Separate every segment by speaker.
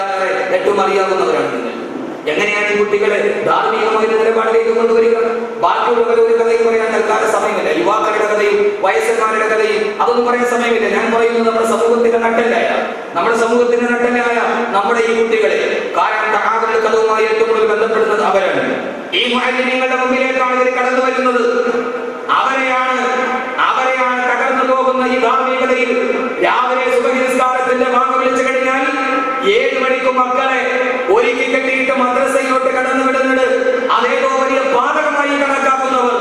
Speaker 1: എന്നതിനേക്കാളേറെ ഏറ്റവും അറിയാവുന്നവരാണ് നിങ്ങൾ. എങ്ങനെയാണ് ഈ കുട്ടികളെ ധാർമ്മികമായ നിലപാടിലേക്ക് കൊണ്ടുവരിക? ബാക്കിയുള്ളവരെ ഒരു കഥയും പറയാൻ തൽക്കാല സമയമില്ല. യുവാക്കളുടെ കഥയും വയസ്സന്മാരുടെ കഥയും അതൊന്നും പറയാൻ സമയമില്ല. ഞാൻ പറയുന്നത് നമ്മുടെ സമൂഹത്തിന്റെ നട്ടലായ നമ്മുടെ ഈ കുട്ടികളെ, കാരണം തആബുൽ കഥവുമായി ഏറ്റവും കൂടുതൽ ബന്ധപ്പെടുന്നത് അവരാണ്. ഈ മുഅല്ലിമീങ്ങളുടെ മുമ്പിലേക്കാണ് ഇവർ കടന്നു വരുന്നത്. അവരെയാണ് തകർന്നു പോകുന്ന ഈ ധാർമ്മികതയിൽ രാവിലെ സുബഹി നിസ്കാരത്തിന്റെ വാങ്ങ വിളിച്ചു കഴിഞ്ഞാൽ 7 മണിക്ക് മക്കളെ ഒരുക്കി കെട്ടിയിട്ട് മദ്രസയിലോട്ട് കടന്നു വിടുന്നത് അതേതോ വലിയ പാതകമായി കണക്കാക്കുന്നവർ,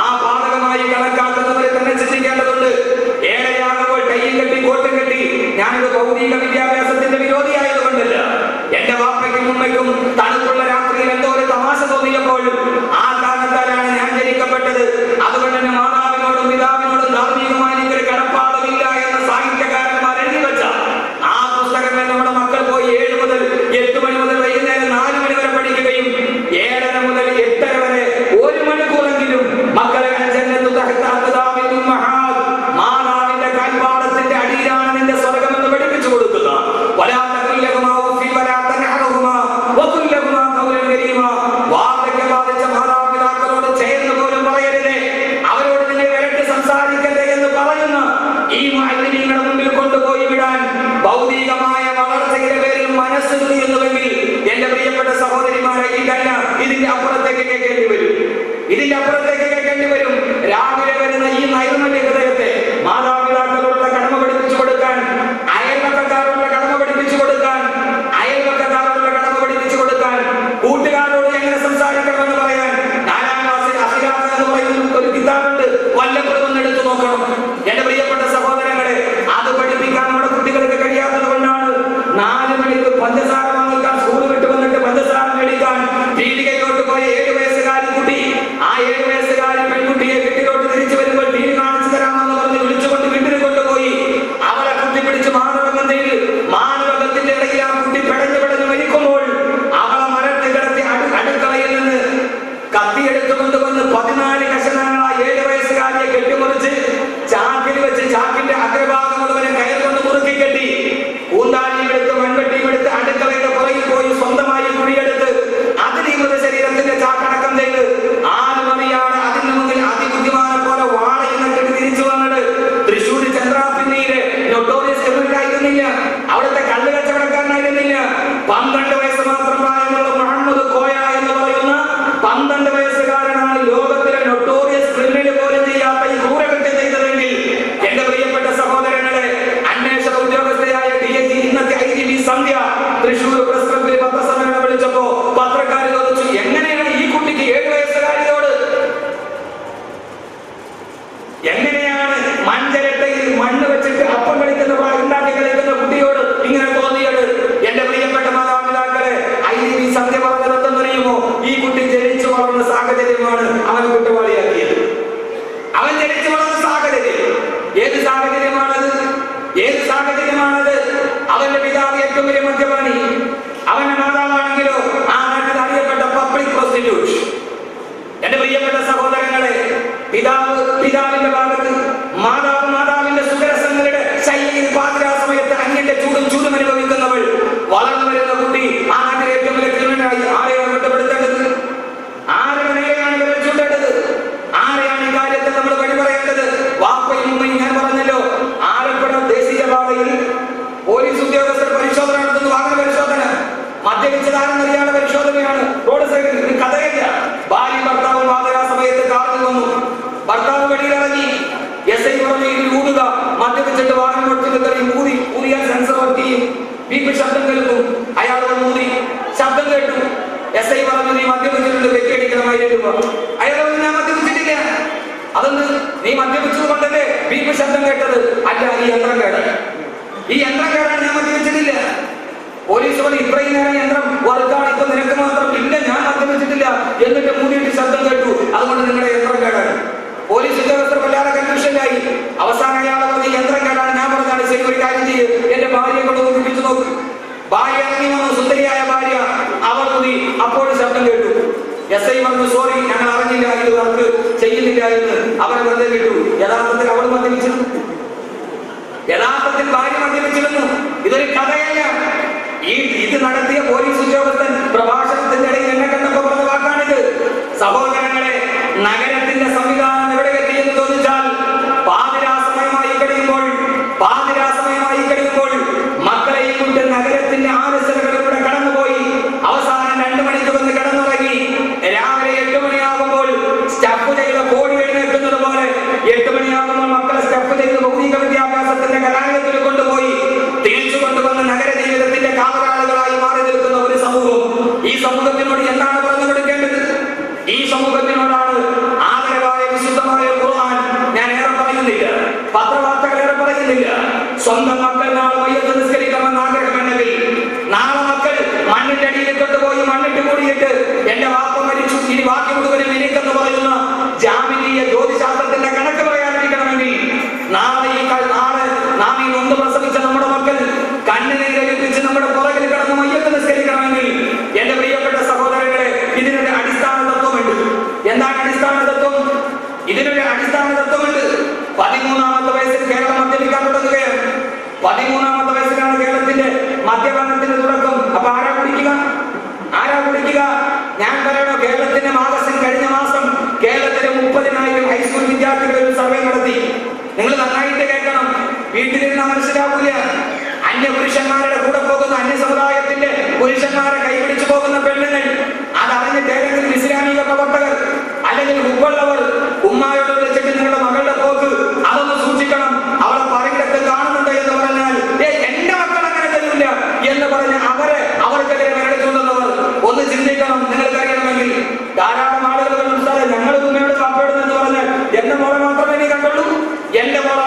Speaker 1: ആ പാതകമായി കണക്കാക്കുന്നവരെ തന്നെ ചിന്തിക്കേണ്ടതുണ്ട്. ഏഴരയാകുമ്പോൾ കയ്യിൽ കെട്ടി കോട്ടും കെട്ടി ഞാനൊരു ഭൗതിക വിദ്യാഭ്യാസത്തിന്റെ വിരോധിയായതുകൊണ്ടല്ല, എന്റെ വാപ്പയ്ക്കും ഉമ്മയ്ക്കും തണുപ്പുള്ള രാത്രിയിൽ എന്തോ ഒരു തമാശ തോന്നിയപ്പോൾ ആ കാരണത്താലാണ് ഞാൻ ജനിക്കപ്പെട്ടത്. അതുകൊണ്ട് തന്നെ മാതാവിനോടും പിതാവിനോടും ധാർമ്മികമായി എനിക്കൊരു കടപ്പാടുമില്ല എന്ന സാഹിത്യകാരന്മാർ എഴുതി വെച്ച ആ പുസ്തകങ്ങൾ നമ്മുടെ മക്കൾ പോയി 7 മുതൽ 8 മണി മുതൽ വൈകുന്നേരം 4 മണി വരെ പഠിക്കുകയും 7:30 മുതൽ 8:30 വരെ 1 മണിക്കൂറെങ്കിലും മക്കളെ മാതാവിന്റെ കാൽപാദത്തിന്റെ അടിയിലാണ് നിന്റെ സ്വർഗം എന്ന് പഠിപ്പിച്ചു കൊടുക്കുക. വാർദ്ധക്യം ബാധിച്ച മാതാപിതാക്കളോട് ചേർന്ന് പോലും പറയരുതേ, അവരോട് നിങ്ങൾ വിരട്ടി സംസാരിക്കരുത് എന്ന് പറയുന്ന ഈ മുഅല്ലിമീങ്ങളുടെ മുമ്പിൽ കൊണ്ടുപോയി വിടാൻ ഭൗതികമായ വളർച്ചയുടെ പേരിൽ മനസ്സുണ്ട് എന്നുവെങ്കിൽ എന്റെ പ്രിയപ്പെട്ട സഹോദരിമാരെ, ഇതല്ല, ഇതിന്റെ അപ്പുറത്തേക്ക് കേൾക്കേണ്ടി വരും. രാവിലെ വരുന്ന ഈ നൈർമല്യ ഹൃദയത്തെ മാതാപിതാക്കളുടെ കടമ പഠിപ്പിച്ചു കൊടുക്കാൻ, അയൽവക്കക്കാരുടെ കടമ പഠിപ്പിച്ചു കൊടുക്കാൻ, കൂട്ടുകാരോട് എങ്ങനെ സംസാരിക്കണമെന്ന് പറയാൻ 4ാം ക്ലാസ്സിൽ അഖിലാഖ് എന്ന് പറയുന്ന ഒരു കിതാബുണ്ട്, വല്ലപ്പോഴും എടുത്തു നോക്കണം. എന്റെ പ്രിയപ്പെട്ട സഹോദരങ്ങളെ, അത് പഠിപ്പിക്കാൻ നമ്മുടെ കുട്ടികൾക്ക് കഴിയാത്തത് കൊണ്ടാണ് 4 മണിക്ക് പഞ്ചസാര വാങ്ങിക്കാൻ സ്കൂൾ വിട്ട് വന്നിട്ട് പഞ്ചസാര മേടിക്കാൻ പീടികയിലോട്ട് പോയ 7 വയസ്സുകാരി കുട്ടി, ആ 7 വയസ്സുകാരി പെൺകുട്ടിയെ വീട്ടിലോട്ട് തിരിച്ചു വരുമ്പോൾ ടീവി കാണിച്ചു തരാമെന്ന് പറഞ്ഞ് വിളിച്ചുകൊണ്ട് വീട്ടിൽ കൊണ്ടുപോയി അവളെ കുത്തിപ്പിടിച്ച് മാനവകത്തിന്റെ ഇടയിൽ ആ കുട്ടി പിടഞ്ഞു മരിക്കുമ്പോൾ അവളെ മരത്തിൽ കിടത്തി അടുക്കളയിൽ നിന്ന് കത്തിയെടുത്തു കൊണ്ടുവന്ന് 14 കഷണങ്ങളായ 7 വയസ്സുകാരിയെ കെട്ടിമുറിച്ച് ചാക്കിൽ വെച്ച് ചാക്കിന്റെ അഗ്രഭാഗം മുഴുവനും കയർ കൊണ്ട് മുറുക്കി കെട്ടി പൂന്താനിയും എടുത്ത് മൺവെട്ടിയും എടുത്ത് അടുക്കളയുടെ പുറകിൽ പോയി സ്വന്തമായി കുഴിയെടുത്ത് അതിൽ ഈ മൃതശരീരത്തിന്റെ ചാക്കടക്കം ചെയ്ത് ആരുമറിയാണ് അതിന് മുന്നിൽ അതിബുദ്ധിമാനെ പോലെ വാഴയെന്ന് കെട്ടി തിരിച്ചു വന്നത്. തൃശ്ശൂർ ചന്ദ്രാപിന്നിയിലെ നൊട്ടോറിയസ് ക്രിമിനലായിരുന്നില്ല, അവിടുത്തെ കള്ള് കച്ചവടക്കാരനായിരുന്നില്ല. 12 വയസ്സ് മാത്രം പ്രായമുള്ള മുഹമ്മദ് കോയ എന്ന് പറയുന്ന 12 വയസ്സുകാരനാണ് ലോകത്തിലെ നൊട്ടോറിയസ് ക്രിമിനൽ പോലും ചെയ്യാത്ത ഈ ക്രൂരകൃത്യം ചെയ്തതെങ്കിൽ എന്റെ പ്രിയപ്പെട്ട സഹോദരങ്ങളെ, അന്വേഷണ ഉദ്യോഗസ്ഥയായ DIG ഇന്നത്തെ IGP സന്ധ്യ തൃശ്ശൂർ പ്രസ് ക്ലബ്ബിൽ പത്രസമ്മേളനം വിളിച്ചപ്പോ പത്രക്കാർ ചോദിച്ചു, എങ്ങനെയാണ് ഈ കുട്ടിക്ക് 7 വയസ്സുകാരിയോട് എങ്ങനെയാണ് മഞ്ചരട്ടയിൽ മണ്ണ് വെച്ചിട്ട് അപ്പം കളിക്കുന്ന ഉണ്ടാക്കി കളിക്കുന്ന കുട്ടിയോട് ഇങ്ങനെ തോന്നിയത്? എന്റെ പ്രിയപ്പെട്ട മാതാപിതാക്കളെ, IGP സന്ധ്യ പറഞ്ഞത് എന്തെന്നറിയുമോ? ഈ കുട്ടി ജനിച്ചു വളർന്ന സാഹചര്യമാണ് അവൻ കുറ്റവാളിയാക്കിയത്. അവൻ ജനിച്ചു വളർന്ന സാഹചര്യം ഏത് സാഹചര്യമാണത്? അവന്റെ പിതാവ് ഏറ്റവും വലിയ മദ്യപാനി, അവന്റെ മാതാവാണെങ്കിലോ ആ നാട്ടിൽ അറിയപ്പെട്ട പബ്ലിക് പ്രോസ്റ്റിറ്റ്യൂട്ട്. എന്റെ പ്രിയപ്പെട്ട സഹോദരങ്ങളെ, പിതാവിന്റെ ഭാഗത്ത് മാതാവിന്റെ സുഖരസങ്ങളുടെ ശൈലിയിൽ പാതിരാ സമയത്ത് അന്യന്റെ ചൂടും അനുഭവിക്കുന്നവൾ വളർന്നു വരുന്ന കുട്ടി ആ നാട്ടിലെ ഏറ്റവും വലിയ ക്രിമിനലായി ആരെയാണ് കുറ്റപ്പെടുത്തേണ്ടത്? ആരുടെ നേരെയാണ് ഇവരെ ചൂണ്ടേണ്ടത്? ആരെയാണ് ഈ കാര്യത്തിൽ നമ്മൾ വഴി പറയേണ്ടത്? വാപ്പയും ഉമ്മയും ഞാൻ പറഞ്ഞല്ലോ, ആലപ്പുഴ ദേശീയപാതയിൽ പോലീസ് ഉദ്യോഗസ്ഥർ പരിശോധന നടത്തുന്നു. വാഹന പരിശോധന, മദ്യപിച്ചതാണെന്നറിയാനുള്ള പരിശോധനയാണ്. റോഡ് സൈഡിൽ കഥയില്ല. ഭാര്യ ഭർത്താവും പാതിരാ സമയത്ത് കാറിൽ വന്നു. ഭർത്താവ് വെളിയിലിറങ്ങി. SI പറഞ്ഞു, ഇതിൽ ഊതുക. മദ്യപിച്ചിട്ട് വാഹനം കൊടുത്തിട്ട് ഊതിയാൽ സെൻസർ വർക്ക് ചെയ്യും, ബീപ്പ് ശബ്ദം കേൾക്കും. അയാൾ വന്ന് ഊതി, ശബ്ദം കേട്ടു. SI പറഞ്ഞു, നീ മദ്യപിച്ചിട്ടുണ്ട്, വെക്കടിക്കണം 1000 രൂപ. അയാൾ പറഞ്ഞു, ഞാൻ മദ്യപിച്ചിട്ടില്ല. അതൊന്ന് നീ മദ്യപിച്ചത് കൊണ്ടല്ലേ ബീപ്പ് ശബ്ദം കേട്ടത്? അല്ല, ഈ യന്ത്രം കേടാണ്, ഞാൻ മദ്യപിച്ചിട്ടില്ല. പോലീസ് പറഞ്ഞു, ഇത്രയും നേരം യന്ത്രം വർക്കാണ്, ഇപ്പൊ നിനക്ക് മാത്രം ഇല്ല, ഞാൻ മദ്യപിച്ചിട്ടില്ല, എന്നിട്ട് മൂന്നിട്ട് ശബ്ദം കേട്ടു, അതുകൊണ്ട് നിങ്ങളുടെ യന്ത്രം കേടാണ്. പോലീസ് ഉദ്യോഗസ്ഥർ വല്ലാതെ കൺഫ്യൂഷനിലായി. അവസാനം അയാളെ പറഞ്ഞ് യന്ത്രം കേടാണ്. ഞാൻ പറഞ്ഞാണ്, ശരി, ഒരു കാര്യം ചെയ്ത് എന്റെ ഭാര്യയെ കൊണ്ട് കുടിപ്പിച്ചു നോക്ക്. ഭാര്യ ഇറങ്ങി വന്നു, സുന്ദരിയായ ഭാര്യ. അവർ കൂടി അപ്പോഴും ശബ്ദം കേട്ടു. SI പറഞ്ഞു, സോറി, ഞങ്ങൾ അറിഞ്ഞില്ല, ഇത് വർക്ക് ചെയ്യുന്നില്ല എന്ന്. അവരെ വെറുതെ കേട്ടു. യഥാർത്ഥത്തിൽ അവൾ മദ്യപിച്ചിരുന്നു, യഥാർത്ഥത്തിൽ ഭാര്യ മദ്യപിച്ചിരുന്നു. ഇതൊരു കഥയല്ല. ഇത് നടത്തിയ പോലീസ് ഉദ്യോഗസ്ഥൻ പ്രഭാഷണത്തിന്റെ ഇടയിൽ എന്നെ കണ്ടപ്പോൾ പറഞ്ഞ വാക്കാണിത്. സഹോദരങ്ങളെ, നഗരത്തിന്റെ സംവിധാനം എവിടെ എത്തിയെന്ന് ചോദിച്ചാൽ പാതിരാസമയമായി കഴിയുമ്പോൾ മക്കളെയും കൊണ്ട് നഗരത്തിന്റെ ആലസ്യതകളിലൂടെ കടന്നുപോയി അവസാനം 2 മണിക്ക് വന്ന് കിടന്നുറങ്ങി. രാവിലെ 8 മണിയാകുമ്പോൾ സ്റ്റഫ് ചെയ്ത കോടി എഴുന്നേൽക്കുന്നത് പോലെ 8 മണിയാകുമ്പോൾ മക്കളെ സ്റ്റഫ് ചെയ്ത് ഭൗതിക വിദ്യാഭ്യാസത്തിന്റെ കലാലയത്തിൽ കൊണ്ടുപോയി തിരിച്ചു കൊണ്ടുവന്ന് നഗര ജീവിതത്തിന്റെ കാവലാളുകളായി മാറി നിൽക്കുന്ന ഒരു സമൂഹം. ഈ സമൂഹത്തിനോട് എന്താണ് പറഞ്ഞു കൊടുക്കേണ്ടത്? ഈ സമൂഹത്തിനോടാണ് ആദരവായ വിശുദ്ധമായ ഖുർആൻ. ഞാൻ ഏറെ പറയുന്നില്ല, പത്രവാർത്തകൾ ഏറെ പറയുന്നില്ല. സ്വന്തം മക്കൾ നാളെ മയ്യത്ത് നിസ്കരിക്കണമെന്ന് ആഗ്രഹമുണ്ടെങ്കിൽ നാളെ മക്കൾ മണ്ണിന്റെ അടിയിൽ കൊണ്ടുപോയി മണ്ണിട്ട് കൂടിയിട്ട് എന്റെ വാപ്പ മരിച്ചു ഇനി ബാക്കി മുഴുവനും എനിക്കെന്ന് പറയുന്ന ജാമിനീയ ജ്യോതിശാസ്ത്രത്തിന്റെ കണക്ക് പറയാതിരിക്കണമെങ്കിൽ നാളെ നാം ഈ നൊന്ത് പ്രസവിച്ച നമ്മുടെ മക്കൾ കണ്ണുനീരൊലിപ്പിച്ച് നമ്മുടെ പുറകിൽ കിടന്ന് മയ്യത്ത് നിസ്കരിക്കണമെങ്കിൽ എന്റെ പ്രിയപ്പെട്ട സഹോദരങ്ങളെ, ഇതിനൊരു അടിസ്ഥാന തത്വമുണ്ട്. എന്താണ് അടിസ്ഥാന തത്വം? ഇതിനൊരു അടിസ്ഥാന തത്വമുണ്ട്. 13ാമത്തെ വയസ്സിൽ കേരളം മദ്യപിക്കാൻ തുടങ്ങുകയാണ്. 13ാമത്തെ വയസ്സിലാണ് കേരളത്തിന്റെ മദ്യപാനത്തിന്റെ തുടക്കം. അപ്പൊ ആരാ കുടിക്കുക? ഞാൻ പറയണോ? കേരളത്തിന്റെ മാഗസിൻ കഴിഞ്ഞ മാസം കേരളത്തിലെ 30,000 ഹൈസ്കൂൾ വിദ്യാർത്ഥികൾ ഒരു സർവേ നടത്തി. നിങ്ങൾ നന്നായിട്ട് കേൾക്കണം, വീട്ടിലിരുന്ന മനസ്സിലാവൂല. അന്യ പുരുഷന്മാരുടെ കൂടെ പോകുന്ന അന്യ സമുദായത്തിന്റെ പുരുഷന്മാരെ കൈപിടിച്ചു പോകുന്ന പെണ്ണുങ്ങൾ, അതറിഞ്ഞിട്ട് ഏതെങ്കിലും ഇസ്ലാമിക പ്രവർത്തകർ അല്ലെങ്കിൽ ഉപ്പുള്ളവർ ഉമ്മായോട് വിളിച്ചിട്ട് നിങ്ങളുടെ മകളുടെ പോക്ക് അതൊന്ന് സൂക്ഷിക്കണം, അവളെ പറയിടത്ത് കാണുന്നുണ്ട് എന്ന് പറഞ്ഞാൽ എന്റെ മക്കൾ അങ്ങനെ തരില്ല എന്ന് പറഞ്ഞ് അവർക്കെതിരെ വിരടിച്ചുകൊണ്ടുള്ളവർ ഒന്ന് ചിന്തിക്കണം. നിങ്ങൾക്കറിയണമെങ്കിൽ ധാരാളം ആളുകൾ കണ്ടു, ഞങ്ങൾ ഉമ്മയോട് കാപ്പയോടുന്നെന്ന് പറഞ്ഞാൽ എന്റെ മോളെ മാത്രമേ നീ കണ്ടുള്ളൂ. എന്റെ മോൾ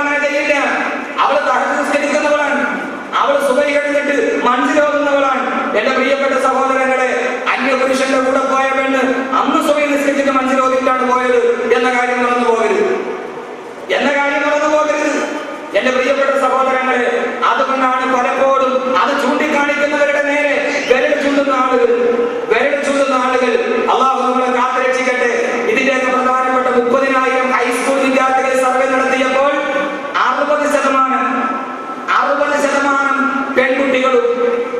Speaker 1: അങ്ങനെ ചെയ്യില്ല. അവള് തഹജ്ജുദ് നിസ്കരിക്കുന്നവളാണ്, അവള് സുബഹി കഴിഞ്ഞിട്ട് മനസ്സിലാകുന്നവളാണ്. എന്റെ പ്രിയപ്പെട്ട സഹോദരങ്ങളെ, അന്യ പുരുഷന്റെ കൂടെ പോയ പെണ്ണ് അന്ന് സുബഹി നിസ്കരിച്ചിട്ട് മനസ്സിലോതിട്ടാണ് പോയത് എന്ന കാര്യം മറന്നു പോകരുത്. എന്റെ പ്രിയപ്പെട്ട സഹോദരങ്ങളെ, അതുകൊണ്ടാണ് പലപ്പോഴും അത് ചൂണ്ടിക്കാണിക്കുന്നവരുടെ നേരെ വിരൽ ചൂണ്ടുന്ന ആളുകൾ അള്ളാഹു നമ്മളെ കാത്തുരക്ഷിക്കട്ടെ. ഇതിന്റെയൊക്കെ പ്രധാനപ്പെട്ട 30,000 ഹൈസ്കൂൾ വിദ്യാർത്ഥികൾ സർവേ നടത്തിയപ്പോൾ 60% പെൺകുട്ടികളും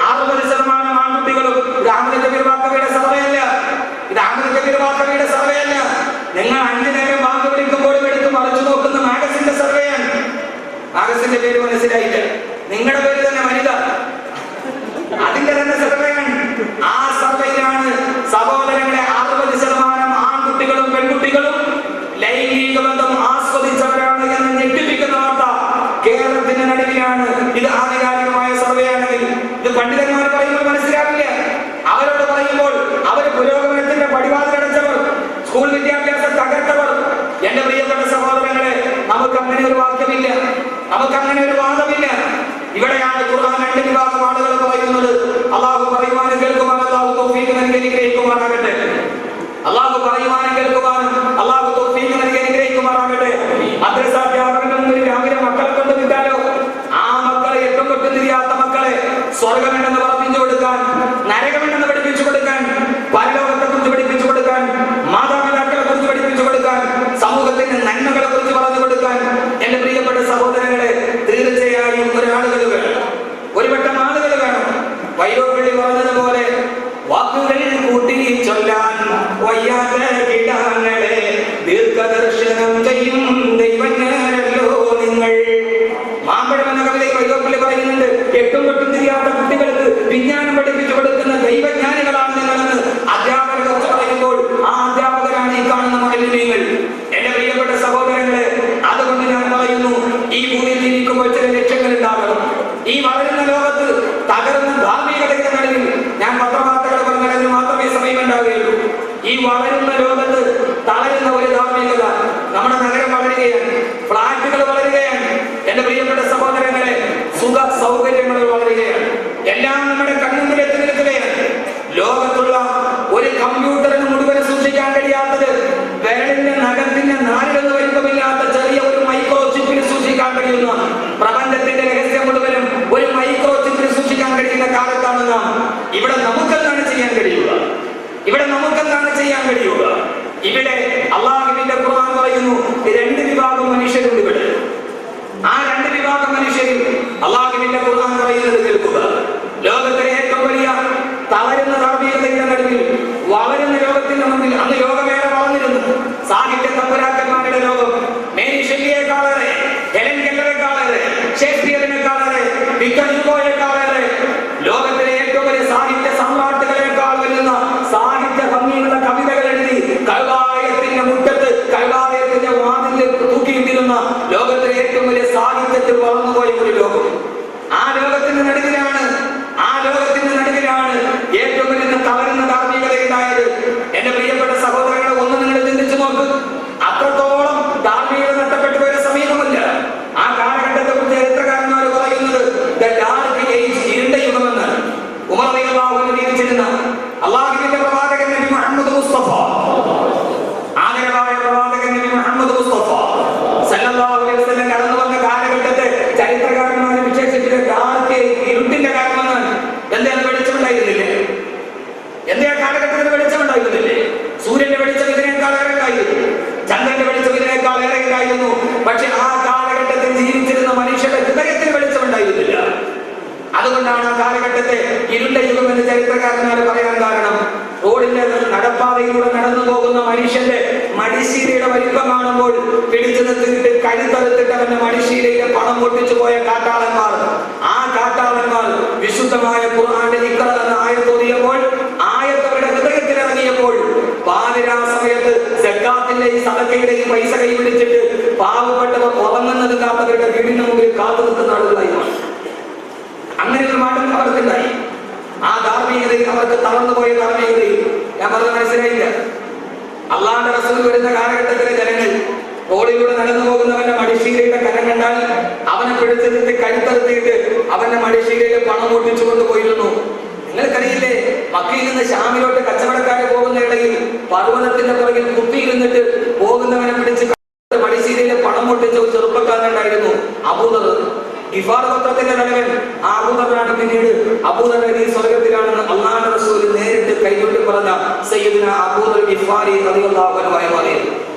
Speaker 1: 60% ആൺകുട്ടികളും. ഇത് അഹമ്മദ് കബീർ വാക്കവിയുടെ സർവേ അല്ല. നിങ്ങൾ 5 നേരം ബാങ്ക് വിളിക്കുമ്പോഴും എടുത്ത് മറിച്ചു നോക്കുന്ന മാഗസിന്റെ സർവേയാണ്. മാഗസിന്റെ പേര് മനസ്സിലായില്ല, നിങ്ങളുടെ പേര് തന്നെ വനിത, അതിന്റെ തന്നെ സർവേയാണ്. ആ സർവേയിലാണ് സഹോദരങ്ങളെ 60% ആൺകുട്ടികളും പെൺകുട്ടികളും ലൈംഗിക ബന്ധം ആസ്വദിച്ചവരാണ് എന്ന് ഞെട്ടിപ്പിക്കുന്ന വാർത്ത കേരളത്തിന്റെ നടുവിലാണ്. ഇത് ആധികാരികമായ സർവേ ആണെങ്കിൽ ഇത് പണ്ഡിതന്മാർ പറയുമ്പോൾ മനസ്സിലാവില്ല. അവരോട് പറയുമ്പോൾ അവർ പുരോഗമനത്തിന്റെ പടിവാതിലടച്ചവർ, സ്കൂൾ വിദ്യാഭ്യാസം തകർത്തവർ. എന്റെ പ്രിയപ്പെട്ട സഹോദരങ്ങളെ, നമുക്ക് അങ്ങനെ ഒരു വാക്യമില്ല, നമുക്ക് അങ്ങനെ ഒരു വാദമില്ല. ഇവിടെയാണ് ഖുർആൻ 2 വിഭാഗം ആളുകൾ പറയുന്നത്. അള്ളാഹു പറയുവാനും കേൾക്കുവാനും അള്ളാഹു തൗഫീഖ് നൽകി അനുഗ്രഹിക്കുമാറാകട്ടെ. മദ്രസ അധ്യാപകരുടെ മുന്നിൽ രാവിലെ മക്കളെ കൊണ്ട് വിട്ടാലോ ആ മക്കളെ എട്ടും തൊട്ടും തിരിയാത്ത മക്കളെ സ്വർഗമുണ്ടെന്ന് പഠിപ്പിച്ചു കൊടുക്കാൻ, നരകമുണ്ടെന്ന് പഠിപ്പിച്ചു കൊടുക്കാൻ, പരലോകത്തെ കുറിച്ച് പഠിപ്പിച്ചു കൊടുക്കാൻ, മാതാപിതാക്കളെ കുറിച്ച് പഠിപ്പിച്ചു കൊടുക്കാൻ, സമൂഹത്തിന്റെ നന്മകളെ കുറിച്ച് പറഞ്ഞു കൊടുക്കാൻ എന്റെ പ്രിയപ്പെട്ട സഹോദരങ്ങളെ തീർച്ചയായും ഒരാളുകൾ വേണം, ഒരുവട്ടം ആളുകൾ വേണം. വൈലോപ്പള്ളി പറഞ്ഞതുപോലെ വാക്കുകൾ കൂട്ടി ചൊല്ലാൻ വയ്യാത്ത കിടാങ്ങളെ ദീർഘദർശനം ചെയ്യും ദൈവജ്ഞാനല്ലോ നിങ്ങൾ. മാമ്പഴം എന്ന കവിതയിൽ വൈലോപ്പള്ളി പറയുന്നുണ്ട്, എട്ടും തൊട്ടും തിരിയാത്ത കുട്ടികൾക്ക് വിജ്ഞാനം പഠിപ്പിച്ചു കൊടുക്കുന്ന ദൈവജ്ഞാനികളാണ് നിങ്ങളെന്ന് അധ്യാപകരെ കുറിച്ച് പറയുമ്പോൾ ആ അധ്യാപകരാണ് ഈ കാണുന്ന മാലിന്യങ്ങൾ. എന്റെ പ്രിയപ്പെട്ട സഹോദരങ്ങളെ, അതുകൊണ്ട് ഞാൻ പറയുന്നു, ഈ ഭൂമിയിൽ ജീവിക്കുമ്പോൾ ചില ലക്ഷ്യങ്ങൾ ഉണ്ടാകണം. ഈ വളരുന്ന ലോകത്ത് തകർന്ന ധാർമ്മികതയുടെ നടുവിൽ ഞാൻ പത്രവാർത്തകൾ പറഞ്ഞതിന് മാത്രമേ സമയം ഉണ്ടാവുകയുള്ളൂ. ഈ വളരുന്ന ലോകത്ത് തളരുന്ന ഒരു ധാർമ്മികത, നമ്മുടെ നഗരം വളരുകയാണ്, ഫ്ലാറ്റുകൾ വളരുകയാണ്. എന്റെ പ്രിയപ്പെട്ട സഹോദരങ്ങളെ, സുഖ സൗകര്യങ്ങൾ വളരുകയാണ്, എല്ലാം നമ്മുടെ കണ്ണുമുന്നിൽ എത്തി നിൽക്കുകയാണ്. ലോകത്തുള്ള ഒരു കമ്പ്യൂട്ടറിന് മുഴുവൻ സൂക്ഷിക്കാൻ കഴിയാത്തത് വിരലിന്റെ നഖത്തിന്റെ നാലിലൊന്ന് വലിപ്പമില്ലാത്ത ചെറിയ ഒരു മൈക്രോ ചിപ്പിന് സൂക്ഷിക്കാൻ കഴിയുന്ന, പ്രപഞ്ചത്തിന്റെ രഹസ്യം മുഴുവനും ഒരു മൈക്രോ ചിപ്പിന് സൂക്ഷിക്കാൻ കഴിയുന്ന കാലത്താണ് നാം. ഇവിടെ നമുക്കെന്താണ് ചെയ്യാൻ കഴിയുക? ഇവിടെ അള്ളാഹുവിന്റെ ഖുർആൻ പറയുന്നു, 2 വിഭാഗം മനുഷ്യരുണ്ട് ഇവിടെ. ആ 2 വിഭാഗം മനുഷ്യരിൽ അള്ളാഹുവിന്റെ ഖുർആൻ പറയുന്നത് പറയുന്നത് കേൾക്കുക. ലോകത്തിലെ ഏറ്റവും വലിയ തളരുന്ന ധാർമ്മികതയുടെ നടുവിൽ വളരുന്ന ലോകത്തിന്റെ മുന്നിൽ അന്ന് ലോകമേറെ വളർന്നിരുന്നു. സാഹിത്യ തമ്പുരാക്കന്മാരുടെ ലോകം മേരി ഷെല്ലിയെക്കാളേറെ, ഹെലൻ കെല്ലറെക്കാളേറെ, ഷേക്സ്പിയറിനെക്കാളേറെ, വിക്ടർ ഹ്യൂഗോയെക്കാളേറെ, ലോകത്തിലെ ഏറ്റവും വലിയ സാഹിത്യ സമ്രാട്ടുകളെക്കാൾ വരുന്ന സാഹിത്യ ഭംഗിയുള്ള കവിതകൾ എഴുതി കൈവാലയത്തിന്റെ മുറ്റത്ത് കൈവാലയത്തിന്റെ വാതിലിൽ തൂക്കിയിട്ടിരുന്ന ലോകത്തിലെ ഏറ്റവും വലിയ സാഹിത്യത്തിൽ വളർന്നുപോയ ഒരു ലോകം. ആ ലോകത്തിന്റെ നടുവിലാണ് ഏറ്റവും വലിയ തളരുന്ന ധാർമ്മികതയുണ്ടായത്. എന്റെ പ്രിയപ്പെട്ട സഹോദരങ്ങളെ, ഒന്ന് നിങ്ങൾ ചിന്തിച്ചു നോക്ക്. അത്രത്തോളം ധാർമ്മികത നഷ്ടപ്പെട്ടു പോയ സമീപമല്ല. ആ കാലഘട്ടത്തെ കുറിച്ച് ചരിത്രകാരന്മാർ പറയുന്നത് ഇരുണ്ട യുഗമെന്നാണ്. ഉമർ റളിയല്ലാഹു അൻഹു ജീവിച്ചിരുന്ന അല്ലാഹുവിന്റെ പ്രവാചകൻ നബി മുഹമ്മദ് മുസ്തഫ, ആദരവായ പ്രവാചകൻ നബി മുഹമ്മദ് മുസ്തഫ സല്ലല്ലാഹു അലൈഹി വസല്ലം കടന്നു വന്ന കാലഘട്ടത്തെ ചരിത്രകാരന്മാർ വിശേഷിച്ചിട്ട് ഇരുട്ടിന്റെ കാലമെന്നാണ്. എന്താണ് വെളിച്ചമുണ്ടായിരുന്നില്ലേ? എന്തേ കാലഘട്ടത്തിൽ വെളിച്ചമുണ്ടായിരുന്നില്ലേ? സൂര്യന്റെ വെളിച്ചം ഇതിനേക്കാൾ ഏറെ ഉണ്ടായിരുന്നു, ചന്ദ്രന്റെ വെളിച്ചം ഇതിനേക്കാൾ ഏറെ ഉണ്ടായിരുന്നു. പക്ഷെ ആ കാലഘട്ടത്തിൽ ജീവിച്ചിരുന്ന മനുഷ്യരുടെ ഹൃദയത്തിന് വെളിച്ചമുണ്ടായിരുന്നില്ല. അതുകൊണ്ടാണ് ആ കാലഘട്ടത്തെ ഇരുണ്ട യുഗം എന്ന് ചരിത്രകാരന്മാർ പറയാൻ കാരണം. റോഡിന്റെ നടപ്പാതയിലൂടെ നടന്നു പോകുന്ന മനുഷ്യന്റെ മടിശീലയുടെ വലിപ്പം കാണുമ്പോൾ പിടിച്ചു നിർത്തിയിട്ട് കഴുത്തറുത്തിട്ട് അവന്റെ മടിശീലയിലെ പണം പൊട്ടിച്ചു പോയ കാട്ടാളന്മാർ, ആ കാട്ടാളന്മാർ വിശുദ്ധമായ ഖുർആന്റെ ഇഖ്റ എന്ന ആയത്തോതിയപ്പോൾ, ആയത്തവരുടെ ഹൃദയത്തിൽ ഇറങ്ങിയപ്പോൾ, പാതിരാ സമയത്ത് സക്കാത്തിന്റെയും സദഖയുടെയും പൈസ കൈപിടിച്ചിട്ട് പാവപ്പെട്ടവർ ഉറങ്ങുന്നത് കാത്തവരുടെ വീടിന് മുമ്പിൽ കാത്തു നിൽക്കുന്ന ആളുകളായി മാറി. അങ്ങനെ ഒരു മാറ്റം അവർക്കുണ്ടായി. ആ ധാർമ്മികതയിൽ അവർക്ക് തളർന്നുപോയ ധാർമ്മികതയിൽ ഞാൻ പറഞ്ഞത് മനസ്സിലായില്ല. അള്ളാഹുവിന്റെ റസൂൽ വരുന്ന കാലഘട്ടത്തിലെ ജനങ്ങൾ റോഡിലൂടെ നടന്നു പോകുന്നവന്റെ മടിശീലയുടെ കരം കണ്ടാൽ അവനെ പിടിച്ചെടുത്ത് കഴുത്തറുത്തിയിട്ട് അവന്റെ മടിശീലയിൽ പണം പൊട്ടിച്ചു കൊണ്ടുപോയിരുന്നു. നിങ്ങൾക്കറിയില്ലേ, മക്കയിൽ നിന്ന് ഷാമിലോട്ട് കച്ചവടക്കാരെ പോകുന്ന ഇടയിൽ പർവ്വതത്തിന്റെ പുറകിൽ കുത്തിയിരുന്നിട്ട് പോകുന്നവനെ പിടിച്ച് മടിശീലയിൽ പണം പൊട്ടിച്ച ഒരു ചെറുപ്പക്കാരനുണ്ടായിരുന്നു, അബൂദർ. ഗിഫാർ ഗോത്രത്തിന്റെ തലവൻ അബൂദറാണ്. പിന്നീട് അബൂദർ ഈ സ്വർഗത്തിലാണെന്ന് അല്ലാഹുവിന്റെ റസൂൽ നേരിട്ട് കൈകൊട്ടി പറഞ്ഞ സയ്യിദുന അബൂദർ ഗിഫാരി റളിയല്ലാഹു അൻഹു പറയുന്നത്.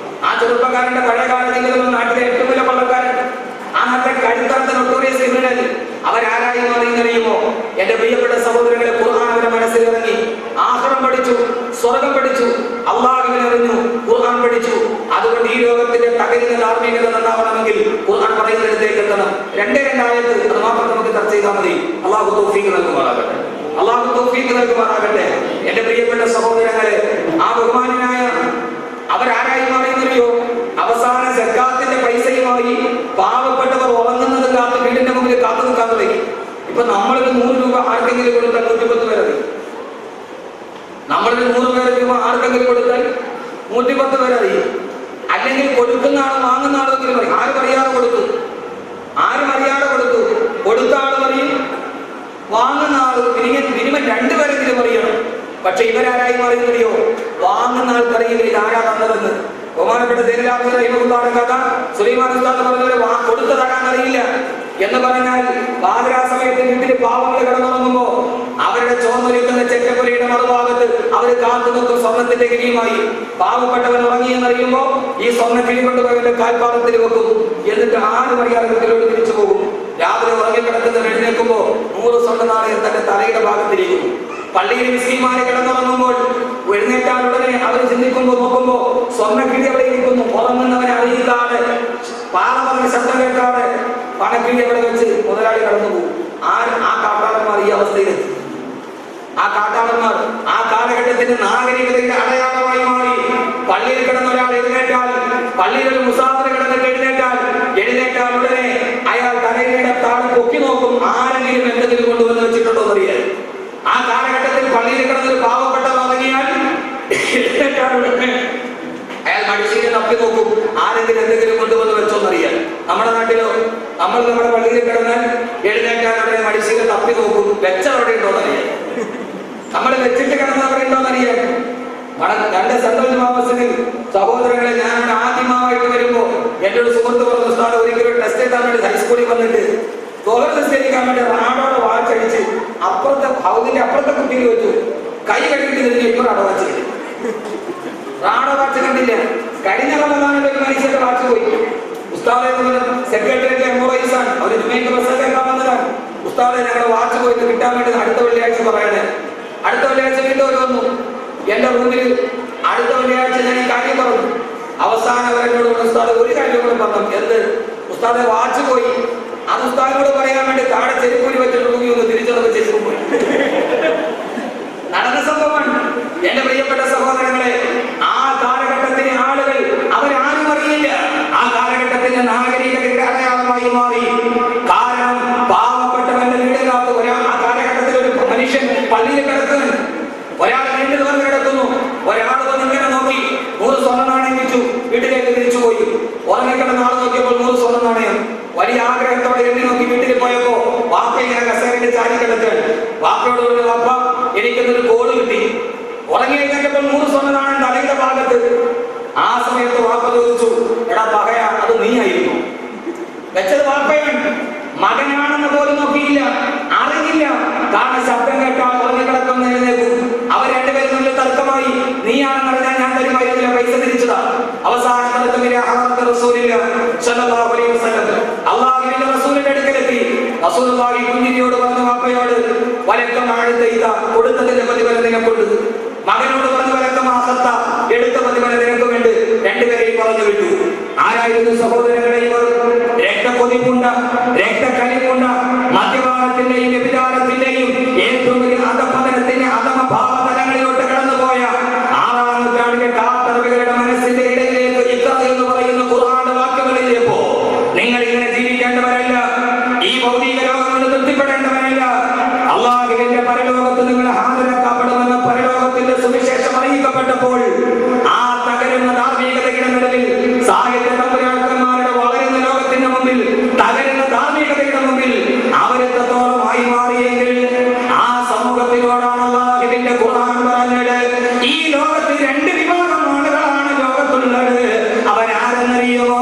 Speaker 1: ആ ചെറുപ്പക്കാരന്റെ പഴയകാല ജീവിതം നാട്ടിലെ ഏറ്റവും വലിയ പള്ളക്കാരൻ, അന്നത്തെ കഴുത്തറത്ത നൊട്ടോറിയസ് ക്രിമിനൽ. അവരാരായി അറിയുമോ? എന്റെ പ്രിയപ്പെട്ട സഹോദരങ്ങളെ, ഖുർആൻ അവരുടെ മനസ്സിലിറങ്ങി. ആഖിറം പഠിച്ചു, സ്വർഗം പഠിച്ചു, അല്ലാഹുവിനെ അറിഞ്ഞു, ഖുർആൻ പഠിച്ചു. അതുകൊണ്ട് ഈ ലോകത്തിന്റെ തകരുന്ന ധാർമ്മികത നന്നാവണമെങ്കിൽ ഖുർആൻ പറയുന്നിടത്തേക്ക് എത്തണം. രണ്ടേ രണ്ടായത്ത് അത് മാത്രം നമുക്ക് ചർച്ച ചെയ്താൽ മതി. അല്ലാഹു തൗഫീഖ് നൽകുമാറാകട്ടെ, അല്ലാഹു തൗഫീഖ് നൽകുമാറാകട്ടെ. എന്റെ പ്രിയപ്പെട്ട സഹോദരങ്ങളെ, ആ ബഹുമാനായ അവരാരായി മാറിയെന്നറിയോ? അവസാന സക്കാത്തിന്റെ പൈസയുമായി പാവപ്പെട്ടവർ ഉറങ്ങുന്നത് കാത്ത് വീടിന്റെ മുമ്പിൽ കാത്തു നിൽക്കാൻ തുടങ്ങി. ഇപ്പൊ നമ്മളൊരു 100 രൂപ ആർക്കെങ്കിലും കൊടുത്താൽ 110 പേരറി. നമ്മളൊരു 100 രൂപ ആർക്കെങ്കിലും കൊടുത്താൽ 110 പേരറിയും. അല്ലെങ്കിൽ കൊടുക്കുന്ന ആളും വാങ്ങുന്ന ആളെങ്കിലും പറയും. ആരും അറിയാതെ കൊടുത്തു, കൊടുത്ത ആളും അറിയും, വാങ്ങുന്ന ആളും മിനിമം 2 പേരെങ്കിലും അറിയണം. പക്ഷെ ഇവരാരായി മാറിയോ? വാങ്ങുന്ന ആൾക്കറിയില്ല ഇതാരാ തന്നതെന്ന്. ബഹുമാനപ്പെട്ട കഥ സുലൈമാൻ ഉസ്താദ് പറഞ്ഞത് കൊടുത്തു തരാൻ അറിയില്ല എന്ന് പറഞ്ഞാൽ പാതിരാ സമയത്ത് വീട്ടിൽ പാവങ്ങൾ കിടന്നുറങ്ങുമ്പോ അവരുടെ ചോർന്നൊലിക്കുന്ന ചെറ്റപ്പുരയുടെ മറുഭാഗത്ത് അവർ കാത്തു നിൽക്കും സ്വർണത്തിന്റെ കിഴിയുമായി. പാവപ്പെട്ടവൻ ഉറങ്ങിയെന്നറിയുമ്പോ ഈ സ്വർണ്ണ കിഴി കൊണ്ടുപോയവന്റെ കാൽപാദത്തിൽ വെക്കും. എന്നിട്ട് ആരും അറിയാതെ വീട്ടിലോട്ട് തിരിച്ചു പോകും. രാവിലെ ഉറങ്ങിക്കിടക്കുന്ന എഴുന്നേൽക്കുമ്പോ 100 സ്വർണ്ണ നാണയം തന്റെ തലയുടെ ഭാഗത്തിരിക്കും. പള്ളിയിൽ മിസ്കിന്മാരെ കിടന്നുറങ്ങുമ്പോൾ എഴുന്നേറ്റാൽ ഉടനെ അവർ നോക്കുമ്പോ സ്വർണ്ണക്കിഴി അവിടെ ഇരിക്കുന്നു. ഉറങ്ങുന്നവനെ അറിയിക്കാതെ, പാലമറിഞ്ഞ ശബ്ദം കേൾക്കാതെ പണക്കിഴി അവിടെ വെച്ച് മുതലാളി കടന്നു പോകും. ആ കാട്ടാളന്മാർ ഈ അവസ്ഥയിലെത്തി. ആ കാട്ടാളന്മാർ ആ കാലഘട്ടത്തിന്റെ നാഗരികതയുടെ അടയാളമായി മാറി. പള്ളിയിൽ കിടന്ന ഒരാൾ എഴുന്നേറ്റാൽ, പള്ളിയിൽ ഒരു മുസാഫിർ കിടന്നിട്ട് എഴുന്നേറ്റാൽ ഉടനെ അയാൾ തലയുടെ താഴെ പൊക്കി നോക്കും, ആരെങ്കിലും എന്തെങ്കിലും കൊണ്ടുവന്ന് വെച്ചിട്ടുണ്ടോ എന്നറിയാൻ. ആ കാലഘട്ടത്തിൽ പള്ളിയിൽ കിടന്നൊരു പാവപ്പെട്ടവർ ഇറങ്ങിയാൽ അയാൾ മടിശീല തപ്പി നോക്കും, ആരെങ്കിലും എന്തെങ്കിലും കൊണ്ടുവന്ന് വെച്ചോന്നറിയാൻ. നമ്മുടെ നാട്ടിലോ നമ്മുടെ പള്ളിയിൽ കിടന്നാൽ എഴുന്നേറ്റാൽ അവിടെ മടിശീല തപ്പി നോക്കും, വെച്ചവിടെ ഉണ്ടോന്നറിയാൻ. നമ്മൾ വെച്ചിട്ട് കിടന്നവിടെ ഉണ്ടോന്നറിയാൻ. രണ്ട് സെൻട്രൽ മാമസിൽ സഹോദരങ്ങളെ, ഞാൻ ആദ്യമായിട്ട് വരുമ്പോ എന്റെ ഒരു സുഹൃത്ത് പറഞ്ഞ ഉസ്താദ് ഒരിക്കലും ടെസ്റ്റ് എഴുതാൻ വേണ്ടി ഹൈസ്കൂളിൽ വന്നിട്ട് തൊഴിലിക്കാൻ വേണ്ടി റാഡോടെ വാച്ചടിച്ച് അതിന്റെ അപ്പുറത്തെ കുട്ടിയിൽ വെച്ചു. കൈ കഴുകിട്ട് ഇതിന് ഇപ്പോഴാണ് വാച്ച്. റാഡോ വാച്ച് കണ്ടില്ല. കഴിഞ്ഞ റമദാനിൽ ഒരു മനുഷ്യന്റെ വാച്ച് പോയി. ഉസ്താദെ സെക്രട്ടേറിയറ്റ് എംപ്ലോയീസാണ്, അവർ ജുമയ്ക്ക് ബസ് കേൾക്കാൻ വന്നതാണ്. ഉസ്താദെ ഞങ്ങളുടെ വാച്ച് പോയിട്ട് കിട്ടാൻ വേണ്ടി അടുത്ത വെള്ളിയാഴ്ച പറയണേ. അടുത്ത വെള്ളിയാഴ്ച വീണ്ടും അവർ വന്നു എന്റെ റൂമിൽ. അടുത്ത വെള്ളിയാഴ്ച ഞാൻ ഈ കാര്യം പറഞ്ഞു. അവസാനം അവരെന്നോട് ഉസ്താദ് ഒരു കാര്യം കൂടെ പറഞ്ഞു. എന്ത്? ഉസ്താദെ വാച്ച് പോയി. അത് ഉസ്താദിനോട് പറയാൻ വേണ്ടി താഴെ ചെരുപ്പൂരി വെച്ചിട്ട് റൂമിൽ ഒന്ന് തിരിച്ചത് ചെരുപ്പ് പോയി. നടന്ന സംഭവമാണ്. എന്റെ പ്രിയപ്പെട്ട സഹോദരങ്ങളെ, ആ കാലഘട്ടത്തിലെ ആളുകൾ അവരാരും അറിയില്ല. ആ കാലഘട്ടത്തിന്റെ നാഗരികതയുടെ അടയാളമായി മാറി. കാരണം പാവപ്പെട്ടവന്റെ വീടിനകത്ത് ഒരാൾ, ആ കാലഘട്ടത്തിൽ ഒരു മനുഷ്യൻ പള്ളിയിൽ കിടക്കുന്നു, ഒരാൾ വീട്ടിൽ വന്ന് കിടക്കുന്നു. ഒരാൾ വന്ന് ഇങ്ങനെ നോക്കി 100 സ്വർണ്ണ നാണയം വെച്ചു, വീട്ടിലേക്ക് തിരിച്ചു പോയി. ഉറങ്ങിക്കിടന്ന ആൾ നോക്കിയപ്പോൾ 100 സ്വർണ്ണ നാണയം. വലിയ ആഗ്രഹത്തോടെ എണ്ണി നോക്കി വീട്ടിൽ പോയപ്പോ വാപ്പ ഇങ്ങനെ കസേരയിൽ ചാരി കിടക്കുകയാണ്. വാപ്പയോട് പറഞ്ഞു, വാപ്പ എനിക്കൊന്നൊരു കോള് കിട്ടി. ഉറങ്ങി കഴിഞ്ഞപ്പോൾ 100 സ്വർണ്ണ നാണയം തലയുടെ ഭാഗത്ത്. ആ സമയത്ത് വാപ്പ ചോദിച്ചു, എടാ പകയ, അത് നീ ആയിരുന്നു വെച്ചത്? വാപ്പയാണ്. മകനാണെന്ന് പോലും നോക്കിയില്ല, അറിയില്ല. കാരണം ശബ്ദം കേട്ടാൽ ഉറങ്ങിക്കിടക്കുന്ന എഴുന്നേക്കും. അവർ രണ്ടുപേരും നല്ല തർക്കമായി. നീയാണെന്ന് അറിഞ്ഞാൽ ഞാൻ തരുമായിരുന്നില്ല, പൈസ തിരിച്ചതാ. അവസാനം അള്ളാഹുവിന്റെ റസൂലിന്റെ അടുക്കലെത്തി. റസൂലുള്ളാഹി കുഞ്ഞിനിയോട് പറഞ്ഞു, വാപ്പയോട് വലക്കം ആഴ്ത്ത കൊടുത്തതിന്റെ പ്രതിഫലം നിനക്കുണ്ട്. മകനോട് പറഞ്ഞു, വലക്കം ആസത്ത എടുത്ത പ്രതിഫലം നിനക്കുമുണ്ട്. രണ്ടുപേരെയും പറഞ്ഞു വിട്ടു. ആരായിരുന്നു സഹോദരങ്ങളെ ഇവർ? രക്തക്കൊതിപ്പുണ്ട, രക്തക്കലിപ്പുണ്ട, മദ്യപാനത്തിന്റെയും വ്യഭിചാരത്തിന്റെയും ഏറ്റവും വലിയ അധപതനത്തിന്റെ അധമ ഭാവതലങ്ങളിലോട്ട് കടന്നുപോയ 6-ാം നൂറ്റാണ്ടിലെ കാത്തറവികളുടെ മനസ്സിന്റെ ഇടയിലേക്ക് ഇഖ്റ എന്ന് പറയുന്ന ഖുർആന്റെ വാക്കുകളിലേപ്പോ നിങ്ങൾ ഇങ്ങനെ ജീവിക്കേണ്ടവരല്ല, ഈ ഭൗതിക ലോകം കൊണ്ട് തൃപ്തിപ്പെടേണ്ടവരല്ല. അള്ളാഹുവിന്റെ പരലോകത്ത് നിങ്ങൾ ഹാജരാക്കപ്പെടുമെന്ന പരലോകത്തിന്റെ സുവിശേഷം അറിയിക്കപ്പെട്ടപ്പോൾ ആ തകരുന്ന ധാർമ്മികതയുടെ നടുവിൽ, സാഹിത്യ തമ്പുരാക്കന്മാരുടെ വളരുന്ന ലോകത്തിന്റെ മുമ്പിൽ, തകരുന്ന ധാർമ്മികതയുടെ മുമ്പിൽ അവരെത്രത്തോളമായി മാറിയെങ്കിൽ ആ സമൂഹത്തിനോടാണ് അള്ളാഹുവിന്റെ ഖുർആൻ പറഞ്ഞത്, ഈ ലോകത്തിൽ 2 വിഭാഗം ആളുകളാണ് ലോകത്തുള്ളത്. അവരാരെന്നറിയുമോ?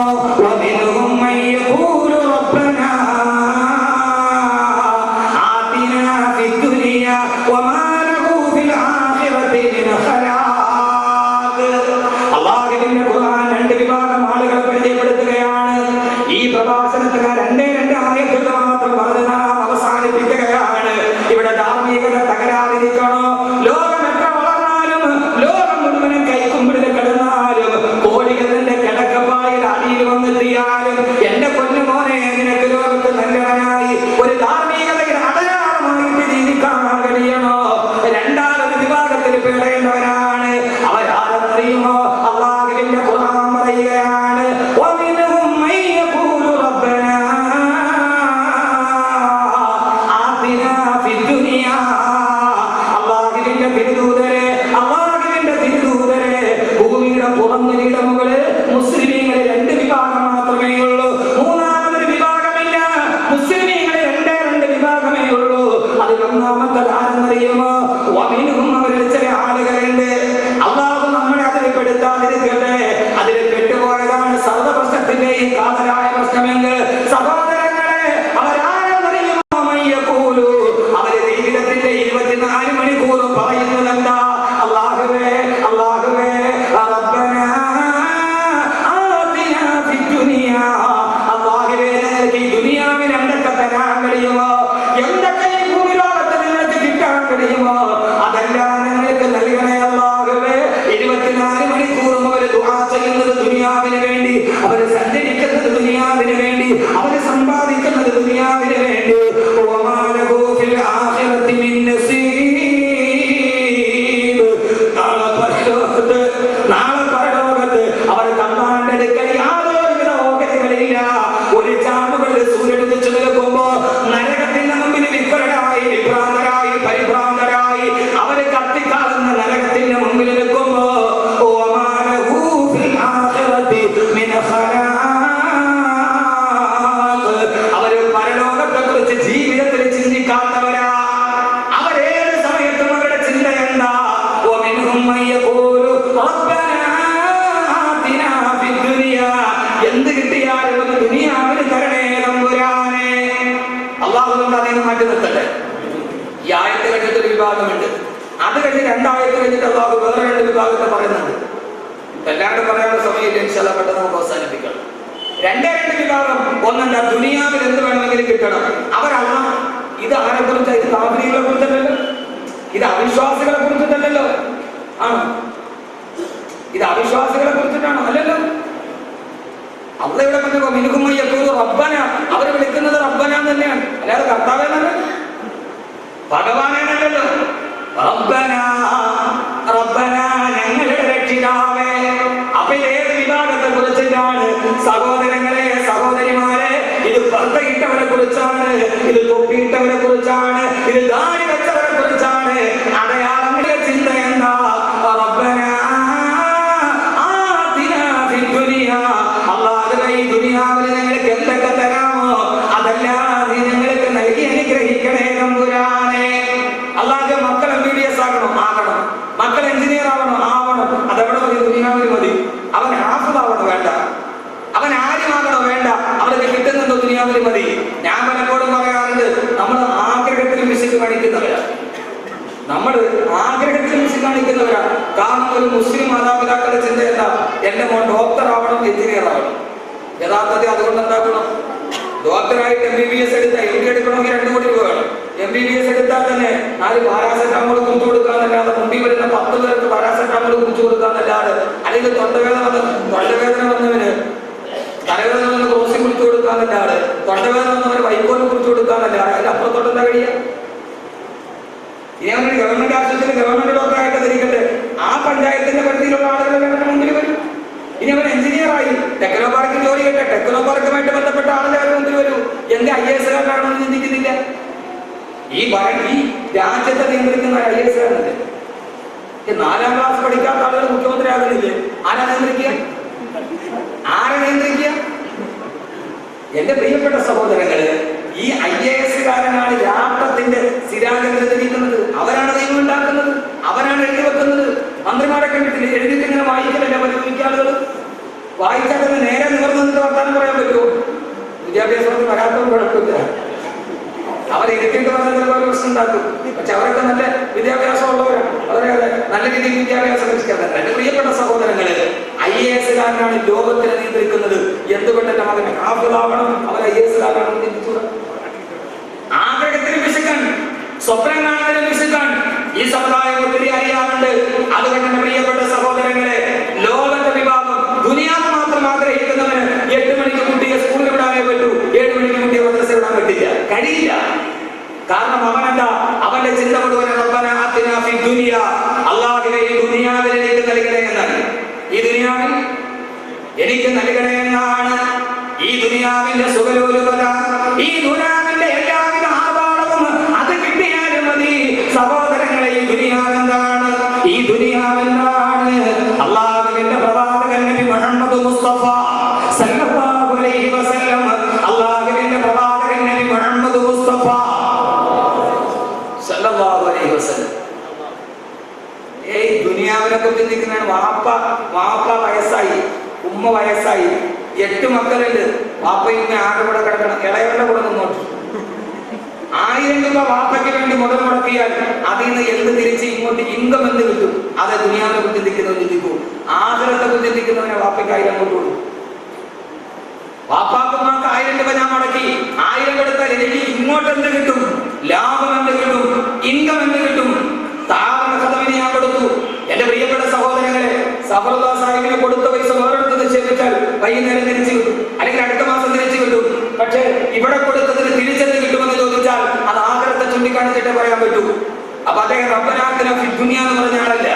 Speaker 1: അള്ളാഹുവിന്റെ ഖുർആൻ 2 വിഭാഗം ആളുകളെ പരിചയപ്പെടുത്തുകയാണ്. ഈ പ്രഭാഷണത്തിന് 2 ആയത്തുകൾ മാത്രം പറഞ്ഞ് നാം അവസാനിപ്പിക്കുകയാണ്. ഇവിടെ ധാർമ്മികത തകരാതിരിക്കണോ? ലോകം എത്ര വളർന്നാലും, ലോകം മുഴുവനും കൈക്കുമ്പിളിൽ കിടന്നാലും, കോടികളുടെ കിടക്കപ്പായിൽ അടിയിൽ വന്നെത്തിയാലും, എന്റെ പൊന്നുമോനെ, നിനക്ക് ലോകത്ത് നല്ലവനായി ഒരു ധാർമ്മികതയുടെ അടയാളമായിട്ട് ജീവിക്കാൻ കഴിയണോ? 2ാമത് വിഭാഗത്തിൽ പേടേണ്ടവരാണ്. അവരാരെന്നറിയുമോ? അള്ളാഹുവിന്റെ ഖുർആൻ പറയുകയാണ്, വമിൻഹും മൻ യഖൂലു റബ്ബനാ ആതിനാ ഫിദ്ദുനിയാ. അള്ളാഹുവിന്റെ തിരുദൂതരെ, അള്ളാഹുവിന്റെ തിരുദൂതരെ, ഭൂമിയുടെ പുറംനിലയുടെ മുകളിൽ മുസ്ലിമീങ്ങൾ 2 വിഭാഗം മാത്രമേ ഉള്ളൂ. 3ാമതൊരു വിഭാഗമില്ല. മുസ്ലിമീങ്ങൾ 2 വിഭാഗമേ ഉള്ളൂ. അതിൽ 1ാമത്തെ ആരെന്നറിയുമോ? വമിൻഹും, അവരിൽ ചില ആളുകളുണ്ട്. അള്ളാഹു നമ്മളെ അതിൽ പെടുത്താതിരിക്കട്ടെ. അതിൽ പെട്ടുപോയതാണ് സർവ്വ പ്രശ്നത്തിന്റെയും കാതലായ പ്രശ്നമെങ്കിൽ സഹോദരങ്ങളെ, അവരാരെന്നറിയുമോ? മയ്യഖൂലു, അവര് ജീവിതത്തിന്റെ 24 മണിക്കൂറും പറയുന്നത് എന്താ? അല്ലാഹുവേ, അല്ലാഹുവേ, റബ്ബനാ ആതിനാ ഫിദ്ദുനിയാ. അല്ലാഹുവേ, ഞങ്ങൾക്ക് ഈ ദുനിയാവിൽ എന്തൊക്കെ തരാൻ കഴിയുമോ, എന്തൊക്കെ ഈ ഭൂമി ലോകത്ത് നിങ്ങൾക്ക് കിട്ടാൻ കഴിയുമോ, അതെല്ലാം ഞങ്ങൾക്ക് നൽകണേ അല്ലാഹുവേ. 24 മണിക്കൂറും അവർ ദുആ ചെയ്യുന്നത് ദുനിയാവിന് വേണ്ടി, അവർ സഞ്ചരിക്കുന്നത് ദുനിയാവിന് വേണ്ടി, അവർ സമ്പാദിക്കുന്നത് ദുനിയാവിന് വേണ്ടി. വമാ ലഹു ഫിൽ ആഖിറതി മിൻ നസീബ്. നാളെ പരലോകത്ത് അവർ അല്ലാഹുവിന്റെ അടുക്കൽ യാതൊരുവിധ ഓഹരികളില്ല. ഒരു ചാമുകളിൽ സൂര്യൻ ഉദിച്ചു നിൽക്കുമ്പോ നരകത്തിന്റെ മുമ്പിൽ വിഭ്രരായി, വിഭ്രാന്തരായി, പരിഭ്രാന്തരായി അവര് കത്തിക്കാളുന്ന നരകത്തിന്റെ മുമ്പിൽ നിൽക്കുമ്പോ വമാ ലഹു ഫിൽ ആഖിറതി മിൻ ഖലാഖ്. അവര് പരലോകത്തെ കുറിച്ച് ജീവിതത്തിൽ ചിന്തിക്കാത്തവരാ. അവരേത് സമയത്തും അവരുടെ ചിന്ത എന്താ? വമിൻഹും മൻ യഖൂലു റബ്ബനാ ആതിനാ ഫിദ്ദുനിയാ. എന്ത് കിട്ടിയാലും ഒന്ന് ദുനിയാവിന് തരണേ തമ്പുരാനെ. അള്ളാഹു അതിനെ മാറ്റി നിർത്തട്ടെ. ഈ ആയത്ത് കഴിഞ്ഞിട്ടൊരു വിഭാഗമുണ്ട്. അത് കഴിഞ്ഞ് 2 ആയത്ത് കഴിഞ്ഞിട്ട് അള്ളാഹു വേറെ 2 വിഭാഗത്തെ പറയുന്നുണ്ട്. എല്ലാവരും പറയാനുള്ള സമയമില്ല. ഇൻഷാ അല്ലാഹ് പെട്ടെന്ന് നമുക്ക് അവസാനിപ്പിക്കാം. രണ്ട് വിഭാഗം. ഒന്നെന്താ, ദുനിയാവിൽ എന്ത് വേണമെങ്കിലും കിട്ടണം. അവരല്ല. ഇത് ആരെ കുറിച്ചാണ്? ഇത് കാഫിറുകളെ കുറിച്ചല്ലല്ലോ, ഇത് അവിശ്വാസികളെ കുറിച്ചിട്ടല്ലോ. ആണ്, ഇത് അവിശ്വാസികളെ കുറിച്ചിട്ടാണോ? അല്ലല്ലോ. അള്ള ഇവിടെ പറഞ്ഞോ മിനുക്കുമ്മയ്യത്തൂർ റബ്ബന, അവര് വിളിക്കുന്നത് റബ്ബന തന്നെയാണ്, അല്ലാതെ കർത്താവെന്നല്ല, ഭഗവാനല്ലോ. റബ്ബന റബ്ബന, ഞങ്ങളുടെ രക്ഷിതാവേ. അപ്പൊ ഏത് വിഭാഗത്തെ കുറിച്ചിട്ടാണ്? സഹോദരങ്ങളെ, സഹോദരിമാരെ, ഇത് പർദ്ദയിട്ടവരെ കുറിച്ചാണ്, ഇത് തൊപ്പിയിട്ടവരെ കുറിച്ചാണ്, ഇത് ദാടി വെച്ചവരെ കുറിച്ചാണ്. അടയാളങ്ങളുടെ ചിന്ത എന്താ? റബ്ബന ആതിനാ ഫിദ്ദുനിയാ, അല്ലാഹുവേ ഈ ദുനിയാവിൽ ഞങ്ങൾക്ക് എന്തൊക്കെ തരാമോ അതെല്ലാം നീ ഞങ്ങൾക്ക് നൽകി അനുഗ്രഹിക്കണേ തമ്പുരാനെ. അല്ലാഹുവേ മക്കൾ MBBS ആകണം, ആകണം. മക്കൾ എഞ്ചിനീയർ ആവണം, ആവണം. അതെവിടെ മതി? ദുനിയാവിൽ മതി. അവൻ ഹാഫിളാവണോ? വേണ്ട. അവൻ ആര്യമാകണോ? വേണ്ട. അവർക്ക് കിട്ടുന്നുണ്ടോ? ദുനിയാവിൽ മതി. ഞാൻ പലപ്പോഴും പറയാറുണ്ട്, നമ്മൾ ആഗ്രഹത്തിൽ വിശക്ക് കാണിക്കുന്നവരാണ്. നമ്മൾ ആഗ്രഹത്തിൽ വിശക്ക് കാണിക്കുന്നവരാണ്. കാരണം ഒരു മുസ്ലിം മാതാപിതാക്കളുടെ ചിന്ത എന്താ? എന്റെ മോൻ ഡോക്ടർ ആവണം, എഞ്ചിനീയർ ആവണം. യഥാർത്ഥത്തിൽ അതുകൊണ്ട് എന്താക്കണം? ഡോക്ടറായിട്ട് MBBS എടുത്താൽ MD എടുക്കണമെങ്കിൽ 2 കോടി രൂപ വേണം. MBBS എടുത്താൽ തന്നെ 4 പാരാസെറ്റാമോൾ കുറിച്ചു കൊടുക്കാന്നല്ലാതെ, മുമ്പിൽ വരുന്ന 10 പേർക്ക് പാരാസെറ്റാമോൾ കുറിച്ചു കൊടുക്കാന്നല്ലാതെ, അല്ലെങ്കിൽ തൊണ്ടവേദന വന്നവന് തലവേദന വന്ന് ക്രോസി കുറിച്ചു കൊടുക്കാന്നല്ലാതെ, തൊണ്ടവേദന വന്നവന് വൈക്കോലും കുറിച്ചു കൊടുക്കാന്നല്ലാതെ, അതിൽ അപ്പുറത്തോട്ട് എന്താ കഴിയുക? ഇനി അവനൊരു ഗവൺമെന്റ് ആശുപത്രിയിൽ ഗവൺമെന്റ് ഡോക്ടറായിട്ട് ധരിക്കട്ടെ, ആ പഞ്ചായത്തിന്റെ പരിധിയിലുള്ള ആളുകൾ മുമ്പിൽ വരും. ഇനി അവൻ എഞ്ചിനീയറായി ടെക്നോ പാർക്കിൽ ജോലി കിട്ടെ, ടെക്നോ പാർക്കുമായിട്ട് ബന്ധപ്പെട്ട ആളുകൾ അവരുടെ മുമ്പിൽ വരൂ. എന്റെ IAS കാരനാണെന്ന് ചിന്തിക്കുന്നില്ല. ഈ രാജ്യത്തെ നിയന്ത്രിക്കുന്ന IAS കാരനല്ലേ? 4ാം ക്ലാസ് പഠിക്കാത്ത ആളുകൾ മുഖ്യമന്ത്രി ആകുന്നില്ലേ? ആരാ നിയന്ത്രിക്കുക? ആരെ നിയന്ത്രിക്കുക? എന്റെ പ്രിയപ്പെട്ട സഹോദരങ്ങള്, ഈ IAS കാരനാണ് രാഷ്ട്രത്തിന്റെ സ്ഥിരാകേന്ദ്രത്തിരിക്കുന്നത്. അവരാണ് നിയമം ഉണ്ടാക്കുന്നത്, അവരാണ് എഴുതി വെക്കുന്നത്. മന്ത്രിമാരെ കണ്ടിട്ടില്ല, എഴുതിയിട്ട് ഇങ്ങനെ വായിക്കലല്ല പരിഗണിക്കുക ആളുകൾ. വായിച്ചാൽ തന്നെ നേരെ നിവർന്നിട്ട് വർത്താനം പറയാൻ പറ്റുമോ? വിദ്യാഭ്യാസത്തിൽ വരാത്തവർ കുഴപ്പമില്ല, അവരെഴുതിയിട്ട് പറഞ്ഞ പ്രശ്നം ഉണ്ടാക്കും. പക്ഷെ അവരൊക്കെ നല്ല വിദ്യാഭ്യാസം ഉള്ളവരാണ്, അവരെ നല്ല രീതിയിൽ വിദ്യാഭ്യാസം ലഭിക്കാറുണ്ട്. എന്റെ പ്രിയപ്പെട്ട സഹോദരങ്ങള്, IAS കാരനാണ് ലോകത്തിനെ നിയന്ത്രിക്കുന്നത്. എന്തുകൊണ്ട് എന്റെ മകൻ ഹാഫിളാവണം, അവർ IAS കാരനാണെന്ന് ചിന്തിച്ചു. ആഗ്രഹത്തിന് വിശക്കാൻ, സ്വപ്നം കാണുന്നതിന് വിശക്കാൻ ഈ സമുദായം ഒത്തിരി അറിയാറുണ്ട്. അതുകൊണ്ട് എന്റെ പ്രിയപ്പെട്ട സഹോദരങ്ങളെ, ലോകത്തെ വിഭാഗം ദുനിയാവ് മാത്രം ആഗ്രഹിക്കുന്നവന് 8 മണിക്ക് കുട്ടിയെ സ്കൂളിൽ വിടാനേ പറ്റൂ, 7 മണിക്ക് കുട്ടിയെ മദ്രസ വിടാൻ പറ്റില്ല, കഴിയില്ല. കാരണം അവനെന്താ? അവന്റെ ചിന്ത മുഴുവൻ റബ്ബന ആതിനാ ഫിദ്ദുനിയാ, അല്ലാഹുവേ ഈ ദുനിയാവിൽ എനിക്ക് നൽകണേ എന്നാണ്. ഈ ദുനിയാവിൽ എനിക്ക് നൽകണേ എന്നാണ്. ഈ ദുനിയാവിന്റെ സുഖലോലുപത, ഈ ദുനിയാവിന്റെ എല്ലാവിധ ആർഭാടവും അത് കിട്ടിയാലും മതി. സഹോദരങ്ങളെ, ഈ ദുനിയാവെന്താണ്? ഈ ദുനിയാവെന്താണ്? അല്ലാഹുവിന്റെ പ്രവാചകൻ നബി മുഹമ്മദ് മുസ്തഫ സല്ലല്ലാഹു അലൈഹി വസല്ലം, അല്ലാഹുവിന്റെ പ്രവാചകൻ നബി മുഹമ്മദ് മുസ്തഫ സല്ലല്ലാഹു അലൈഹി വസല്ലം ദുനിയാവിനെ കുറിച്ച് ചിന്തിക്കുന്നതാണ്. വാപ്പ വയസ്സായി, ഉമ്മ വയസ്സായി, 8 മക്കളുണ്ട്. വാപ്പയും ആരുടെ കൂടെ കിടക്കണം? ഇളയവരുടെ കൂടെ നിന്നോട്ട്. 1000 രൂപ വാപ്പയ്ക്ക് വേണ്ടി മുതൽ മുടക്കിയാൽ അതിൽ നിന്ന് എന്ത് തിരിച്ച് ഇങ്ങോട്ട് ഇൻകം എന്ത് കിട്ടും? അത് ദുനിയാവിനെ കുറിച്ച് ചിന്തിക്കുന്നവൻ ചിന്തിക്കും. ആഖിറത്തെ കുറിച്ച് ചിന്തിക്കുന്നവനെ വാപ്പയ്ക്ക് 1000 അങ്ങോട്ട് കൊടുക്കും. വാപ്പാക്കുമാർക്ക് 1000 രൂപ ഞാൻ മുടക്കി, 1000 കൊടുത്താൽ എനിക്ക് ഇങ്ങോട്ട് എന്ത് കിട്ടും? ലാഭം എന്ത് കിട്ടും? ഇൻകം എന്ത് കിട്ടും? താവണ കഥവിന് ഞാൻ കൊടുത്തു. എന്റെ പ്രിയപ്പെട്ട സഹോദരങ്ങളെ, സഫറുല്ലാ സാഹിബിന് കൊടുത്ത പൈസ വേറെടുത്ത് നിക്ഷേപിച്ചാൽ വൈകുന്നേരം തിരിച്ചു കിട്ടും, അല്ലെങ്കിൽ അടുത്ത മാസം തിരിച്ചു കിട്ടും. പക്ഷേ ഇവിടെ കൊടുത്തതിന് തിരിച്ചെന്ന് കിട്ടുമെന്ന് ചോദിച്ചാൽ അത് ആഖിറത്തെ ചൂണ്ടിക്കാണിച്ചിട്ടേ പറയാൻ പറ്റൂ. അപ്പൊ അദ്ദേഹം റബ്ബന ആതിനാ ഫിദ്ദുനിയാ എന്ന് പറഞ്ഞ ആളല്ല.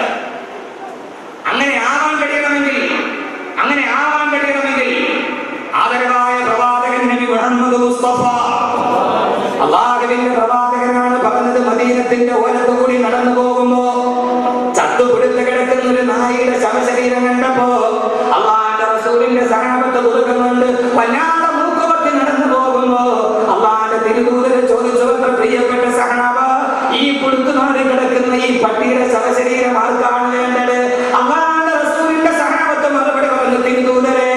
Speaker 1: അങ്ങനെ ആവാൻ കഴിയണമെങ്കിൽ ആദരവായ പ്രവാചകൻ നബി മുഹമ്മദ് മുസ്തഫ, അല്ലാഹുവിന്റെ പ്രവാചകനാണ് പറഞ്ഞത്, മദീനത്തിന്റെ ഓരത്ത് കൂടി നടന്നു പോകുമ്പോ ചത്തുപിടുത്ത് കിടക്കുന്ന ഒരു നായിയുടെ ശവശരീരം കണ്ടപ്പോ അല്ലാഹുവിന്റെ റസൂലിന്റെ സഹാബത്ത് കൊടുക്കുന്നുണ്ട്. വല്ലാതെ മൂക്കുപത്തി നടന്നു പോകുമ്പോ അല്ലാഹുവിന്റെ തിരുദൂതരെ ചോദിച്ചു, പ്രിയപ്പെട്ട സഹാബ, ഈ പുടുത്തുമാറി കിടക്കുന്ന ഈ പട്ടിയുടെ ശവശരീരം ആർക്കാണ് വേണ്ടത്? അല്ലാഹുവിന്റെ റസൂലിന്റെ സഹാബത്ത് മറുപടി പറഞ്ഞു, തിരുദൂതരെ,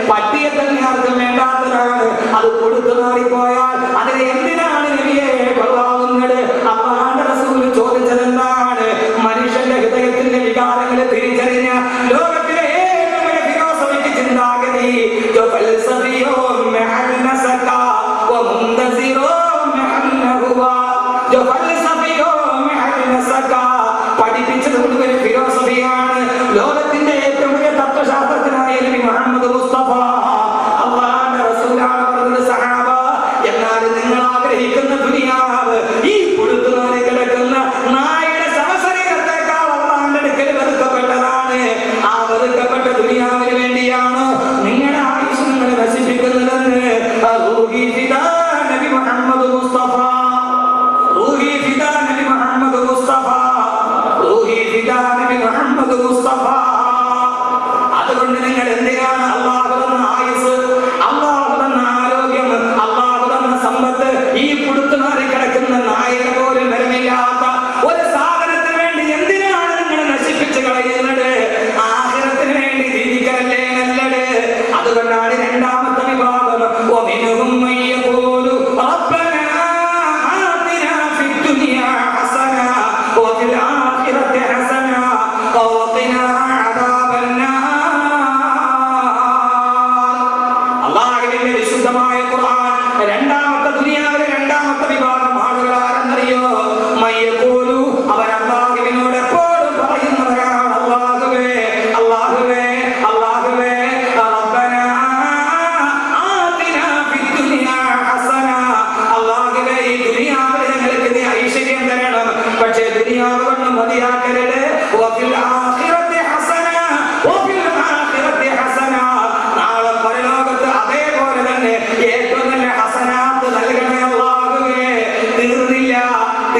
Speaker 1: പട്ടിയെ തന്നെ ആർക്കും വേണ്ടാത്തതാണ്. അത് കൊടുത്തുമാറിപ്പോയാൽ അതിനെ എന്തിനാണ് നബിയെ കൊള്ളാവുന്നത്? അല്ലാഹുവിന്റെ റസൂൽ ചോദിച്ചത് എന്താണ്?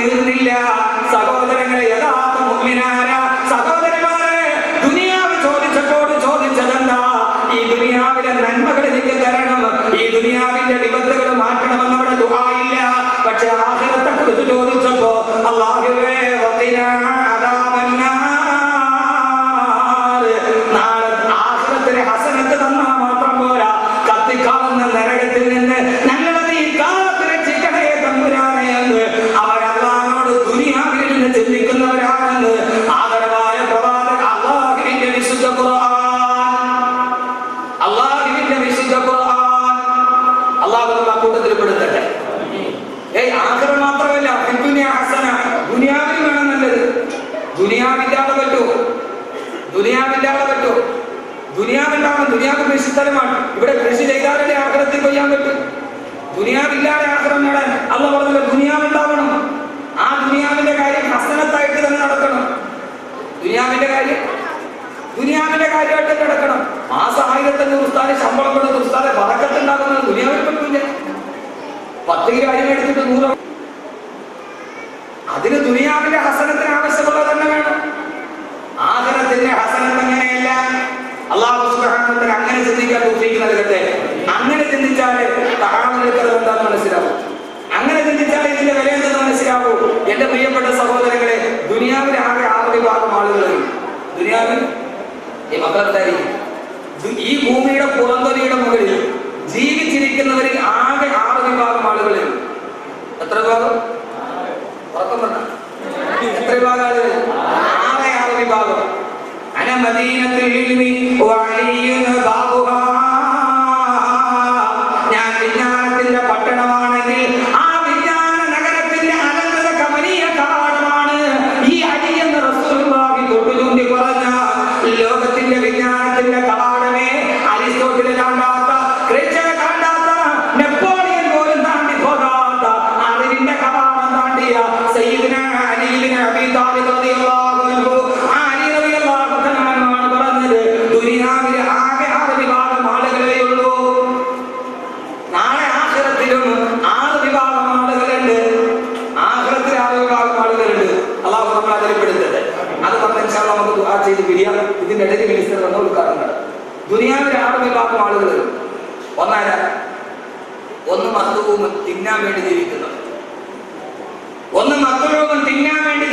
Speaker 1: തീർന്നില്ല. സഹോദരങ്ങളെ, യഥാർത്ഥ മുഅ്മിനായ സഹോദരന്മാരെ, ദുനിയാവ് ചോദിച്ചതെന്താ? ഈ ദുനിയാവിലെ നന്മകൾ എനിക്ക് തരണം, ഈ ദുനിയാവിന്റെ വിപത്തുകൾ മാറ്റണമെന്ന് അവിടെ ദുആ ഇല്ല. പക്ഷെ ആഖിറത്തെ കുറിച്ച് ചോദിച്ചപ്പോ അല്ലാഹുവേ വഖിനാ അദാബന്നാർ, നാളെ ആഖിറത്തിലെ ഹസനത്ത് തന്നാ മാത്രം പോരാ, കത്തിക്കാവുന്ന നരകത്തിൽ നിന്ന് ഞങ്ങളെ നീ കാത്ത് രക്ഷിക്കണേ തമ്പുരാനെ എന്ന് അവർ അല്ലാഹുവോട് ദുനിയാവിൽ നിന്ന് ചിന്തിക്കുന്നവരാണെന്ന് ആദരവായ പ്രവാചകൻ അല്ലാഹുവിന്റെ വിശുദ്ധ ഖുർആൻ അല്ലാഹു നമ്മുടെ കൂട്ടത്തിൽ പെടുത്തട്ടെ. ആഖിറ മാത്രമല്ല, ദുനിയാ ഹസന, ദുനിയാവിൽ വേണം നല്ലത്. ദുനിയാവില്ലാതെ പറ്റുമോ? ദുനിയാവുണ്ടാവണം. ദുനിയാവ് കൃഷിസ്ഥലമാണ്. ഇവിടെ കൃഷി ചെയ്താലല്ലേ ആഖിറത്തിൽ കൊയ്യാൻ പറ്റും. ദുനിയാവില്ലാതെ ആഖിറം നേടാൻ അല്ലാഹു പറഞ്ഞല്ലോ ദുനിയാവുണ്ടാവണം. ആ ദുനിയാവിന്റെ കാര്യം ഹസനത്തായിട്ട് തന്നെ നടക്കണം. ദുനിയാവിന്റെ കാര്യമായിട്ട് നടക്കണം. മാസം 1500 ഉസ്താദ് ശമ്പളം കൊടുത്ത് ഉസ്താദെ ബറക്കത്തുണ്ടാകുന്നത് ദുനിയാവിൽ പറ്റില്ല. 10 കിലോ അരി എടുത്തിട്ട് 100, അതിന് ദുനിയാവിന്റെ ഹസനത്തിന് ആവശ്യമുള്ളത് തന്നെ വേണം. ആഖിറത്തിന്റെ ഹസനത്ത് അങ്ങനെയല്ല. അല്ലാഹു സുബ്ഹാനഹു വ തആല അങ്ങനെ ചിന്തിക്കാൻ തൗഫീഖ് നൽകട്ടെ. അങ്ങനെ ചിന്തിച്ചാലേ തആമുലുകൾ എന്താണെന്ന് മനസ്സിലാവും. അങ്ങനെ ചിന്തിച്ചാൽ ഇതിന്റെ വില എന്തെന്ന് മനസ്സിലാവൂ. എന്റെ പ്രിയപ്പെട്ട സഹോദരങ്ങളെ, ദുനിയാവിൽ ആകെ 6 വിഭാഗം ആളുകളുണ്ട്. ദുനിയാവിൽ ഈ മക്കളെന്തായിരിക്കും? ഈ ഭൂമിയുടെ പുറംതൊലിയുടെ മുകളിൽ ജീവിച്ചിരിക്കുന്നവരിൽ ആകെ 6 വിഭാഗം ആളുകളിൽ. എത്ര വിഭാഗം? ഉറക്കം പറഞ്ഞ എത്ര വിഭാഗം ആളുകൾ? 6 വിഭാഗം. അന മദീനത്തുൽ ഇൽമി വഅലിയുൻ ബാബുഹാ, ഞാൻ വിജ്ഞാനത്തിന്റെ പട്ടണമാണെങ്കിൽ ആ വിജ്ഞാന നഗരത്തിന്റെ അനന്തര കമനീയ കവാടമാണ് ഈ അലി എന്ന് റസൂലുള്ളാഹി തൊട്ടുചൂണ്ടി പറഞ്ഞ ലോകത്തിന്റെ വിജ്ഞാനത്തിന്റെ കവാടമേ. അരിസ്റ്റോട്ടിൽ കാണാത്ത, ക്രിസ്ത്യൻ കാണാത്ത, നെപ്പോളിയൻ പോലും താണ്ടി പോകാത്ത അറിവിന്റെ കവാടം താണ്ടിയ സയ്യിദുനാ അലി ഇബ്നു അബീ താലിബ് റളിയല്ലാഹു അൻഹു, ആ അലി റളിയല്ലാഹു അൻഹു പറഞ്ഞത് ദുനിയാവിലെ ആകെ 6 വിഭാഗം ആളുകളേ ഉള്ളൂ. നാളെ ആഖിറത്തിലും 6 വിഭാഗം ആളുകളുണ്ട്. ആഖിറത്തിൽ 6 വിഭാഗം ആളുകളുണ്ട്. അല്ലാഹു നമ്മളെ അതിൽ പെടുത്തട്ടെ. അത് പറഞ്ഞ ഇൻഷാ അല്ലാഹ് നമുക്ക് ദുആ ചെയ്ത് പിരിയാം. ഇതിന്റെ ഇടയിൽ മിനിസ്റ്റർ വന്ന ഉദ്ഘാടനം നടത്തും. ദുനിയാവിൽ 6 വിഭാഗം ആളുകൾ. ഒന്ന് മത്തുവും തിന്നാൻ വേണ്ടി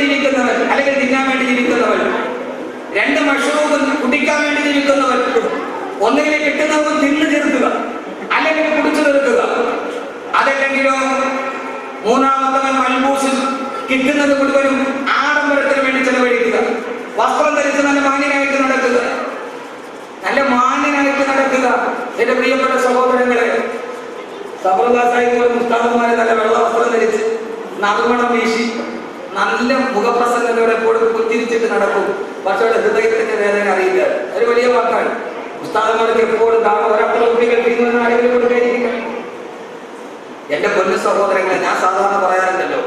Speaker 1: ജീവിക്കുന്നവർ, അല്ലെങ്കിൽ തിന്നാൻ വേണ്ടി ജീവിക്കുന്നവർ. 2 മഷ്റൂബ് കുടിക്കാൻ വേണ്ടി ജീവിക്കുന്നവർ. ഒന്നുകിൽ കിട്ടുന്നതും തിന്നു തീർക്കുക, അല്ലെങ്കിൽ കുടിച്ചു തീർക്കുക. അതല്ലെങ്കിലോ മൂന്നാമത്തവൻ മൽബൂസിൽ കിട്ടുന്നത് മുഴുവനും ആഡംബരത്തിന് വേണ്ടി ചെലവഴിക്കുക. വസ്ത്രം ധരിച്ച് നല്ല മാന്യനായിട്ട് നടക്കുക. എന്റെ പ്രിയപ്പെട്ട സഹോദരങ്ങളെ, മുസ്താദന്മാരെ നല്ല വെള്ള വസ്ത്രം ധരിച്ച് നറുമണം വീശി നല്ല മുഖപ്രസംഗത്തോടെ എപ്പോഴും പുഞ്ചിരിച്ചിട്ട് നടക്കും. പക്ഷേ ഹൃദയത്തിന്റെ വേദന അറിയില്ല. ഒരു വലിയ വാക്കാണ്. ഉസ്താദന്മാർക്ക് എപ്പോഴും കുട്ടികൾ ചെയ്യുന്ന ആരെങ്കിലും കൊടുക്കാതിരിക്കുക. എന്റെ പൊന്നു സഹോദരങ്ങളെ, ഞാൻ സാധാരണ പറയാറുണ്ടല്ലോ,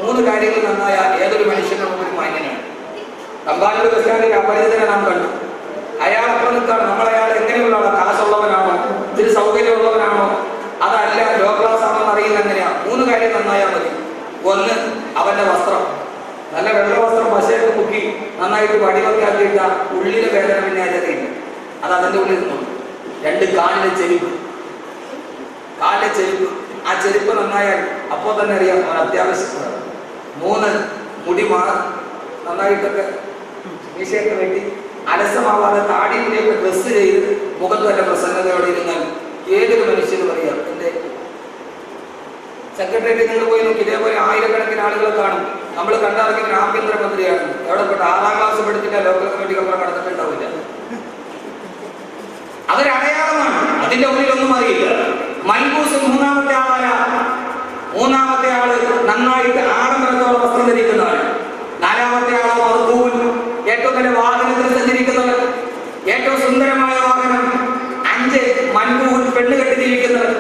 Speaker 1: 3 കാര്യങ്ങൾ നന്നായാൽ ഏതൊരു മനുഷ്യനും ഒരു മാന്യനാണ്. തമ്പാനൂർ ബസ്റ്റാൻഡിൽ അപരിചിതനെ നാം കണ്ടു. അയാളപ്പം നിൽക്കാണ്. നമ്മളയാൾ എങ്ങനെയുള്ള കാശുള്ളവനാണോ, ഇത്തിരി സൗകര്യമുള്ളവനാണോ, അതല്ല ലോ ക്ലാസ് ആണോ എന്ന് അറിയില്ല. എങ്ങനെയാ? 3 കാര്യം നന്നായാൽ മതി. 1, അവന്റെ വസ്ത്രം. നല്ല വെള്ള വസ്ത്രം പശയൊക്കെ മുക്കി നന്നായിട്ട് വടിവൊക്കെ ആക്കിയിട്ട ഉള്ളിലെ വേദന പിന്നെ അതില്ല, അത് അതിന്റെ ഉള്ളിൽ നിന്നു. 2, കാലിലെ ചെരുപ്പ്. ആ ചെരുപ്പ് നന്നായാൽ അപ്പോൾ തന്നെ അറിയാം അവൻ അത്യാവശ്യമാണ്. 3, മുടി നന്നായിട്ടൊക്കെ മീശയൊക്കെ വെട്ടി അലസമാവാതെ താടി മുടിയൊക്കെ ഡ്രസ്സ് ചെയ്ത് മുഖത്ത് വല്ല പ്രസന്നതയോടെ ഇരുന്നാൽ ഏതൊരു മനുഷ്യനും അറിയാം. എന്റെ സെക്രട്ടേറിയറ്റ് നിങ്ങൾ പോയി നോക്കി, ഇതേപോലെ ആയിരക്കണക്കിന് ആളുകളെ കാണും. നമ്മൾ കണ്ടിറങ്ങിയ ആഭ്യന്തരമന്ത്രിയാണ്. എവിടെ പെട്ട 6ാം ക്ലാസ് പഠിച്ചിട്ട് ലോക്കൽ കമ്മിറ്റി അപ്പുറം കടന്നിട്ടുണ്ടാവില്ല. അതൊരു അടയാളമാണ്. അതിന്റെ ഉള്ളിലൊന്നും അറിയില്ല. മൽബൂസ് 3ാമത്തെ ആളായ 3ാമത്തെ ആള് നന്നായിട്ട് ആഡംബരത്തോടെ വസ്ത്രം ധരിക്കുന്നവൻ. 4ാമത്തെ ആളോ മർബൂൻ, ഏറ്റവും നല്ല വാഹനത്തിൽ സഞ്ചരിക്കുന്നവർ, ഏറ്റവും സുന്ദരമായ വാഹനം. 5, മൻബൂൻ, പെണ്ണ് കെട്ടി ജീവിക്കുന്നവർ.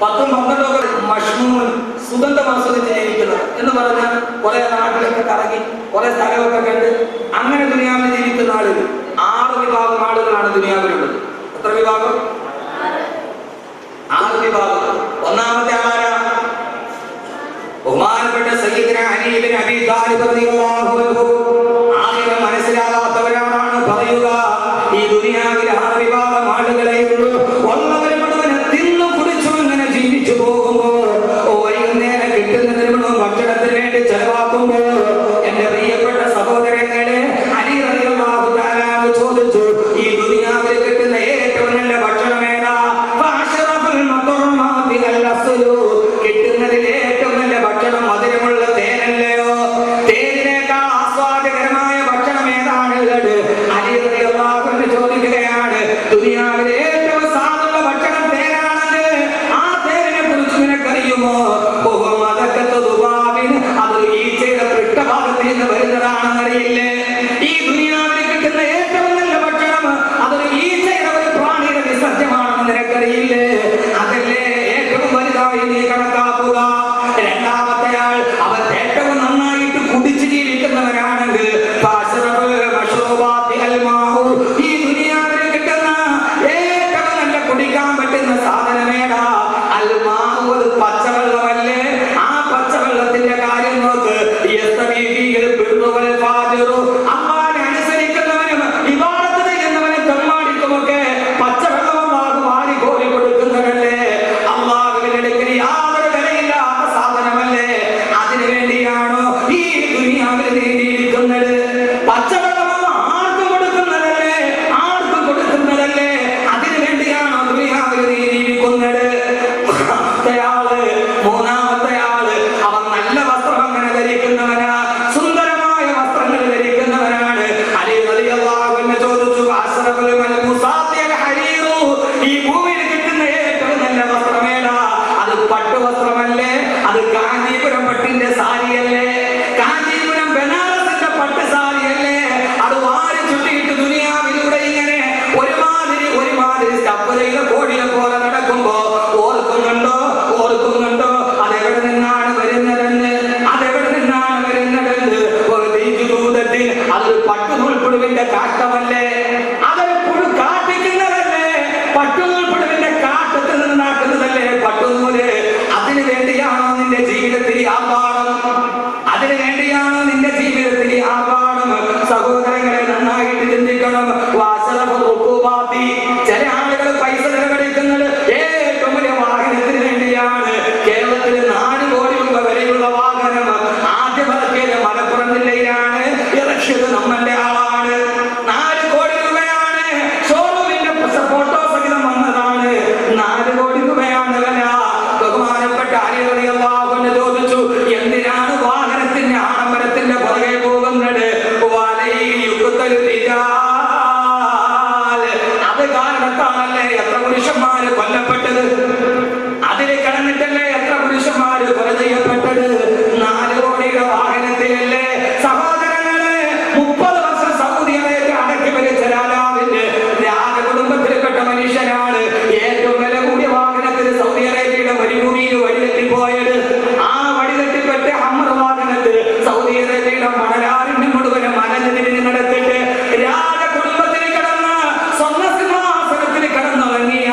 Speaker 1: 10, 12 മഷ്മൂൻ, സുഗന്ധം ആസ്വദിച്ച് ജീവിക്കുന്നവർ എന്ന് പറഞ്ഞാൽ കുറെ നാട്ടിലൊക്കെ കറങ്ങി കുറെ സ്ഥലമൊക്കെ കണ്ട് അങ്ങനെ ദുനിയാവിൽ ജീവിക്കുന്ന ആളുകൾ. 6 വിഭാഗം ആളുകളാണ് ദുനിയാവിലുള്ളത്. എത്ര വിഭാഗം? 6 വിഭാഗം. 1ാമത്തെ ആളാരാ? ബഹുമാനപ്പെട്ട സയ്യിദുനാ അലി ഇബ്നു അബീ താലിബ് റളിയല്ലാഹു അൻഹു ആഖിറ മനസ്സിലാകാത്തവരാണ് പറയുക, ഈ ദുനിയാവിൽ 6 വിഭാഗം ആളുകളെ ഉള്ളൂ. ഒന്നവരെ മുഴുവൻ തിന്നു കുടിച്ചു ഇങ്ങനെ ജീവിച്ചു പോകുമ്പോൾ വൈകുന്നേരം കിട്ടുന്നതിന് മുഴുവൻ ഭക്ഷണത്തിന് വേണ്ടി ചെലവാക്കുമ്പോൾ എന്റെ പ്രിയപ്പെട്ട സഹോദരങ്ങളെ, അലി റളിയല്ലാഹു തആല ചോദിച്ചു, ഈ ദുനിയാവിൽ കിട്ടുന്ന ഏറ്റവും നല്ല ഭക്ഷണം ഏതാ? ഫഅശറഫുൽ മത്ഉമാതി അൽ-അസ്ലു, കിട്ടുന്നതിൽ ഏറ്റവും നല്ല ഭക്ഷണം മധുരമുള്ള തേനല്ലയോ? തേനിനേക്കാൾ ആസ്വാദ്യകരമായ ഭക്ഷണം ഏതാണുള്ളത്? അലി റളിയല്ലാഹു അൻഹു ചോദിക്കുകയാണ്, ദുനിയാവിലെ ഏറ്റവും സാധുള്ള ഭക്ഷണം തേനാണ്. ആ തേനിനെ കുറിച്ച് നിനക്കറിയുമോ? അത് ഈച്ചയുടെ പൃഷ്ഠഭാഗത്തിൽ നിന്ന് വരുന്നതാണെന്നറിയില്ലേ? ഈ ദുനിയാവിൽ കിട്ടുന്ന ഏറ്റവും നല്ല ഭക്ഷണം അതൊരു ഈച്ചയുടെ ഒരു പ്രാണിയുടെ വിസർജ്യമാണെന്ന് നിനക്കറിയില്ലേ? അതല്ലേ ഏറ്റവും വലുതായി നീ കണക്കാക്കുക. രണ്ടാമത്തെ ആൾ അവർ ഏറ്റവും നന്നായിട്ട് കുടിച്ചു ജീവിക്കുന്നവരാണെങ്കിൽ ഈ ദുനിയാവിൽ കിട്ടുന്ന ഏറ്റവും നല്ല കുടിക്കാൻ പറ്റുന്ന സാധനമേടാ? അൽമാഹു, അത് പച്ചവെള്ളമല്ലേ? ആ പച്ചവെള്ളത്തിന്റെ കാര്യം നോക്ക്. അമ്മാനെ അനുസരിക്കുന്നവനും ഇബാദത്ത് ചെയ്യുന്നവനും തെമ്മാടിക്കുമൊക്കെ പച്ചവെള്ളം അല്ലാഹു വാരി കോരി കൊടുക്കുന്നവരല്ലേ? അല്ലാഹുവിനടുക്കൽ യാതൊരു വിലയില്ലാത്ത സാധനമല്ലേ? അതിനു വേണ്ടിയാണോ ഈ ദുനിയാവിൽ നീണ്ടിയിരിക്കുന്നത്? പച്ചവെള്ളം ആർക്കും കൊടുക്കുന്നതല്ലേ? ആർക്കും കൊടുക്കുന്നതല്ലേ? അതിനു വേണ്ടിയാണോ ദുനിയാവിൽ നീണ്ടിയിരിക്കുന്നത്? മൂന്നാമത്തെ ആള് അവൻ നല്ല വസ്ത്രം അങ്ങനെ ധരിക്കുന്നവനാ, സുന്ദരമായ വസ്ത്രങ്ങൾ ധരിക്കുന്നവനാണ്. അലി റളിയല്ലാഹു അൻഹു ചോദിച്ചു, അസ്റഫുൽ മൽബൂസാത്തി അൽ-ഹരീറു, ഈ ഭൂമിയിൽ കിട്ടുന്ന ഏറ്റവും നല്ല വസ്ത്രമേതാ? അത് പട്ടുവസ്ത്രമല്ലേ? അത് കാഞ്ചീപുരം പട്ടിന്റെ സാരിയല്ലേ? കാഞ്ചീപുരം ബനാറസിന്റെ പട്ട് സാരിയല്ലേ? അത് വാരി ചുറ്റിയിട്ട് ദുനിയാവിലൂടെ ഇങ്ങനെ ഒരുമാതിരി സ്റ്റപ്പുലയിലെ കോഴിയെ പോലെ നടക്കുമ്പോ ഓർക്കുന്നുണ്ടോ? അതെവിടെ നിന്നാണ് വരുന്നതെന്ന്? അതൊരു പട്ടുനൂൽപ്പുഴുവിന്റെ കാഷ്ടമല്ലേ? അതൊരു പുഴു കാട്ടിക്കുന്നതല്ലേ? പട്ടുനൂൽപ്പുഴുവിന്റെ കാട്ടത്തിൽ നിന്നുണ്ടാക്കുന്നതല്ലേ പട്ടുനൂല്? അതിനു വേണ്ടിയാണോ നിന്റെ ജീവിതത്തിൽ ആർഭാടം? അതിനു വേണ്ടിയാണോ നിന്റെ ജീവിതത്തിൽ ആർഭാടം? സഹോദരങ്ങളെ, നന്നായിട്ട് ചിന്തിക്കണം. ചില ആളുകൾ പൈസ ചെലവഴിക്കുന്നത് ഏറ്റവും വലിയ വാഹനത്തിന് വേണ്ടിയാണ്. കേരളത്തിൽ 4 കോടി രൂപ വരെയുള്ള വാഹനം ആദ്യം ഇറക്കിയത് മലപ്പുറം ജില്ലയിലാണ്. ഇറക്കിയത് നമ്മന്റെ ആളാണ്. 4 കോടി രൂപയാണ്. ഷോറൂമിന്റെ ഫോട്ടോ സഹിതം വന്നതാണ്. 4 കോടി രൂപയാണ് വില. ബഹുമാനപ്പെട്ട അലി റളിയല്ലാഹു അൻഹു ചോദിച്ചു, എന്തിനാണ് വാഹനത്തിന്റെ ആഡംബരത്തിന്റെ പുറകെ പോകുന്നത്? അത് കാരണത്താണല്ലേ എത്ര പുരുഷന്മാര് കൊല്ലപ്പെട്ടത്? അതിൽ കിടന്നിട്ടല്ലേ എത്ര പുരുഷന്മാര് കൊല ചെയ്യപ്പെട്ടത്? 4 കോടിയുടെ വാഹനത്തിലല്ലേ? സഹോദരങ്ങളെ, 30 വർഷം സൗദി അറേബ്യ അടക്കി ഭരിച്ച രാജാവിന്റെ രാജകുടുംബത്തിൽപ്പെട്ട മനുഷ്യനാണ് ഏറ്റവും വില കൂടിയ വാഹനത്തിൽ സൗദി അറേബ്യയുടെ വരിഭൂമിയിൽ വഴിതെറ്റിപ്പോയത്. ആ വഴിതെറ്റിപ്പെട്ട ഹമ്മർ വാഹനത്തിൽ സൗദി അറേബ്യയുടെ മണലാരിന്റെ മുഴുവനും മലനിരഞ്ഞ് നടത്തിട്ട് രാജകുടുംബത്തിൽ കിടന്ന് സ്വർണ്ണ സിംഹാസനത്തിൽ കിടന്നുറങ്ങിയ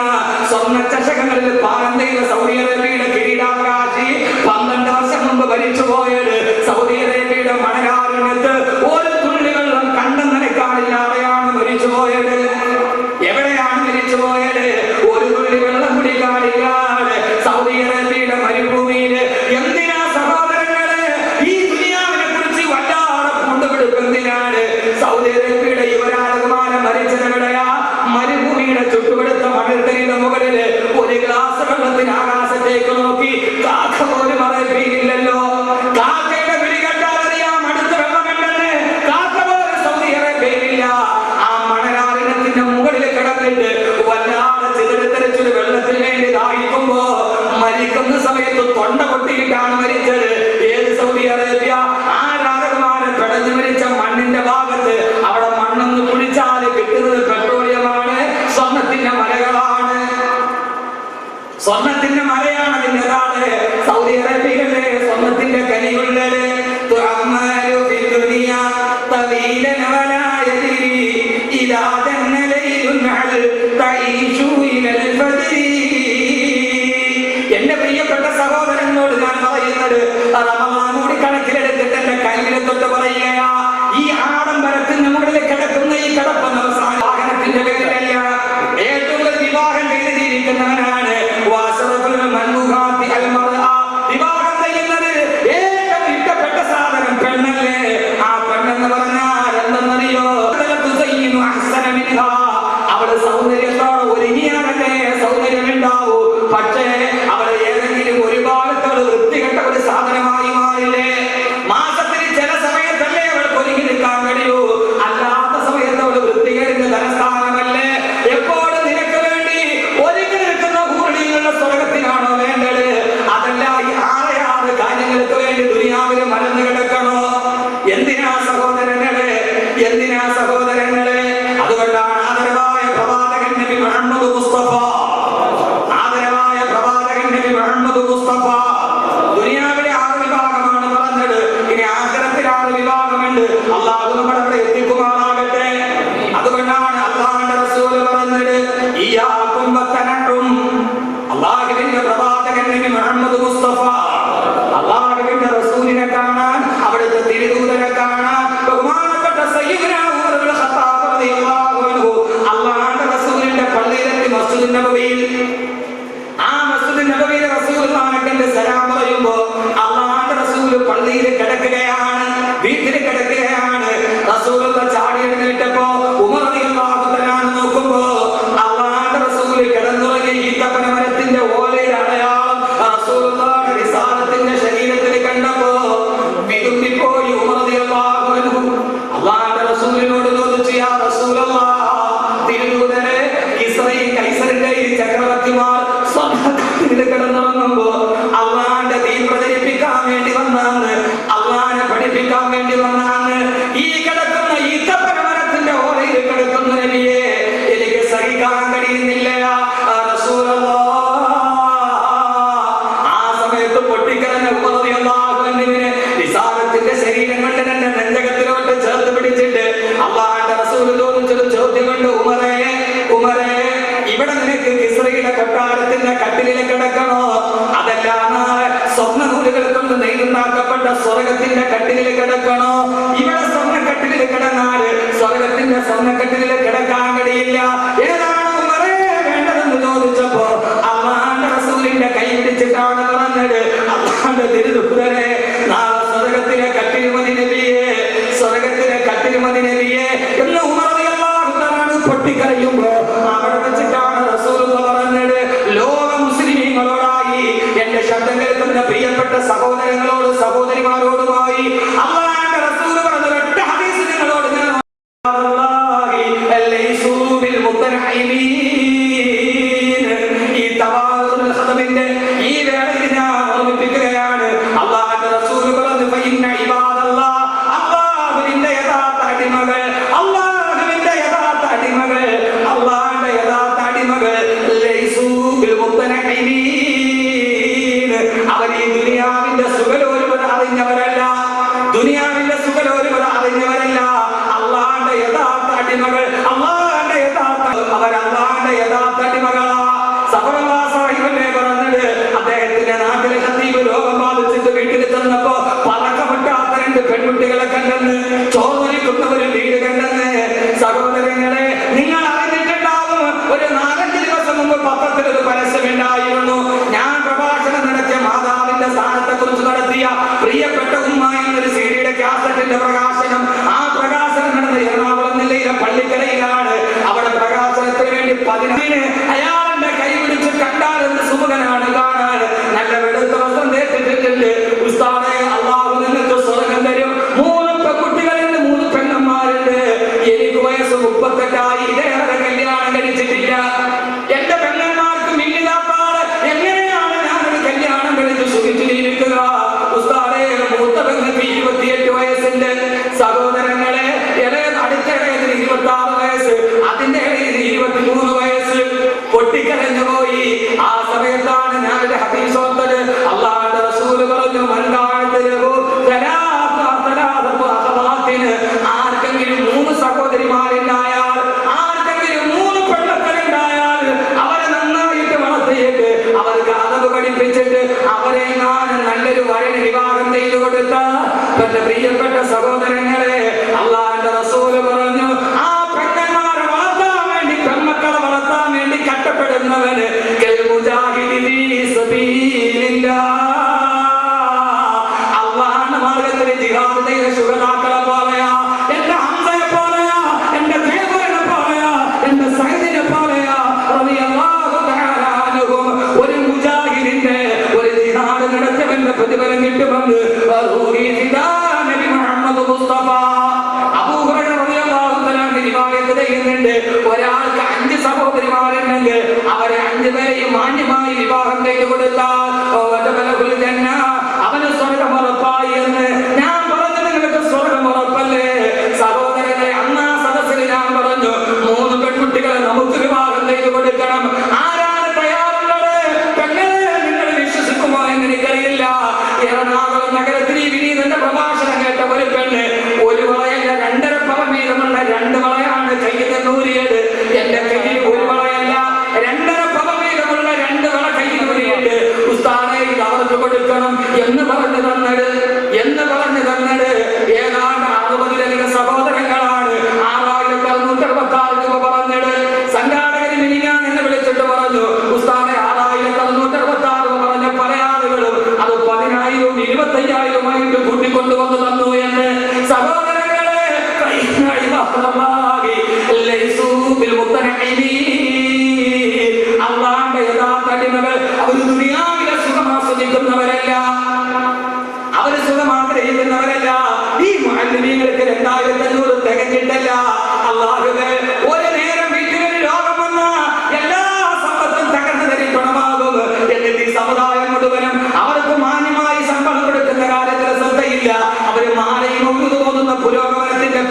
Speaker 1: സ്വർണ്ണ ചഷകങ്ങളിൽ പാകം ചെയ്ത സൗദി അറേബ്യയുടെ കിരീടാവകാശി 12 വർഷം മുമ്പ് ഭരിച്ചു പോയത് സൗദി അറേബ്യയുടെ മണലാരണ്യത്ത് ഒരു തുള്ളി വെള്ളം കണ്ടം നനയ്ക്കാനില്ലാതെയാണ് മരിച്ചു പോയത്. എവിടെയാണ് മരിച്ചു പോയത്? ഒരു തുള്ളി വെള്ളം കുടിക്കാനില്ലാതെ സൗദി അറേബ്യയുടെ മരുഭൂമിയിൽ. എന്തിനാ സഹോദരങ്ങളെ ഈ ദുനിയാവിനെ കുറിച്ച് വല്ലാതെ കൊണ്ടുപിടിക്കുന്നതിനാണ്? സൗദി അറേബ്യയുടെ യുവരാജകുമാരൻ മരിച്ചതെവിടെയാ? മരുഭൂമിയുടെ ചുട്ടുപെടുത്ത മണൽത്തരിയുടെ മുകളില് ഒരു ഗ്ലാസ് വെള്ളത്തിന് ആകാശത്തേക്ക് നോക്കി കാക്ക പോലും അറിയില്ലല്ലോ. കാക്കയുടെ വിളി കേട്ടാൽ അറിയാം അടുത്ത വെള്ളമുണ്ടെന്ന്. എന്തിനാ സഹോദരങ്ങളെ, എന്തിനാ സഹോദരങ്ങളെ? അതുകൊണ്ടാണ് ആദരവായ പ്രവാചകൻ നബി മുഹമ്മദ് മുസ്തഫ, ആദരവായ പ്രവാചകൻ നബി മുഹമ്മദ് മുസ്തഫ ദുനിയാവിലെ 6 വിഭാഗമാണ് പറഞ്ഞത്. ഇനി ആഖിറത്തിൽ 6 വിഭാഗമുണ്ട്. അല്ലാഹു നമ്മളെ അവിടെ എത്തിക്കുമാറാകട്ടെ. അതുകൊണ്ടാണ് അല്ലാഹുവിന്റെ റസൂൽ പറഞ്ഞത് ഇയ്യാകും വതനഉം. അല്ലാഹുവിന്റെ പ്രവാചകൻ നബി മുഹമ്മദ് മുസ്തഫ അല്ലാഹുവിന്റെ റസൂലിനെ കാണാൻ, അവിടുത്തെ തിരുദൂതനെ കാണാൻ ബഹുമാനപ്പെട്ട സയ്യിദുനാ ഉമർ ഇബ്നുൽ ഖത്താബ് റളിയല്ലാഹു അൻഹു അല്ലാഹുവിന്റെ റസൂലിന്റെ പള്ളിയിലെത്തി മസ്ജിദുൻ നബവിയിൽ. ആ മസ്ജിദുൻ നബവിയിൽ റസൂലുള്ളാഹിനെ കണ്ട് സലാം പറയുമ്പോൾ അല്ലാഹുവിന്റെ റസൂൽ പള്ളിയിൽ കിടക്കുകയാണ്, വീട്ടിൽ കിടക്കുകയാണ്. റസൂലുള്ള ചാടി എഴുന്നേറ്റപ്പോ ഉമർ റളിയല്ലാഹു തആല നോക്കുമ്പോ അല്ലാഹുവിന്റെ റസൂൽ കിടന്നുറങ്ങിയ ഈത്തപ്പന മരത്തിന്റെ ഓലയിൽ അടയാളം റസൂലുള്ളാഹിയുടെ റിസാലത്തിന്റെ ശരീരത്തിൽ കണ്ടപ്പോ വിതുമ്പിപ്പോയി ഉമർ റളിയല്ലാഹു അൻഹു. അല്ലാഹുവിന്റെ റസൂലിനോട് ചോദിച്ചു, യാ റസൂലല്ലാഹ്, തിരുദൂതനെ, ഇസ്രായേൽ കൈസറിന്റെ ഈ ചക്രവർത്തിമാർ സ്വർഗ്ഗത്തിൽ കിടന്നുറങ്ങുമ്പോ അല്ലാഹുവിന്റെ ദീൻ പ്രചരിപ്പിക്കാൻ വേണ്ടി വന്നാണ്, അല്ലാഹുവിനെ പഠിപ്പിക്കാൻ വേണ്ടി വന്നാണ്. ഈ കിടക്കുന്ന ഈത്തപ്പന മരത്തിന്റെ ഓലയിൽ കിടക്കുന്ന നബിയെ എനിക്ക് സഹിക്കാൻ കഴിയുന്നില്ല റസൂലല്ലാഹ്. ആ സമയത്ത് പൊട്ടിക്കരഞ്ഞ ഉമർ റളിയല്ലാഹു അൻഹുവിനെ റിസാലത്തിന്റെ ശരീരം കൊണ്ട് തന്നെ നെഞ്ചകത്തിലോട്ട് ചേർത്ത് പിടിച്ചിട്ട് അല്ലാഹുവിന്റെ റസൂൽ ചോദിച്ചൊരു ചോദ്യം കൊണ്ട്, ഉമറേ, ഉമറേ, ഇവിടെ നിനക്ക് ഇസ്രായേലിന്റെ കൊട്ടാരത്തിന്റെ കട്ടിലിൽ കിടക്കണോ, അതല്ല നാളെ സ്വർണ്ണനൂലുകൾ കൊണ്ട് നെയ്തുണ്ടാക്കപ്പെട്ട സ്വർഗത്തിന്റെ കട്ടിലിൽ കിടക്കണോ? ഇവിടെ സ്വർണ്ണക്കട്ടിലിൽ കിടന്നാൽ സ്വർഗത്തിന്റെ സ്വർണ്ണക്കട്ടിലിൽ കിടക്കാൻ കഴിയില്ല. ഏതാണ് ഉമറേ വേണ്ടതെന്ന് ചോദിച്ചപ്പോ അല്ലാഹുവിന്റെ റസൂലിന്റെ കൈ പിടിച്ചിട്ടാണ് പറഞ്ഞത്, അല്ലാഹുവിന്റെ തിരുദൂതനെ, നാളെ സ്വർഗത്തിലെ കട്ടിൽ മതി നബിയെ, സ്വർഗത്തിലെ കട്ടിൽ മതി നബിയെ എന്ന് ഉമർ റളിയല്ലാഹു തആല പൊട്ടിക്കരയുമ്പോ അവിടെ വെച്ചിട്ടാണ് റസൂലുള്ളാഹി പറഞ്ഞത്, ലോക മുസ്ലിമീങ്ങളോടായി, എന്റെ ശബ്ദം കേൾക്കുന്ന പ്രിയപ്പെട്ട സഹോദരങ്ങളോട് സഹോദരിമാരോടുമായി അല്ലാഹുവിന്റെ റസൂൽ പറഞ്ഞ ഒറ്റ ഹദീസ് നിങ്ങളോട് ഞാൻ ഈ തവാസുൽ ഖദമിന്റെ ഈ വേളയിൽ ഞാൻ ഓർമ്മിപ്പിക്കുകയാണ്. അല്ലാഹുവിന്റെ റസൂൽ പറഞ്ഞു, ഫഇന്ന ഇബാദല്ലാഹ്, അല്ലാഹുവിന്റെ യഥാർത്ഥ അടിമകൾ, അല്ലാഹുവിന്റെ യഥാർത്ഥ അടിമകൾ, അല്ലാഹുവിന്റെ യഥാർത്ഥ അടിമകൾ ലൈസൂ ബിൽ മുത്തനഈമീൻ. അവർ ഈ ദുനിയാവിന്റെ സുഖലോലുപത അറിഞ്ഞവരല്ല, ദുനിയാവിന്റെ സുഖലോലുപത അറിഞ്ഞവരല്ല. അല്ലാഹുവിന്റെ യഥാർത്ഥ അടിമകൾ, അല്ലാഹുവിന്റെ യഥാർത്ഥ, അവർ അല്ലാഹുവിന്റെ യഥാർത്ഥ അടിമകളാ. സഫറുല്ലാഹ് സാഹിബല്ലേ പറഞ്ഞത്, അദ്ദേഹത്തിന്റെ നാട്ടിലെ ഖതീബ് രോഗം ബാധിച്ചിട്ട് വീട്ടിൽ ചെന്നപ്പോ പറക്കപ്പെട്ടാത്ത 2 പെൺകുട്ടികളെ കണ്ടെന്ന്, ചോർന്നൊലിക്കുന്ന ഒരു വീട് കണ്ടെന്ന്. സഹോദരങ്ങളെ, നിങ്ങൾ അറിഞ്ഞിട്ടുണ്ടാവും, ഒരു 4-5 ദിവസം മുമ്പ് പത്രത്തിൽ ഒരു പരസ്യമുണ്ടായിരുന്നു. ഞാൻ പ്രഭാഷണം നടത്തിയ മാതാവിന്റെ സ്ഥാനത്തെ കുറിച്ച് നടത്തിയ പ്രിയപ്പെട്ട ഉമ്മ എന്നൊരു സീഡിയുടെ കാസറ്റിന്റെ പ്രകാശനം. ആ പ്രകാശനം നടന്ന എറണാകുളം ജില്ലയിലെ പള്ളിക്കരയിലാണ്. അവിടെ പ്രകാശനത്തിന് വേണ്ടി 10 അയാളുടെ കൈ പിടിച്ച് കണ്ടാൽ എന്ത് സുമുഖനാണ് കാണാൻ. നല്ല വെളുത്ത വസ്ത്രം ധരിച്ചിട്ടുണ്ട്. ഉസ്താദേ, അല്ലാഹു നിങ്ങൾക്ക് സ്വർഗ്ഗം തരും. 3 പെൺകുട്ടികളുണ്ട്, 3 പെണ്ണന്മാരുണ്ട്. എനിക്ക് വയസ്സ് 38 ഇതേറെ കല്യാണം കഴിച്ചിട്ടില്ല. എന്റെ പെണ്ണന്മാർക്ക് മിന്നിതാപ്പാട് എങ്ങനെയാണ് ഞാനൊരു കല്യാണം കഴിച്ച് സുഖിച്ചിരിക്കുക? ഉസ്താദേ, മൂത്ത പെങ്ങൾക്ക് 28 വയസ്സുണ്ട്. സഹോദരങ്ങളെ, അടുത്തിടയിൽ 26 വയസ്സ്, അതിന്റെ ഇടയിൽ 23 വയസ്സ്. പൊട്ടിക്കരഞ്ഞു പോയി. ആ സമയത്താണ് ഞാനൊരു ഹദീസ് ഓർത്തത്. അല്ലാഹുവിന്റെ റസൂൽ പറഞ്ഞു, ആർക്കെങ്കിലും 3 സഹോദരിമാരുണ്ടായാൽ, ആർക്കെങ്കിലും 3 പെൺമക്കളുണ്ടായാൽ അവരെ നന്നായിട്ട് വളർത്തിയിട്ട് അവർക്ക് അതവ് പഠിപ്പിച്ചിട്ട് അവരെ നല്ലൊരു വരന് വിവാഹം ചെയ്തു കൊടുത്ത എന്റെ പ്രിയപ്പെട്ട സഹോദരങ്ങളെ, അല്ലാഹുവിന്റെ റസൂൽ പറഞ്ഞു, ആ പെൺമക്കളെ വളർത്താൻ വേണ്ടി, പെൺമക്കളെ വളർത്താൻ വേണ്ടി കഷ്ടപ്പെടുന്നവന് അല്ലാഹുവിന്റെ മാർഗ്ഗത്തിൽ ജിഹാദ് ചെയ്ത ശുഹദാക്കളെ പോലെയാ, എന്റെ ഹംസയെ പോലെയാ, എന്റെ ഖൈബറിനെ പോലെയാ, എന്റെ സൈദിനെ പോലെയാ റളിയല്ലാഹു തആല അൻഹും. ഒരു മുജാഹിദിന്റെ ഒരു ജിഹാദ് നടത്തിയവന്റെ പ്രതിഫലം കിട്ടുമെന്ന് നബി മുഹമ്മദ് മുസ്തഫ. അബൂ ഹുറൈറ റളിയല്ലാഹു തആല റിവായത്ത് ചെയ്യുന്നുണ്ട്, ഒരാൾക്ക് 5 സഹോദരിമാരുണ്ടെങ്കിൽ അവരെ 5 പേരെയും മാന്യമായി വിവാഹം ചെയ്തു കൊടുത്താൽ അവന് സ്വർഗ്ഗം ഉറപ്പായി എന്ന്. ഞാൻ പറഞ്ഞു, നിങ്ങൾക്ക് സ്വർഗ്ഗം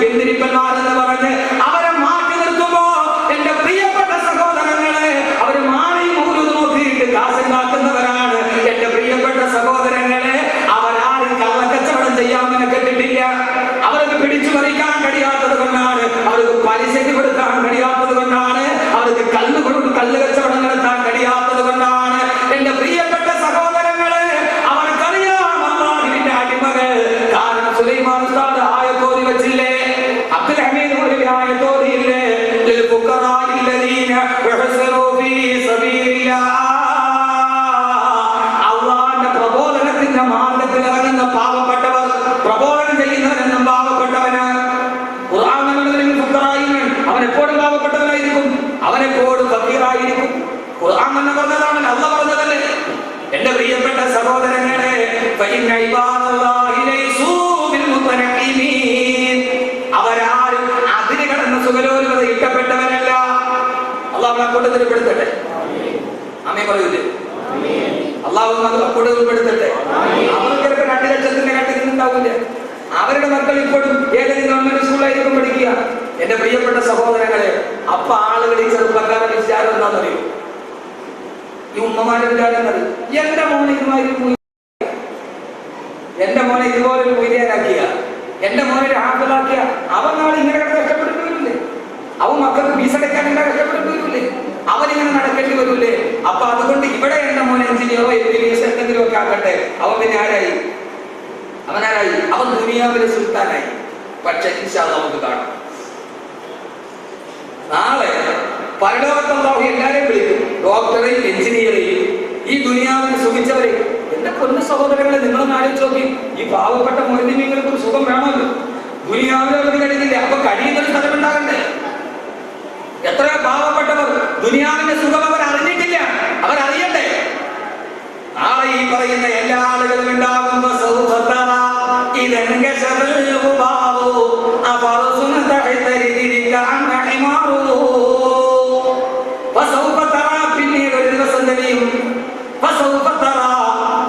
Speaker 1: പിന്തിരിപ്പന്മാരെന്ന് പറഞ്ഞ് അവരെ മാറ്റി നിർത്തുമ്പോ എന്റെ പ്രിയപ്പെട്ട സഹോദരങ്ങളെ, അവര് മാറി മൂലു നോക്കിയിട്ട് കാശുണ്ടാക്കുന്നവരാണ്. എന്റെ പ്രിയപ്പെട്ട സഹോദരങ്ങളെ, അവരാരും കള്ളക്കച്ചവടം ചെയ്യാമെന്ന് കേട്ടിട്ടില്ല. അവർക്ക് പിടിച്ചു പറിക്കാൻ കഴിയാത്തത് കൊണ്ടാണ്, അവർക്ക് പലിശയ്ക്ക് കൊടുക്കാൻ കഴിയാത്തത് കൊണ്ടാണ്, അവർക്ക് കല്ല് കച്ചവടം നടത്താൻ കഴിയാത്തത് കൊണ്ടാണ്. എന്റെ പ്രിയപ്പെട്ട സഹോദരങ്ങളെ, അവർക്കറിയാം അല്ലാഹുവിന്റെ അടിമകൾ. കാരണം സുലൈമാൻ ഉസ്താദ് ആയത്തോതി വെച്ചില്ലേ, അബ്ദുൽ ഹമീദ് മൗലവി ആയത്തോതിയില്ലേ, ലിൽ ഫുഖറാഇൽ ലദീന ഉഹ്സിറൂ ഫീ സബീലില്ലാഹ്. അല്ലാഹുവിന്റെ പ്രബോധനത്തിന്റെ മാർഗ്ഗത്തിൽ ഇറങ്ങുന്ന പാവപ്പെട്ടവർ, പ്രബോധനം ചെയ്യുന്നവരെന്നും പാവപ്പെട്ടവനാണ്. ഖുർആൻ എന്നതിൽ ഫുഖറാഇൻ, അവൻ എപ്പോഴും പാവപ്പെട്ടവനായിരിക്കും, അവൻ എപ്പോഴും ഫഖീറായിരിക്കും. ഖുർആൻ എന്ന് പറഞ്ഞതാണ്, അല്ലാഹ് പറഞ്ഞതല്ലേ. എന്റെ പ്രിയപ്പെട്ട സഹോദരങ്ങളെ, ഫഇന്ന ഇബാദല്ലാഹി ലൈസൂ ബിൽ മുതനഖിമീൻ, അവരാരും അതിര് കടന്ന സുഖലോലുപത ഇഷ്ടപ്പെട്ടവരല്ല. അല്ലാഹു നമ്മളെ കൂട്ടത്തിൽ പെടുത്തട്ടെ. ആമീൻ പറയൂലേ? അല്ലാഹു നമ്മളെ കൂട്ടത്തിൽ പെടുത്തട്ടെ. അവർക്ക് 2 ലക്ഷത്തിന്റെ കട്ടിലുണ്ടാവില്ല. അവരുടെ മക്കൾ ഇപ്പോഴും ഏതെങ്കിലും ഗവൺമെന്റ് സ്കൂളിലായിരിക്കും പഠിക്കുക. എന്റെ പ്രിയപ്പെട്ട സഹോദരങ്ങളെ, അപ്പൊ ആളുകൾ ഈ ചെറുപ്പക്കാരുടെ വിചാരം എന്താണെന്നറിയോ? ഈ ഉമ്മമാരെ വിചാരം അറിയും, എന്റെ മോനെ ഇതുപോലെ ഒരു മൊയ്ലിയാനാക്കിയ, എന്റെ മോനെ ഒരു ഹാഫിളാക്കിയ, അവൻ നാളെ ഇങ്ങനെ കഷ്ടപ്പെട്ടു വരില്ലേ? അവൻ മക്കൾക്ക് ഫീസ് അടയ്ക്കാൻ കഷ്ടപ്പെട്ടു വരില്ലേ? അവനിങ്ങനെ നടക്കേണ്ടി വരൂലേ? അപ്പൊ അതുകൊണ്ട് ഇവിടെ എന്റെ മോനെ എഞ്ചിനീയറോ MBBS എന്തെങ്കിലും ഒക്കെ ആക്കട്ടെ. അവൻ പിന്നെ ആരായി? അവൻ ദുനിയാവിലെ സുൽത്താനായി. പക്ഷെ ഇൻഷാ അല്ലാഹ് നമുക്ക് കാണാം, നാളെ പരലോകത്ത് അല്ലാഹു എല്ലാവരെയും വിളിക്കും, ഡോക്ടറെയും എഞ്ചിനീയറെയും ഈ ദുനിയാവിൽ സുഖിച്ചവരെ. എന്റെ പൊന്നു സഹോദരങ്ങളെ, നിങ്ങളൊന്ന് ആലോചിച്ച് നോക്കി. ഈ പാവപ്പെട്ട മുഅ്മിനീങ്ങൾക്ക് ഒരു സുഖം വേണമല്ലോ. ദുനിയാവിൽ അവർക്ക് കഴിയുന്നില്ല, അപ്പൊ കഴിയുന്നൊരു സ്ഥലമുണ്ടാകണ്ടേ? എത്രയോ പാവപ്പെട്ടവർ ദുനിയാവിന്റെ സുഖം അവർ അറിഞ്ഞിട്ടില്ല, അവരറിയണ്ടേ? നാളെ ഈ പറയുന്ന എല്ലാ ആളുകളും ഉണ്ടാകുമ്പോ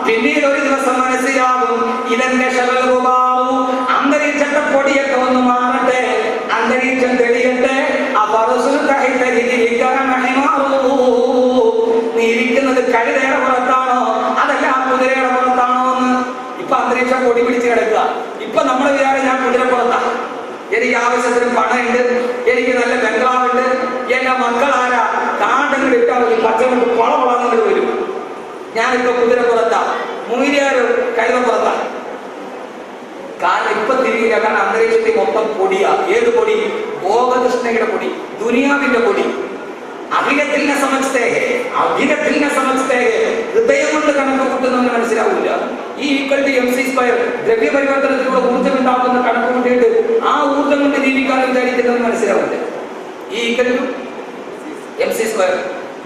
Speaker 1: പിന്നീട് ഒരു ദിവസം മനസ്സിലാകും, ഇതെന്റെ ശബലകുമാറു, അന്തരീക്ഷത്തെ പൊടിയൊക്കെ ഒന്ന് മാറട്ടെ, അന്തരീക്ഷം തെളിയട്ടെ. നീ ഇരിക്കുന്നത് കഴുതയുടെ പുറത്താണോ അതല്ല കുതിരയുടെ പുറത്താണോ എന്ന്. ഇപ്പൊ അന്തരീക്ഷം പൊടി പിടിച്ച് കിടക്കുക. ഇപ്പൊ നമ്മളെ വിചാരം ഞാൻ കുതിരപ്പുറത്താ, എനിക്ക് ആവശ്യത്തിന് പണമുണ്ട്, എനിക്ക് നല്ല ബംഗ്ലാവുണ്ട്, എന്റെ മക്കളാരാ കാണ്ടങ്ങൾ ഇട്ടാൽ മതി, പച്ചമുണ്ട് പൊളപൊളങ്ങൾ വരും. ഞാനിപ്പോ കുതിരപ്പുറത്താ, മൂര്യാരോ കഴുതപ്പുറത്താ. കാരണം ഇപ്പൊ തിരികില്ല, കാരണം അന്തരീക്ഷത്തിൽ മൊത്തം പൊടിയാ. ഏത് പൊടി? ഭോഗതൃഷ്ണയുടെ പൊടി, ദുനിയാവിന്റെ പൊടി. അഖിലത്തിനെ സമസ്തേ ഹൃദയം കൊണ്ട് കണക്ക് കൂട്ടുന്നവന് മനസ്സിലാവില്ല. ഈ =MC², ദ്രവ്യപരിവർത്തനത്തിലൂടെ ഊർജ്ജം ഉണ്ടാക്കുന്ന കണക്ക് കൂട്ടിയിട്ട് ആ ഊർജ്ജം കൊണ്ട് ജീവിക്കാൻ വിചാരിക്കുന്നവന് മനസ്സിലാവില്ല. ഈ =MC²,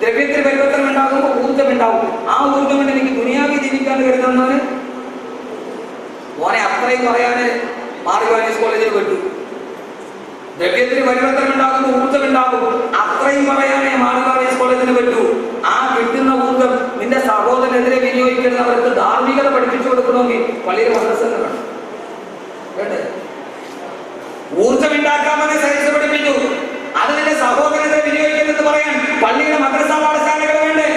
Speaker 1: ദ്രവ്യത്തിന് പരിവർത്തനം ഉണ്ടാകുമ്പോൾ ഊർജ്ജം ഉണ്ടാവും. ആ ഊർജ്ജം കൊണ്ട് എനിക്ക് ദുനിയാവിൽ ജീവിക്കാൻ കരുതുന്നവന്, മോനെ അത്രയും പറയാന് മാർഗവാനീസ് കോളേജിൽ വിട്ടു. ദ്രവ്യത്തിന് പരിവർത്തനം ഉണ്ടാകുമ്പോൾ ഊർജ്ജം ഉണ്ടാകും, അത്രയും പറയാനേ മാർഗവാനീസ് കോളേജിന് പറ്റൂ. ആ കിട്ടുന്ന ഊർജ്ജം നിന്റെ സഹോദരനെതിരെ വിനിയോഗിക്കുന്നവർക്ക് ധാർമ്മികത പഠിപ്പിച്ചു കൊടുക്കണമെങ്കിൽ പള്ളിയുടെ മദ്രസകൾ വേണ്ടേ? ഊർജ്ജം ഉണ്ടാക്കാമെന്ന് സയൻസ് പഠിപ്പിച്ചു, അത് നിന്റെ സഹോദരനെതിരെ വിനിയോഗിക്കുന്നത് പറയാൻ പള്ളിയുടെ മദ്രസ പാഠശാലകൾ വേണ്ടേ?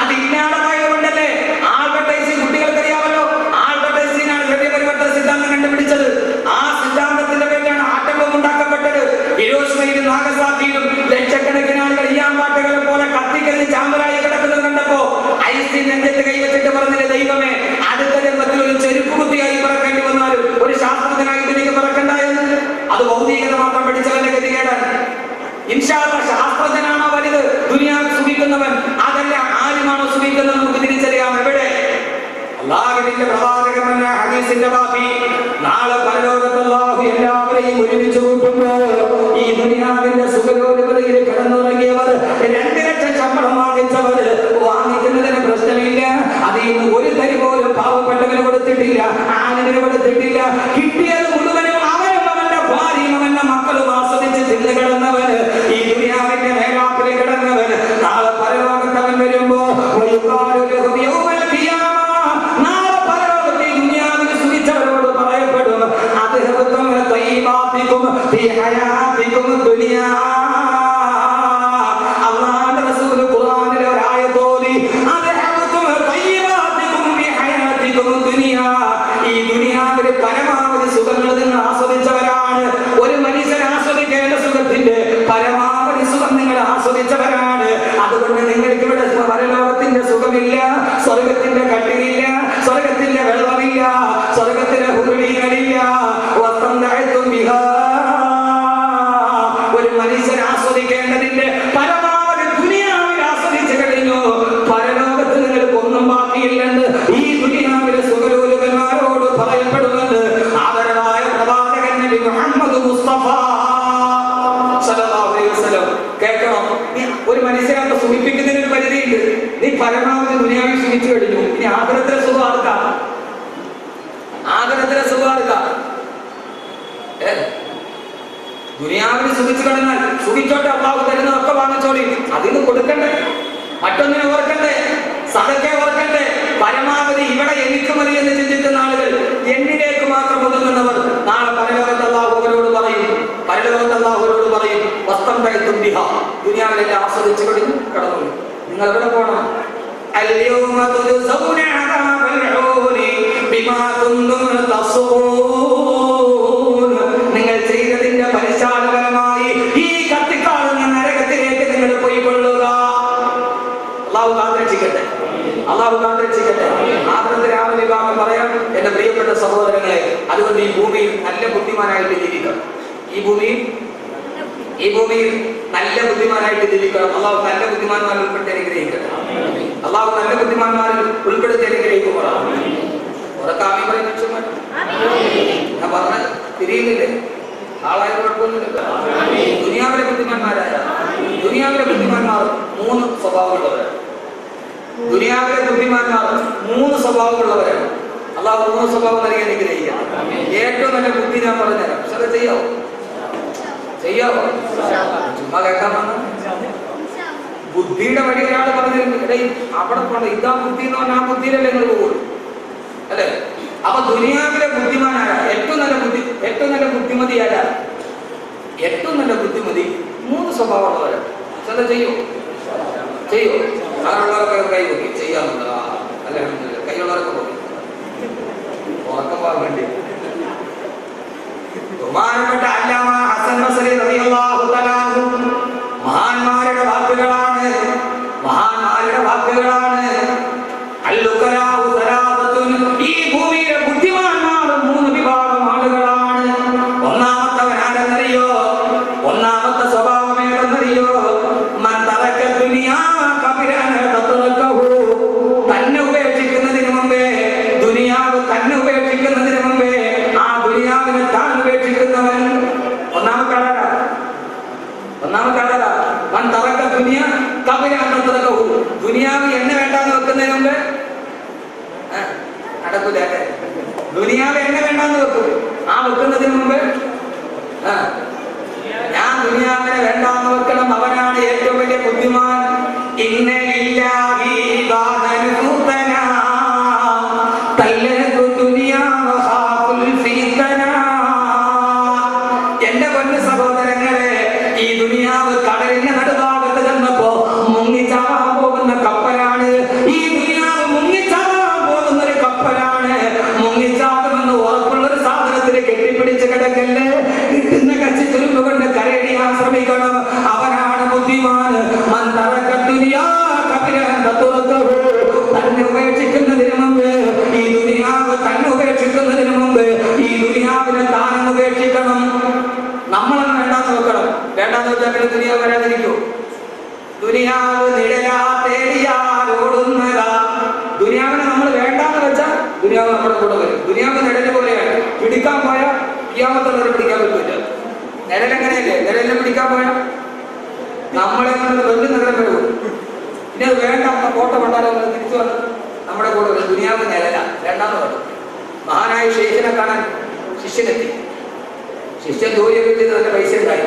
Speaker 1: അതില്ലാതായതുകൊണ്ടല്ലേ ആൽബർട്ടൈൻസ്റ്റീൻ, കുട്ടികൾക്കറിയാമല്ലോ, ആൽബർട്ടൈൻസ്റ്റീനാണ് ദ്രവ്യപരിവർത്തന സിദ്ധാന്തം കണ്ടുപിടിച്ചത്. ആ സിദ്ധാന്തത്തിന്റെ പേരിലാണ് ആറ്റം ബോംബ് ഉണ്ടാക്കപ്പെട്ടത്. ഹിരോഷിമയിലും നാഗസാക്കിയിലും ലക്ഷക്കണക്കിന് ആളുകൾ ഈയാമ്പാറ്റകളെ പോലെ കത്തിക്കരിഞ്ഞ് ചാമ്പലായി കിടക്കുന്നത് കണ്ടപ്പോ ഐൻസ്റ്റീൻ നെഞ്ചത്ത് കൈവച്ചിട്ട് പറഞ്ഞില്ലേ, ദൈവമേ, അടുത്ത ജന്മത്തിൽ ഒരു ചെരുപ്പ് കുത്തിയായി പറക്കേണ്ടി വന്നാലും ഒരു ശാസ്ത്രജ്ഞനായി എനിക്ക് പറക്കണ്ടായെന്ന്. അത് ഭൗതികത മാത്രം പഠിച്ചവന്റെ ഗതികേടാൻ. ഇൻഷാ അല്ലാഹ് ശാസ്ത്രജ്ഞനാണോ വലുത്, ദുനിയാവിൽ സുഖിക്കുന്നവൻ അതല്ല ആരുമാണോ സുഖിക്കുന്നത് നമുക്ക് തിരിച്ചറിയാം. എവിടെ? അല്ലാഹുവിന്റെ പ്രവാചകൻ ഹദീസിന്റെ ബാക്കി, നാളെ പരലോകത്ത് അല്ലാഹു എല്ലാവരെയും ഒരുമിച്ച് കൂട്ടുമ്പോൾ ഈ ദുനിയാവിന്റെ സുഖലോലുപതയിൽ കിടന്നുറങ്ങിയവർ, 2 ലക്ഷം ശമ്പളം വാങ്ങിക്കുന്നതിന് പ്രശ്നമില്ല. അതിൽ നിന്ന് ഒരു തരി പോലും പാവപ്പെട്ടവന് കൊടുത്തിട്ടില്ല, ആണിന് കൊടുത്തിട്ടില്ല. കിട്ടിയത് മുഴുവനും അവനും അവന്റെ ഭാര്യയും അവന്റെ മക്കളും ആസ്വദിച്ച് തിന്നു കിടന്നവന്, ഈ ദുനിയാവിന്റെ മേലാപ്പിൽ കിടന്നവന്, നാളെ പരലോകത്തവൻ വരുമ്പോ നാളെ പരലോകത്തെ ദുനിയാവിൽ സുഖിച്ചവരോട് പറയപ്പെടും, അദ്ദേഹം ഫീ ഹയാതികും ദുനിയാ. അല്ലാഹുവിന്റെ റസൂൽ ഖുർആനിലെ ഒരു ആയത്ത് ഓതി, അദ്ഹബതും തയ്യിബാതികും ഫീ ഹയാതികും ദുനിയാ. ഈ ദുനിയാവിൽ പരമാവധി സുഖങ്ങൾ നിങ്ങൾ ആസ്വദിച്ചവരാണ്. ഒരു മനുഷ്യൻ ആസ്വദിക്കേണ്ട സുഖത്തിന്റെ പരമാവധി സുഖം നിങ്ങൾ ആസ്വദിച്ചവരാണ്. അതുകൊണ്ട് നിങ്ങൾക്ക് ഇവിടെ പരലോകത്തിന്റെ സുഖമില്ല, സ്വർഗത്തിന്റെ കട്ടിലില്ല, സ്വർഗത്തിന്റെ വെള്ളമില്ല, സ്വർഗത്തിന്റെ ഹുറുലികളില്ല. ഒരു മനുഷ്യൻ ആസ്വദിക്കേണ്ടതിന്റെ പരമാവധി ദുനിയാവിൽ ആസ്വദിച്ചു കഴിഞ്ഞു. പരലോകത്ത് നിങ്ങൾക്ക് ഒന്നും ബാക്കിയില്ലെന്ന് ഈ ദുനിയാവിലെ സുഖലോലുകന്മാരോട് പറയപ്പെടുന്നുണ്ട്. ആദരവായ പ്രവാചകൻ നബി മുഹമ്മദ് മുസ്തഫ സല്ലല്ലാഹു അലൈഹി വസല്ലം. കേൾക്കണം, ഒരു മനുഷ്യനെ സുഖിപ്പിക്കുന്നതിന് ഒരു പരിധിയുണ്ട്. നീ പരമാവധി ദുനിയാവിൽ സുഖിച്ചു കഴിഞ്ഞു, ഇനി ആദരത്തിലെ സുഖം ആർക്കാം? ആദരത്തിലെ സുഖം ആർക്കാം? ദുനിയാവിന് സുഖിച്ചു കഴിഞ്ഞാൽ സുഖിച്ചോട്ടെ, അള്ളാഹു തരുന്നതൊക്കെ വാങ്ങിച്ചോളി. അതിന് കൊടുക്കണ്ടേ, മറ്റൊന്നിനെ ഓർക്കണ്ടേ, സദക്കെ ഓർക്കണ്ടേ? പരമാവധി ഇവിടെ എനിക്ക് മതി എന്ന് ചിന്തിക്കുന്ന ആളുകൾ, എന്നിലേക്ക് മാത്രം ഒതുങ്ങുന്നവർ, നാളെ പരലോകത്ത് അള്ളാഹു അവരോട് പറയും, പരലോകത്ത് അള്ളാഹു അവരോട് പറയും, വസ്ത്രം കഴിത്തും ദിഹ, ദുനിയാവിലെല്ലാം ആസ്വദിച്ചു കഴിഞ്ഞു കടന്നു. നിങ്ങൾ എവിടെ പോകണം? അൽയൗമ തുജസൗന അദാബൽ ഹൂനി ബിമാ കുന്തും തസ്ഊൻ. നിങ്ങൾ ചെയ്തതിന്റെ പരിശാലപരമായി ഈ കത്തിക്കാളുന്ന നരകത്തിലേക്ക് നിങ്ങൾ പോയിക്കൊള്ളുക. അള്ളാഹു കാത്തിരക്ഷിക്കട്ടെ, അള്ളാഹു കാത്തിരക്ഷിക്കട്ടെ. ആദരത്തിൽ ആ വിഭാഗം പറയാം, എന്റെ പ്രിയപ്പെട്ട സഹോദരങ്ങളെ, അതുകൊണ്ട് ഈ ഭൂമിയിൽ നല്ല ബുദ്ധിമാനായിട്ട് ജീവിക്കണം. ഈ ഭൂമിയിൽ നല്ല ബുദ്ധിമാനായിട്ട് ജീവിക്കണം. അള്ളാഹു നല്ല ബുദ്ധിമാന്മാരിൽ ഉൾപ്പെടുത്തി അനുഗ്രഹിക്കട്ടെ. അള്ളാഹു നല്ല ബുദ്ധിമാന്മാരിൽ ഉൾപ്പെടുത്തി അനുഗ്രഹിക്കുമ്പോഴാണ് ഉറക്കാമി പറയുന്ന ഞാൻ പറഞ്ഞ തിരിയുന്നില്ലേ? ആളായ കുഴപ്പമൊന്നുമില്ല. ദുനിയാവിലെ ബുദ്ധിമാന്മാരായ ദുനിയാവിലെ ബുദ്ധിമാന്മാർ 3 സ്വഭാവമുള്ളവരാണ്. ദുനിയാവിലെ ബുദ്ധിമാന്മാർ 3 സ്വഭാവമുള്ളവരാണ്. അള്ളാഹു 3 സ്വഭാവം നൽകി അനുഗ്രഹിക്കാം. ഏറ്റവും നല്ല ബുദ്ധി ഞാൻ പറഞ്ഞുതരാം. പക്ഷെ അത് ചെയ്യാവോ? ചുമ്മാ കേൾക്കാൻ വന്ന ബുദ്ധിയുടെ വഴി ഒരാൾ പറഞ്ഞിരുന്നു, അവിടെ പോണ്ട, ഇതാ ബുദ്ധി എന്ന് പറഞ്ഞാൽ ആ ബുദ്ധിയിലല്ലേ നിങ്ങൾ പോകുള്ളൂ, അല്ലെ? അപ്പൊ ദുനിയാവിലെ ബുദ്ധിമാനായ ഏറ്റവും നല്ല ബുദ്ധിമതി ആരാ? ഏറ്റവും നല്ല ബുദ്ധിമതി 3 സ്വഭാവമുള്ളവരാണ്. ചില ചെയ്യോ? ആരുള്ളവരൊക്കെ കൈ നോക്കി ചെയ്യാറുണ്ട്. അല്ലെ, കൈയുള്ളവരൊക്കെ നോക്കി ഉറക്കം പോകാൻ വേണ്ടി. ബഹുമാനപ്പെട്ട അല്ലാമ ഹസൻ ബസ്രി റളിയല്ലാഹു തആല മഹാന്മാരുടെ വാക്കുകളാണ്. അൽലുകരാഉ സലാസത്തുൻ. ഈ ഭൂമിയിലെ ബുദ്ധിമാന്മാർ 3 വിഭാഗം ആളുകളാണ്. ഒന്നാമത്തെ സ്വഭാവം ഏതെന്നറിയോ? മൻ തറക ദുനിയാ ഖബല അൻ തതറകഹു. തന്നെ ഉപേക്ഷിക്കുന്നതിന് മുമ്പേ, ദുനിയാവ് തന്നെ ഉപേക്ഷിക്കുന്നതിന് മുമ്പേ ആ ദുനിയാവിനെ താൻ ഉപേക്ഷിക്കുന്നവൻ. ഒന്നാമത്തെ ആളാ മൻ തറക ദുനിയാ ഖബല അൻ തതറകഹു. ദുനിയാവ് എന്നെ വേണ്ടാന്ന് വെക്കുന്നതിന് മുമ്പേ നടക്കൂല. ദുനിയാവ് എന്നെ വേണ്ടാന്ന് വെക്കും. ആ വെക്കുന്നതിന് മുമ്പ് ഞാൻ ദുനിയാവിനെ വേണ്ടാന്ന് വെക്കണം. അവനാണ് ഏറ്റവും വലിയ ബുദ്ധിമാൻ. ഇന്നലില്ലാഹി ഇബാദൻ ഫുതനാ തല്ലതു ദുനിയാ വഖാഫുൽ ഫിതനാ. എന്റെ പൊന്നു സഹോദരങ്ങളെ, ഈ ദുനിയാവ് കടലിന്റെ നടുഭാഗത്ത് ചെന്നപ്പോ മുങ്ങിച്ചാവാൻ പോകുന്ന കപ്പലാണ്. ഈ ദുനിയാവ് മുങ്ങിച്ചാവാൻ പോകുന്ന ഒരു കപ്പലാണ്. മുങ്ങിച്ചാകുമെന്ന് ഉറപ്പുള്ളൊരു സാധനത്തിന് കെട്ടിപ്പിടിച്ച് കിടക്കല്ലേ, കിട്ടുന്ന കച്ചി തുരുമ്പ് കൊണ്ട് കരയടിയാൻ ശ്രമിക്കണം. അവനാണ് ബുദ്ധിമാൻ. തന്നെ ഉപേക്ഷിക്കുന്നതിന് മുമ്പ്, ഈ ദുനിയാവ് തന്നെ ഉപേക്ഷിക്കുന്നതിന് മുമ്പ് ഈ ദുനിയാവിനെ താനും ഉപേക്ഷിക്കണം. നമ്മളൊന്നും വേണ്ടാന്ന് വെക്കണം. വേണ്ടാന്ന് വെച്ചാൽ പിന്നെ ദുനിയാവ് വരാതിരിക്കൂ. ദുനിയാവ് നിഴലാ തേടിയാലോടുന്നതാ. ദുനിയാവിനെ നമ്മൾ വേണ്ടാന്ന് വെച്ചാൽ ദുനിയാവ് നമ്മുടെ കൂടെ വരും. ദുനിയാവ് നിഴല് പോലെയാണ്. പിടിക്കാൻ പോയാൽ ഖിയാമത്തുള്ളവരെ പിടിക്കാൻ പറ്റില്ല. നിഴലെങ്ങനെയല്ലേ? നിഴലിനെ പിടിക്കാൻ പോയാൽ നമ്മളെ വലിയ നഗരം വരും. പിന്നെ അത് വേണ്ട, കോട്ട കൊണ്ടാലോ തിരിച്ചു വന്ന് നമ്മുടെ കൂടെ വരും. ദുനിയാവ് നിഴല വേണ്ടാന്ന് പറഞ്ഞു. മഹാനായ ശൈഖിനെ കാണാൻ ശിഷ്യനെത്തി. ശിഷ്യൻ ജോലിയൊക്കെ ചെയ്ത് നല്ല പൈസ ഉണ്ടായി.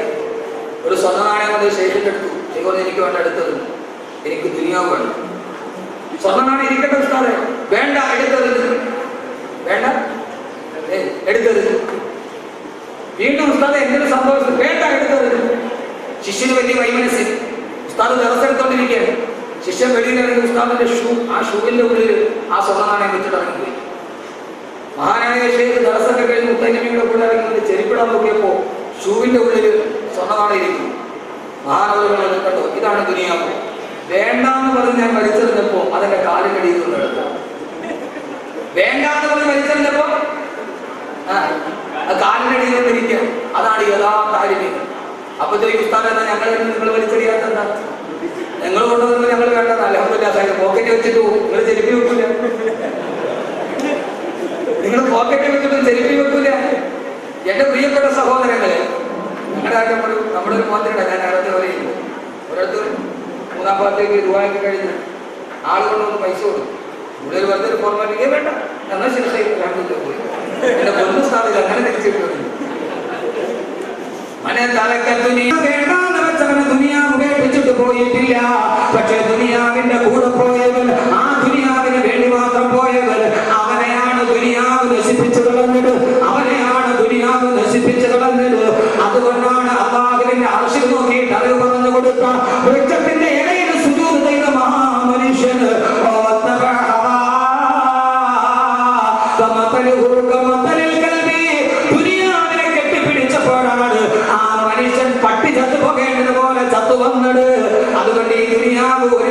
Speaker 1: ഒരു സ്വർണ്ണ നാണയം കൊണ്ട് ശൈഖിന്റെ എടുത്തു. ശൈഖ് പറഞ്ഞു, എനിക്ക് വേണ്ട, എടുത്തത് എനിക്ക് ദുനിയാവ് വേണം. സ്വർണ്ണ നാണയം ഇരിക്കട്ടെ ഉസ്താദേ. വേണ്ട, എടുത്തത് വേണ്ട, എടുത്തത് വീണ്ടും ഉസ്താദ് എന്തൊരു സന്തോഷം, വേണ്ട എടുത്തത്. ശിഷ്യന് വലിയ വൈമനസ്. ഉസ്താദ് ദിവസെടുത്തോണ്ടിരിക്കുകയാണ്. ശിഷ്യൻ വെളിയിലിറങ്ങി ഉസ്താദിന്റെ ആ ഷൂവിന്റെ ഉള്ളിൽ ആ സ്വർണ്ണ നാണയം വെച്ചിട്ട് ഇറങ്ങിപ്പോയി. മഹാനായ ഷേഖ് ദിവസമൊക്കെ കഴിഞ്ഞ് മുത്തൈനബിയുടെ കൂടെ ഇറങ്ങി ചെരിപ്പിടാൻ നോക്കിയപ്പോ ഷൂവിന്റെ ഉള്ളിൽ സ്വർണ്ണ നാണയം ഇരിക്കും. മഹാനവറുകൾ കണ്ടോ, ഇതാണ് ദുനിയാവ്. വേണ്ടാന്ന് പറഞ്ഞ് ഞാൻ വലിച്ചെറിഞ്ഞപ്പോ അതെന്റെ കാലിനടിയിൽ നിന്ന് എടുത്തു. വേണ്ടാന്ന് പറഞ്ഞ് വലിച്ചെറിഞ്ഞപ്പോ കാലിനടിയിൽ നിന്നിരിക്കുക. അതാണ് യഥാർത്ഥ ആലിമീൻ. അപ്പൊ ഉസ്താദ് എന്നാ നിങ്ങൾ വലിച്ചെറിയാത്ത എന്താ? നിങ്ങൾ കൊണ്ടുവന്ന് ഞങ്ങൾ വേണ്ടത് അൽഹംദുലില്ലാഹ് പോക്കറ്റ് വെച്ചിട്ട് പോകും. നിങ്ങൾ ചെരുപ്പി വെക്കൂല, നിങ്ങൾ പോക്കറ്റ് വെച്ചിട്ട് ചെരുപ്പി വെക്കൂല. എന്റെ പ്രിയപ്പെട്ട സഹോദരങ്ങളെ, നമ്മുടെ ഒരു മോത്തിനുണ്ട്. ഞാൻ അടുത്ത് പറയും, ഒരിടത്ത് 3-ാം ഭാഗത്തേക്ക് രൂപയ്ക്ക് കഴിഞ്ഞ് ആളുകളൊന്ന് പൈസ കൊടുക്കും. ഇവിടെ ഒരു വെറുതെ ഫോർമാലിറ്റി വേണ്ട, എന്നാൽ ശരി പോയി എന്റെ പൊന്നു സ്ഥാപില്ല. അങ്ങനെ തിരിച്ചിട്ട് മനെ തലക്ക വേണ്ടാന്ന് വെച്ചവനെ ദുനിയാവ് ഉപേക്ഷിച്ചിട്ട് പോയിട്ടില്ല. പക്ഷെ ദുനിയാവിന്റെ കൂടെ പോയവൻ, ആ ദുനിയാവിന് വേണ്ടി മാത്രം പോയവൻ, അവനെയാണ് ദുനിയാവ് നശിപ്പിച്ചു കളഞ്ഞത്. അവനെയാണ് ദുനിയാവ് നശിപ്പിച്ചു കളഞ്ഞത്. അതുകൊണ്ടാണ് അല്ലാഹുവിന്റെ അർശിൽ നോക്കിയിട്ട് അറിവ് പറഞ്ഞു കൊടുത്ത വൃക്ഷത്തിന്റെ ഇടയിൽ സുജൂദ് ചെയ്ത മഹാമനുഷ്യന് ദുനിയാവിനെ കെട്ടിപ്പിടിച്ചപ്പോഴാണ് ആ മനുഷ്യൻ പട്ടി ചത്തുപോകേണ്ടതുപോലെ ചത്തു വന്നത്. അതുകൊണ്ട് ഈ ദുനിയാവ് ഒരു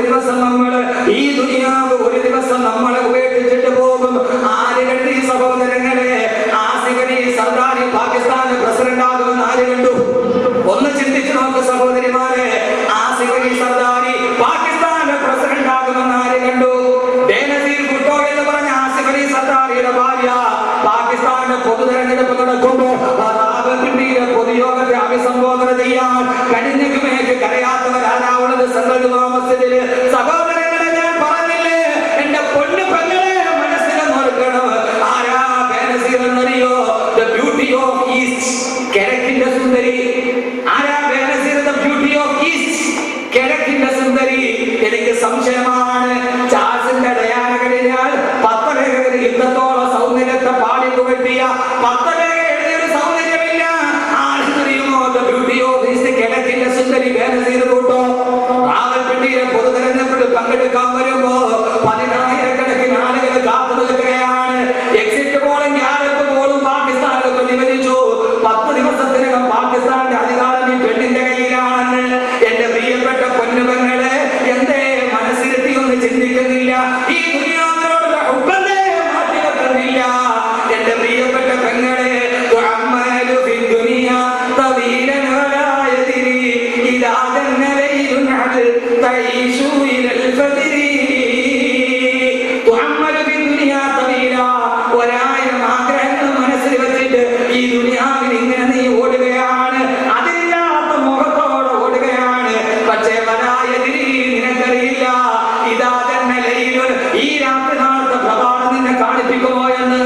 Speaker 1: ദിവസം നമ്മളെ ഉപേക്ഷിച്ചിട്ട് പോകും. ആര് കണ്ടു സഹോദരങ്ങളെ? ആസിഫ് അലി സർദാരി പാകിസ്ഥാന്റെ പ്രസിഡന്റ് ആകുമെന്ന് ആര് കണ്ടു? ഒന്ന് ചിന്തിച്ചു നോക്ക് സഹോദരിമാരെ. ആസിഫ് അലി സർദാരി പാകിസ്ഥാന്റെ പ്രസിഡന്റ് ആകുമെന്ന് ആര് കണ്ടു? ബേനസീർ ഭുട്ടോ എന്ന് പറഞ്ഞ ആസിഫ് അലി സർദാരിയുടെ ഭാര്യ പാകിസ്ഥാന്റെ പൊതു തെരഞ്ഞെടുപ്പ് നടക്കുമ്പോൾ പൊതുയോഗത്തെ അഭിസംബോധന ചെയ്യാൻ കടിഞ്ഞുമേക്ക് കരയാത്തവരാരാവുള്ളത് സെൻട്രൽ ജുമാ മസ്ജിദിൽ. സഹോദരങ്ങളെ, ഞാൻ പറഞ്ഞില്ലേ, എന്റെ പൊന്നു പെങ്ങളെ മനസ്സിൽ നോക്കണം. ആരാ ബേനസീർ എന്നറിയോ? ദ ബ്യൂട്ടി ഓഫ് ഈസ്റ്റ്, കിഴക്കിന്റെ സുന്ദരി. ആരാ Benazir? The beauty of east, കിഴക്കിന്റെ സുന്ദരി. എനിക്ക് സംശയമാണ്, ചാൾസിന്റെ ഡയാന കഴിഞ്ഞാൽ 10 ലേഖകർ യുദ്ധത്തോളം സൗന്ദര്യത്തെ പാടി പുകഴ്ത്തിയ 10 ലേഖകരുടെ സൗന്ദര്യമില്ല. ആർക്കറിയുമോ? ദ ബ്യൂട്ടി ഓഫ് ഈസ്റ്റ്, കിഴക്കിന്റെ സുന്ദരി ബേനസീർ ഭുട്ടോ. റാവൽപിണ്ടിയിലെ പൊതു തെരഞ്ഞെടുപ്പിൽ പങ്കെടുക്കാൻ വരുമ്പോ 10,000-കണക്കിന് ആളുകൾ കാത്തു നിൽക്കുകയാണ്. എക്സിറ്റ് പോളും ഗ്യാലപ്പ് പോളും പാകിസ്ഥാനിലൊക്കെ നിവരിച്ചു. 10 ദിവസത്തിനകം പാകിസ്ഥാന്റെ അധികാരം ഈ പെണ്ണിന്റെ കയ്യിലാണെന്ന്. എന്റെ പ്രിയപ്പെട്ട പൊന്നുപെങ്ങളെ, എന്തേ മനസ്സിലെത്തി ഒന്ന് ചിന്തിക്കുന്നില്ല? ഈ ദുനിയാവിനോടുള്ള ഉപ്പന്നെ മാറ്റി വെക്കുന്നില്ല. എന്റെ പ്രിയപ്പെട്ട പെങ്ങളെ, ഒരായിരം ആഗ്രഹങ്ങൾ മനസ്സിൽ വെച്ചിട്ട് ഈ ദുനിയാവിൽ ഇങ്ങനെ നീ ഓടുകയാണ്. അതില്ലാത്ത മുഖത്തോടെ ഓടുകയാണ്. പക്ഷേ വരായതിരി നിനക്കറിയില്ല. ഇതാ തന്നെ ലൈലുൻ, ഈ രാത്രി നാളത്തെ പ്രഭാതം നിന്നെ കാണിപ്പിക്കുമോ എന്ന്.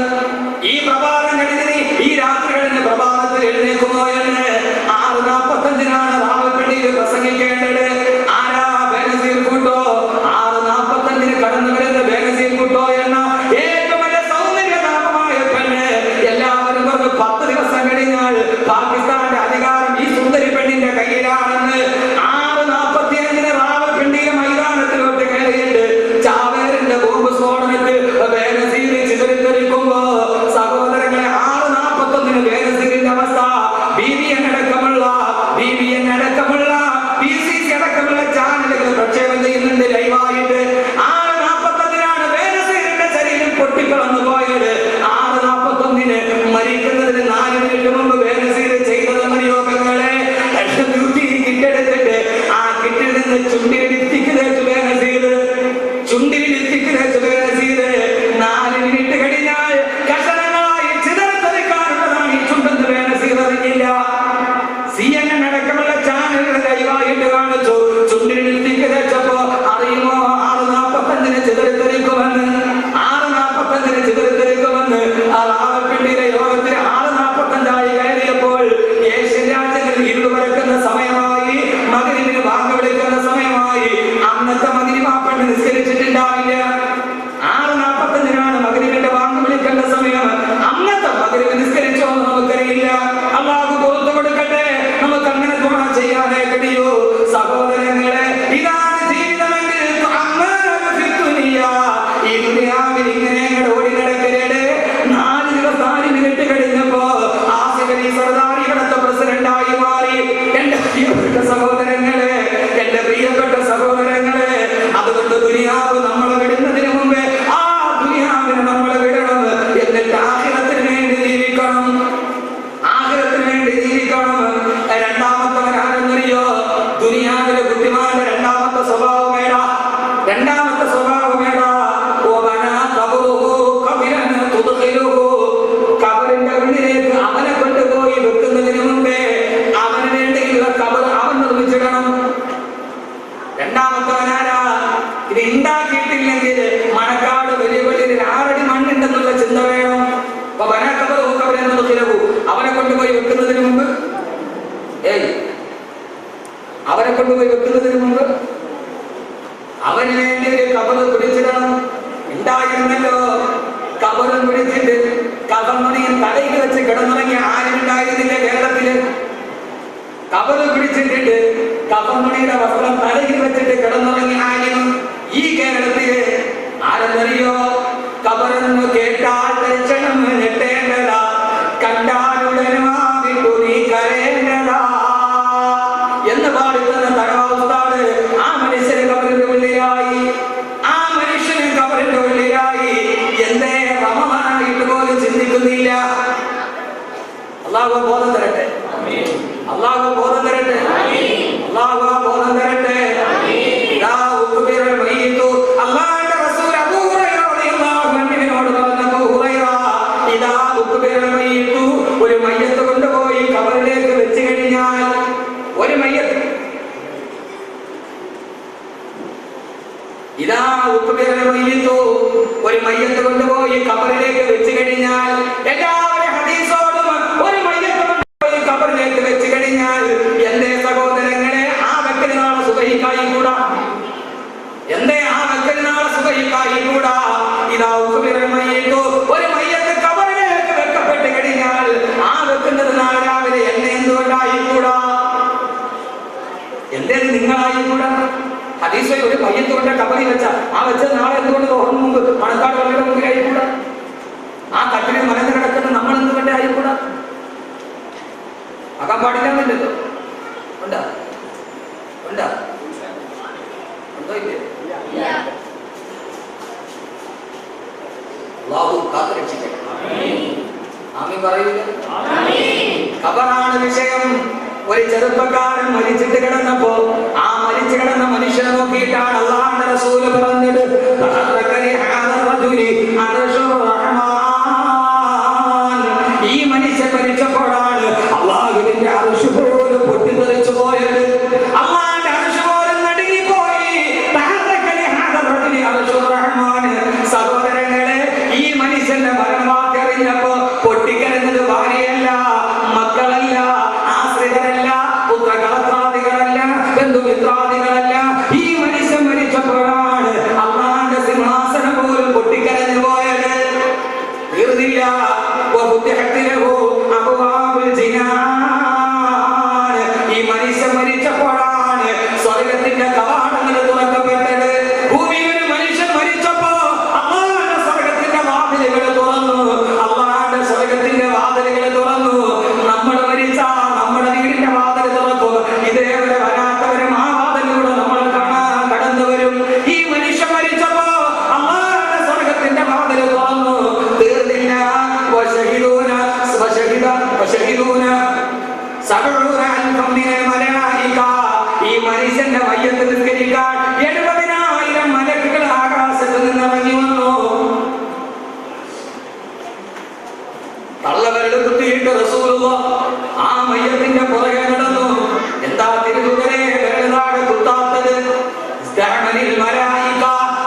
Speaker 1: ഈ പ്രഭാതം കഴിഞ്ഞ് നീ ഈ രാത്രി കഴിഞ്ഞ പ്രഭാതത്തിൽ എഴുന്നേൽക്കുമോ എന്ന്. 6:45 റാവൽപിണ്ടിയിൽ പ്രസംഗിക്കേണ്ടത്. ആരാ? ബേനസീർ ഭുട്ടോ. 6:45 കടന്നു വരുന്ന ബേനസീർ ഭുട്ടോ എന്ന ഏറ്റവും വലിയ സൗന്ദര്യധാമമായ പെണ്ണ്. എല്ലാവരും പറഞ്ഞു 10 ദിവസം കഴിഞ്ഞാൽ പാകിസ്ഥാന്റെ അധികാരം ഈ സുന്ദരി പെണ്ണിന്റെ കയ്യിലാണെന്ന്. 6:45 റാവൽപിണ്ടിയിലെ മൈതാനത്തിലോട്ട് കയറിയിട്ട് ചാവേറിന്റെ ബോംബ് സ്ഫോടനത്തിൽ ബേനസീർ ചിതറിത്തെറിക്കുമ്പോ സഹോദരങ്ങളെ, 6:41 ബേനസീറിന്റെ അവസ്ഥ BBN അടക്കമുള്ള BCC അടക്കമുള്ള ചാനലുകൾ പ്രക്ഷേപണം ചെയ്യുന്നുണ്ട് ലൈവായിട്ട്. 6:41 ബേനസീറിന്റെ ശരീരം പൊട്ടിക്കളന്നു പോയത്. 6:41 മരിക്കുന്നതിന് 4 മിനിറ്റ് മുമ്പ് ബേനസീർ ചെയ്ത അല്ലാഹു പുറത്തു കൊടുക്കട്ടെ. നമുക്ക് അങ്ങനെ ദുആ ചെയ്യാനേ കഴിയൂ. സഹോദരങ്ങളെ, ഇതാണ് ജീവിതമെങ്കിൽ ഈ ദുനിയാവിൽ ഇങ്ങനെ ഓടി നടക്കരുത്. 4 ദിവസം 4 മിനിറ്റ് കഴിഞ്ഞപ്പോ ആസിഫ് അലി സർദാർ ഇവിടുത്തെ പ്രസിഡന്റായി മാറി. എന്റെ പ്രിയപ്പെട്ട സഹോദരങ്ങളെ, എന്റെ പ്രിയപ്പെട്ട സഹോദരങ്ങളെ, അതുകൊണ്ട് ദുനിയാവ് നമ്മളെ വിടുന്നതിന് മുമ്പേ ആ ദുനിയാവിനെ നമ്മളെ വിടണം. എന്നിട്ട് ആഖിറത്തിന് വേണ്ടി ജീവിക്കണം. ആഖിറത്തിന് വേണ്ടി ജീവിക്കണം. രണ്ടാമത്തവൻ ആരെന്നറിയോ? ദുനിയാവിലെ ബുദ്ധിമാന്റെ രണ്ടാമത്തെ സ്വഭാവമേടാ. രണ്ടാമത്തെ സ്വഭാവമേടാ? കബറിന്റെ ഉള്ളിലേക്ക് അവനെ കൊണ്ടുപോയി വെക്കുന്നതിന് മുമ്പേ അവന് വേണ്ടിയുള്ള കബർ അവൻ നിർമ്മിച്ചിടണം. രണ്ടാമത്തവനാരാ? ഇത് ഉണ്ടാക്കിയിട്ടില്ലെങ്കിൽ മണക്കാട് വലിയ വലിയ 6 അടി മണ്ണുണ്ടെന്നുള്ള ചിന്ത വേണം. അപ്പൊ അവനെ കൊണ്ടുപോയി വെക്കുന്നതിന് മുമ്പ് അവനെ കൊണ്ടുപോയി വെക്കുന്നതിന് മുമ്പ് അവന് വേണ്ടി ഒരു കബർ പിടിച്ചിടണം. ഉണ്ടായിരുന്നല്ലോ കബറും പിടിച്ചിട്ട് കബർമണിയും തലയിൽ വെച്ച് കിടന്നുറങ്ങി ആരുണ്ടായിരുന്നില്ല കേരളത്തില്. കബറ് പിടിച്ചിട്ടിട്ട് കബർമണിയുടെ വസ്ത്രം തലയിൽ വെച്ചിട്ട് കിടന്നുറങ്ങി ആരും ഈ കേരളത്തില് ആരെന്നറിയോ? കബറെന്ന് കേട്ടാൽ ദർശനം ഞെട്ടേണ്ടതാ, കണ്ടാലുടനുമാവിട്ടു നീ കരയേണ്ടതാ എന്ന് പാടുന്ന തടവാണ്. ആ മനുഷ്യന് കബറിന്റെ ഉള്ളിലായി. ആ മനുഷ്യന് കബറിന്റെ ഉള്ളിലായി. എന്തേ റമദാനായിട്ട് പോലും ചിന്തിക്കുന്നില്ല. അല്ലാഹു ബോധം തരട്ടെ. അല്ലാഹു ബോധം തരട്ടെ. അല്ലാഹു ബോധം തരട്ടെ. അല്ലാഹുവിന്റെ റസൂൽ അബൂ ഹുറൈറ റളിയല്ലാഹു അൻഹുവിനോട് പറഞ്ഞു, അബൂ ഹുറൈറ, ഇദാ ഉഖ്ബിറൽ മയ്യിത്തു, ഒരു മയ്യത്ത് കൊണ്ടുപോയി ഖബറിലേക്ക് വെച്ച് കഴിഞ്ഞാൽ, ഒരു മയ്യത്ത് ഇദാ ഉഖ്ബിറൽ മയ്യിത്തു, ഒരു മയ്യത്ത് കൊണ്ടുപോയി ഖബറിലേക്ക് വെച്ച് കഴിഞ്ഞാൽ, എല്ലാവരും ഹദീസോടും ഒരു മയ്യത്ത് കൊണ്ടുപോയി ഖബറിലേക്ക് വെച്ച് കഴിഞ്ഞാൽ എന്തേ സഹോദരങ്ങളെ ആ വെക്കൽ നാളെ സുബഹിക്കായി കൂടാ? എന്തേ ആ വെക്കൽ നാളെ സുബഹിക്കായി കൂടാ? ഇദാ ഉഖ്ബിറൽ മയ്യിത്തു, ഒരു മയ്യത്ത് ഖബറിലേക്ക് വെക്കപ്പെട്ട് കഴിഞ്ഞാൽ ആ വെക്കുന്നത് നാളെ രാവിലെ എന്നെ എന്തുകൊണ്ടായി കൂടാ? എന്തേ നിങ്ങളായി കൂടാ? ഹദീസിൽ ഒരു മയ്യത്ത് കൊണ്ട് കബറി വെച്ച ആ വെച്ചത് നാളെ എന്തുകൊണ്ട് തോറും മുമ്പ് മണക്കാട് വള്ളിയുടെ മുമ്പിൽ ആയിക്കൂടാ? ആ കട്ടിലിൽ മലന്ന് കിടക്കുന്ന നമ്മൾ എന്തുകൊണ്ട് ആയിക്കൂടാ? ആകാൻ പാടില്ലെന്നല്ലോ. ഉണ്ടാ ഉണ്ടാ ഉണ്ടോ ഇല്ലേ? അല്ലാഹു കാത്തുരക്ഷിക്കട്ടെ. ആമീൻ പറയില്ല. ഖബറാണ് വിഷയം. ഒരു ചെറുപ്പക്കാരൻ മരിച്ചിട്ട് കിടന്നപ്പോ ആ മരിച്ചു കിടന്ന മനുഷ്യനെ നോക്കിയിട്ടാണ് അല്ലാഹുവിന്റെ റസൂൽ പറഞ്ഞത്, ഈ മനുഷ്യൻ മരിച്ചപ്പോഴാണ് അല്ലാഹുവിന്റെ അർശ് പോലും പൊട്ടിത്തെറിച്ചു പോയത്. അല്ലാഹുവിന്റെ അർശ് പോലും നടുങ്ങിപ്പോയി. സഹോദരങ്ങളെ, ഈ മനുഷ്യന്റെ മരണവാർത്ത അറിഞ്ഞപ്പോ പൊട്ടിക്കരഞ്ഞത് ഭാര്യയല്ല, മക്കളല്ല, ആശ്രിതരല്ല, പുത്രകളത്രാദികളല്ല, ബന്ധുമിത്രാദികളല്ല. ഈ മനുഷ്യൻ മരിച്ചപ്പോഴാണ് അല്ലാഹുവിന്റെ സിംഹാസനം പോലും പൊട്ടിക്കരഞ്ഞു പോയത്. തീർന്നില്ല. ഈ മനുഷ്യൻ മരിച്ചപ്പോഴാണ് സ്വർഗത്തിന്റെ കവാടങ്ങൾ തുറക്കപ്പെട്ടത്. ഭൂമിയിൽ ഒരു മനുഷ്യൻ മരിച്ചപ്പോ അല്ലാഹുവിന്റെ സ്വർഗത്തിന്റെ വാതിലുകൾ തുറന്നു. അല്ലാഹുവിന്റെ സ്വർഗത്തിന്റെ വാതിലുകൾ തുറന്നു. നമ്മൾ മരിച്ചാൽ നമ്മുടെ വീടിന്റെ വാതിൽ തുറക്കും. ഇതേവരെ വരാത്തവരും ആ വാതിലൂടെ നമ്മൾ കാണാൻ കടന്നു വരും. ഈ മനുഷ്യൻ മരിച്ചപ്പോ അല്ലാഹുവിന്റെ സ്വർഗത്തിന്റെ വാതിൽ തുറന്നു. തീർന്നില്ല. ഈ മനുഷ്യന്റെ മയ്യത്ത് നിസ്കരിക്കാൻ 70,000 മലക്കുകൾ ആകാശത്ത് നിന്ന് ഇറങ്ങി വന്നു. തള്ളവരുടെ കുത്തിയിട്ട് റസൂലുള്ളാഹ് ആ മയ്യത്തിന്റെ പുറകെ നടന്നു. എന്താ തിരുദൂതരെ വെറുതാകെ കുത്താത്തത്?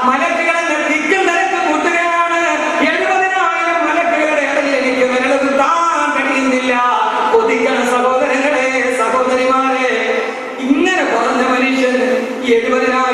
Speaker 1: മലക്കുകളെ തിക്കും തിരക്കും കൂട്ടുകയാണ്. 70,000 മലക്കുകളുടെ ഇടയിൽ എനിക്ക് വിരൽ കുത്താൻ കഴിയുന്നില്ല. കൊതിക്കണം സഹോദരങ്ങളെ, സഹോദരിമാരെ. ഇങ്ങനെ പറഞ്ഞ മനുഷ്യൻ 70,000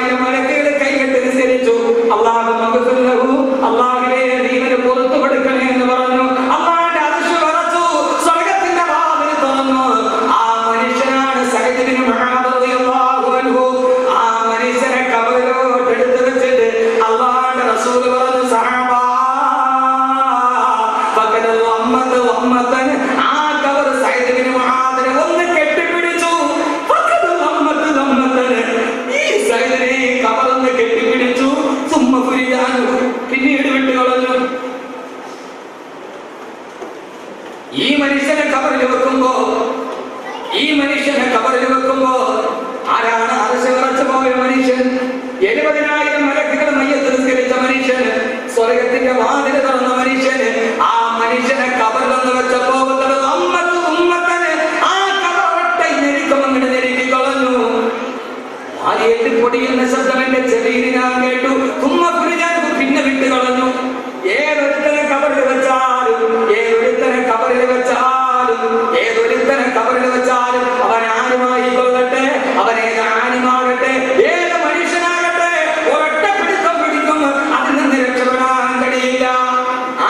Speaker 1: ഒരുത്തനെ കബറിൽ വെച്ചാലും അവൻ ആരുമായി കൊള്ളട്ടെ, അവൻ ഏത് ആനിമാകട്ടെ, ഏത് മനുഷ്യനാകട്ടെ, ഒരൊറ്റ പിടുത്തം പിടിക്കും, അതിൽ നിന്ന് രക്ഷപ്പെടാൻ കഴിയില്ല.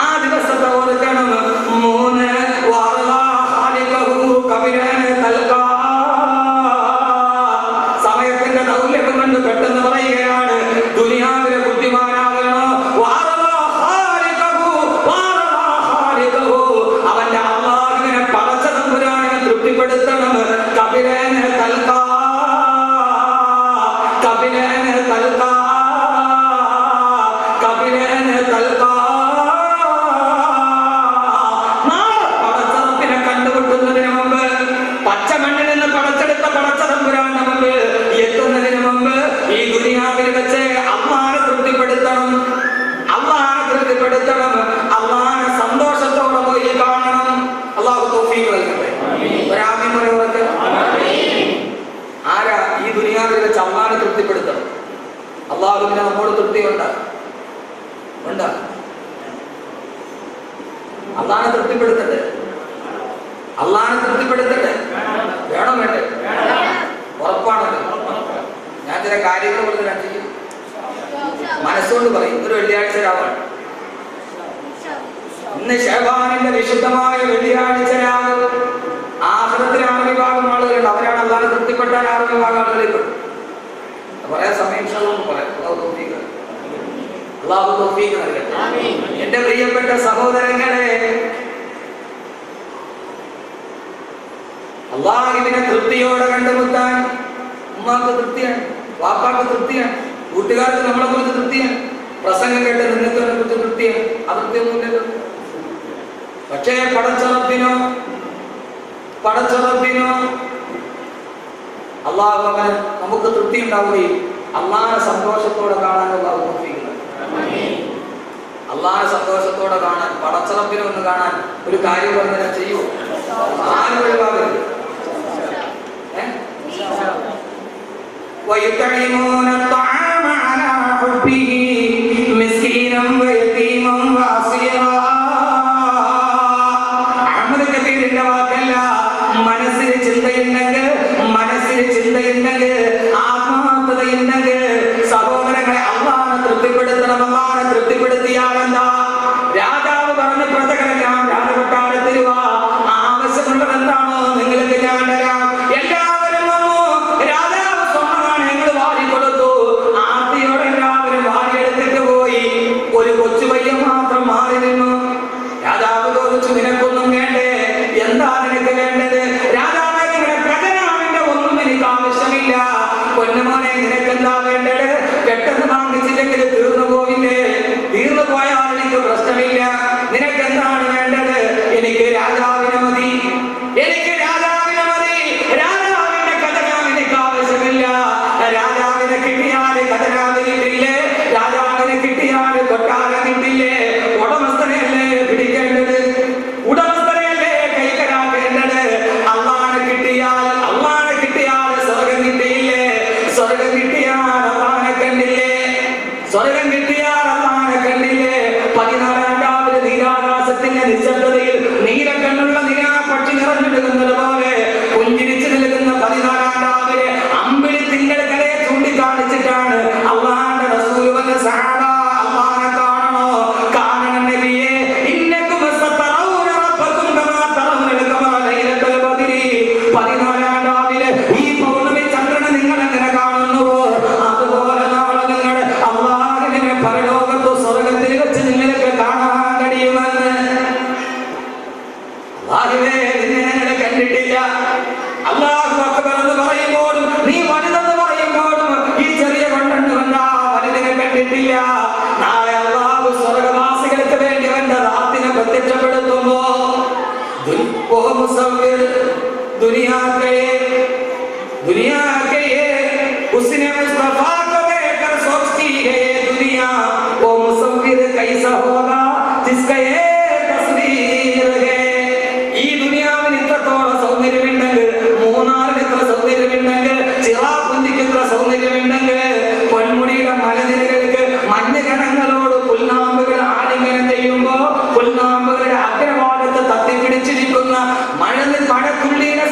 Speaker 1: ആ ദിവസത്തെ ഓർക്കണം. 3 സമയത്തിന്റെ ദൗർലഭ്യം കൊണ്ട് പെട്ടെന്ന് പറയുകയാണ്, ദുനിയാവിലെ ബുദ്ധിമാനാകണോ, അവന്റെ അള്ളാഹുവിനെ പടച്ച തമ്പുരാനെ തൃപ്തിപ്പെടുത്തണം. കബിലേന തൽക്കാ കബിലേന തൽക്കാ കബിലേന തൽക്കാ. നാളെ പടച്ചറപ്പിനെ കണ്ടുമുട്ടുന്നതിന് മുമ്പ്, പച്ചമണ്ണിൽ നിന്ന് പടച്ചെടുത്ത പടച്ച തമ്പുരാന്റെ മുമ്പ് എത്തുന്നതിന് മുമ്പ് ഈ ദുനിയാവിൽ വെച്ച് അള്ളാഹനെ തൃപ്തിപ്പെടുത്തണം. അള്ളാഹനെ തൃപ്തിപ്പെടുത്തണം. അള്ളാഹനെ സന്തോഷത്തോടെ പോയി കാണണം. അള്ളാഹു തൗഫീഖ് നൽകട്ടെ. ഒരാമീൻ പറയുന്നത് ആരാ ഈ ദുനിയാവിൽ വെച്ച് അള്ളാഹനെ തൃപ്തിപ്പെടുത്തണം? അള്ളാഹുവിനെ നമ്മോട് തൃപ്തിയുണ്ട്. അള്ളാഹനെ തൃപ്തിപ്പെടുത്തട്ടെ. അള്ളാഹനെ തൃപ്തിപ്പെടുത്തട്ടെ. വേണോ വേണ്ടേ? ഉറപ്പാണല്ലോ. ഞാൻ ചില കാര്യങ്ങൾ കൊടുത്ത് ഞാൻ ചെയ്യും. മനസ്സുകൊണ്ട് പറയും. ഒരു വെള്ളിയാഴ്ച രാവാണ് ഇന്ന്. ശഅബാനിന്റെ വിശുദ്ധമായ വെള്ളിയാഴ്ച രാവ്. ആഖിറത്തിൽ 6 വിഭാഗം ആളുകളുണ്ട്. അവരാണ് അള്ളാഹനെ തൃപ്തിപ്പെട്ടാൽ 6 വിഭാഗം ആളുകളിൽപ്പെടും. പറയാൻ സമയം പറയാം. അള്ളാഹു തൗഫീഖ് നൽകട്ടെ. എന്റെ പ്രിയപ്പെട്ട സഹോദരങ്ങളെ, അള്ളാഹുവിനെ തൃപ്തിയോടെ കണ്ടുമുട്ടാൻ ഉമ്മാക്ക് തൃപ്തിയാണ്, വാപ്പാക്ക് തൃപ്തിയാണ്, കൂട്ടുകാർക്ക് നമ്മളെ കുറിച്ച് തൃപ്തിയാണ്, പ്രസംഗം കേട്ട് നിങ്ങൾക്ക് അതിനെ കുറിച്ച് തൃപ്തിയാണ്. അതൃപ്തിയൊന്നുമില്ലല്ലോ. പക്ഷേ പടച്ചറപ്പിനോ അള്ളാഹു അവന് നമുക്ക് തൃപ്തി ഉണ്ടാവുകയും അള്ളാഹനെ സന്തോഷത്തോടെ കാണാൻ അള്ളാഹു തൗഫീഖ് നൽകട്ടെ. അള്ളാഹനെ സന്തോഷത്തോടെ കാണാൻ, പടച്ചറപ്പിനെ ഒന്ന് കാണാൻ ഒരു കാര്യം പറഞ്ഞാൽ ചെയ്യൂ. ആരും ഒഴിവാകരുത്. ويطعمون الطعام على حبه مسكينا ويتيما واسيرا. അഹ്മദ് കബീറിന്റെ വാക്കല്ല. മനസ്സിൽ ചിന്തയുണ്ടെങ്കിൽ ആത്മാർത്ഥതയുണ്ടെങ്കിൽ സഹോദരങ്ങളെ അള്ളാഹനെ തൃപ്തിപ്പെടുത്തണം. അള്ളാഹനെ തൃപ്തിപ്പെടുത്തിയാൽ എന്താ? രാജാവ് പറഞ്ഞ പ്രജകളെല്ലാം രാജകൊട്ടാരത്തിൽ വാ, ആവശ്യമുള്ളത് എന്താണോ നിങ്ങൾക്ക് ഞാൻ തരാം. എല്ലാവരും വന്നു. രാജാവ് സ്വർണ്ണനാണയങ്ങൾ വാരിക്കൊടുത്തു. ആർത്തിയോടെ എല്ലാവരും വാരിയെടുത്തിട്ട് പോയി. ഒരു കൊച്ചു പയ്യൻ മാത്രം മാറി നിന്നു. രാജാവ് ചോദിച്ചു, നിനക്കൊന്നും വേണ്ടേ? എന്താ നിനക്ക് വേണ്ടത്? രാജാവേ, നിങ്ങളുടെ ഖജനാവിന്റെ ഒന്നും എനിക്ക് ആവശ്യമില്ല. പൊന്നുമോനെ, നിനക്കെന്താ വേണ്ടത്? പെട്ടെന്ന് വാങ്ങിച്ചില്ലെങ്കിൽ തീർന്നു പോവില്ലേ? തീർന്നു പോയാൽ എനിക്ക് പ്രശ്നമില്ല. നിനക്കെന്താണ് വേണ്ടത്? എനിക്ക് രാജാവിനെ മതി. എനിക്ക് രാജാവിനെ മതി. രാജാവിന്റെ ഖജനാവ് എനിക്ക് ആവശ്യമില്ല. രാജാവിനെ കിട്ടിയാൽ ഖജനാവ് കിട്ടില്ലേ? രാജാവിനെ കിട്ടിയാൽ കൊട്ടാരം കിട്ടില്ലേ? ഉടമസ്ഥനെയല്ലേ പിടിക്കേണ്ടത്? ഉടമസ്ഥനെയല്ലേ കൈക്കലാക്കേണ്ടത്? അള്ളാഹനെ കിട്ടിയാൽ സ്വർഗം കിട്ടിയില്ലേ? സ്വർഗം കിട്ടിയാൽ അള്ളാഹനെ കണ്ടില്ലേ? സ്വർഗം കിട്ടിയാൽ അള്ളാഹനെ കണ്ടില്ലേ? 14 നീരാകാശത്തിന്റെ നിശബ്ദതയിൽ നീലക്കണ്ണുള്ള നിലാപക്ഷി നിറഞ്ഞെടുക്കുന്നത് പോലെ പുഞ്ചിരിച്ചു നിൽക്കുന്ന 14 അമ്പിളി തിങ്കളെ ചൂണ്ടിക്കാണിച്ചിട്ടാണ് അള്ളാഹുവിന്റെ റസൂൽ വന്ന സഹാബ അള്ളാഹനെ കാണണോ? കാണണം നബിയേ. ഇന്നകും സതറൗന റബ്ബകും കമാ തറൗനൽ ഖമറ ലൈലത്തുൽ ബദ്രി. 14 ഈ പൗർണമി ചന്ദ്രനെ നിങ്ങൾ എങ്ങനെ കാണുന്നുവോ അതുപോലെ നാളെ നിങ്ങൾ അള്ളാഹുവിനെ പരലോകത്ത് സ്വർഗ്ഗത്തിൽ വെച്ച് നിങ്ങൾക്ക് കാണാൻ കഴിയുമെന്ന്. അല്ലാഹുവേ, നിന്നെ ഞങ്ങൾ കണ്ടിട്ടില്ല. അല്ലാഹു അക്ബർ എന്ന് പറയുമ്പോഴും നീ വലുതെന്ന് പറയുമ്പോഴും ഈ ചെറിയ കൊണ്ടെന്ന് വന്ന വലുതിനെ കണ്ടിട്ടില്ല. നാളെ അല്ലാഹു സ്വർഗ്ഗവാസികൾക്ക് വേണ്ടി അവന്റെ റാത്തിനെ പ്രത്യക്ഷപ്പെടുത്തുമ്പോ दुनिया के उसने मुस्तफा को देखकर सोचती है दुनिया वो मुसव्विर कैसा होगा जिसका ये तस्वीर है. ഈ ദുനിയാവിൽ ഇത്രത്തോളം സൗന്ദര്യമുണ്ടെങ്കിൽ, മൂന്നാറിൽ ഇത്ര സൗന്ദര്യമുണ്ടെങ്കിൽ, ചിറാപുഞ്ചിക്ക് ഇത്ര സൗന്ദര്യമുണ്ടെങ്കിൽ, പൊന്മുടിയുടെ മലനിരകൾക്ക് മഞ്ഞ് കണങ്ങളോട് പുൽനാമ്പുകൾ ആലിംഗനം ചെയ്യുമ്പോ പുൽനാമ്പുകളുടെ അഗ്രഭാഗത്ത് തത്തിപ്പിടിച്ചിരിക്കുന്ന മഴത്തുള്ളിനെ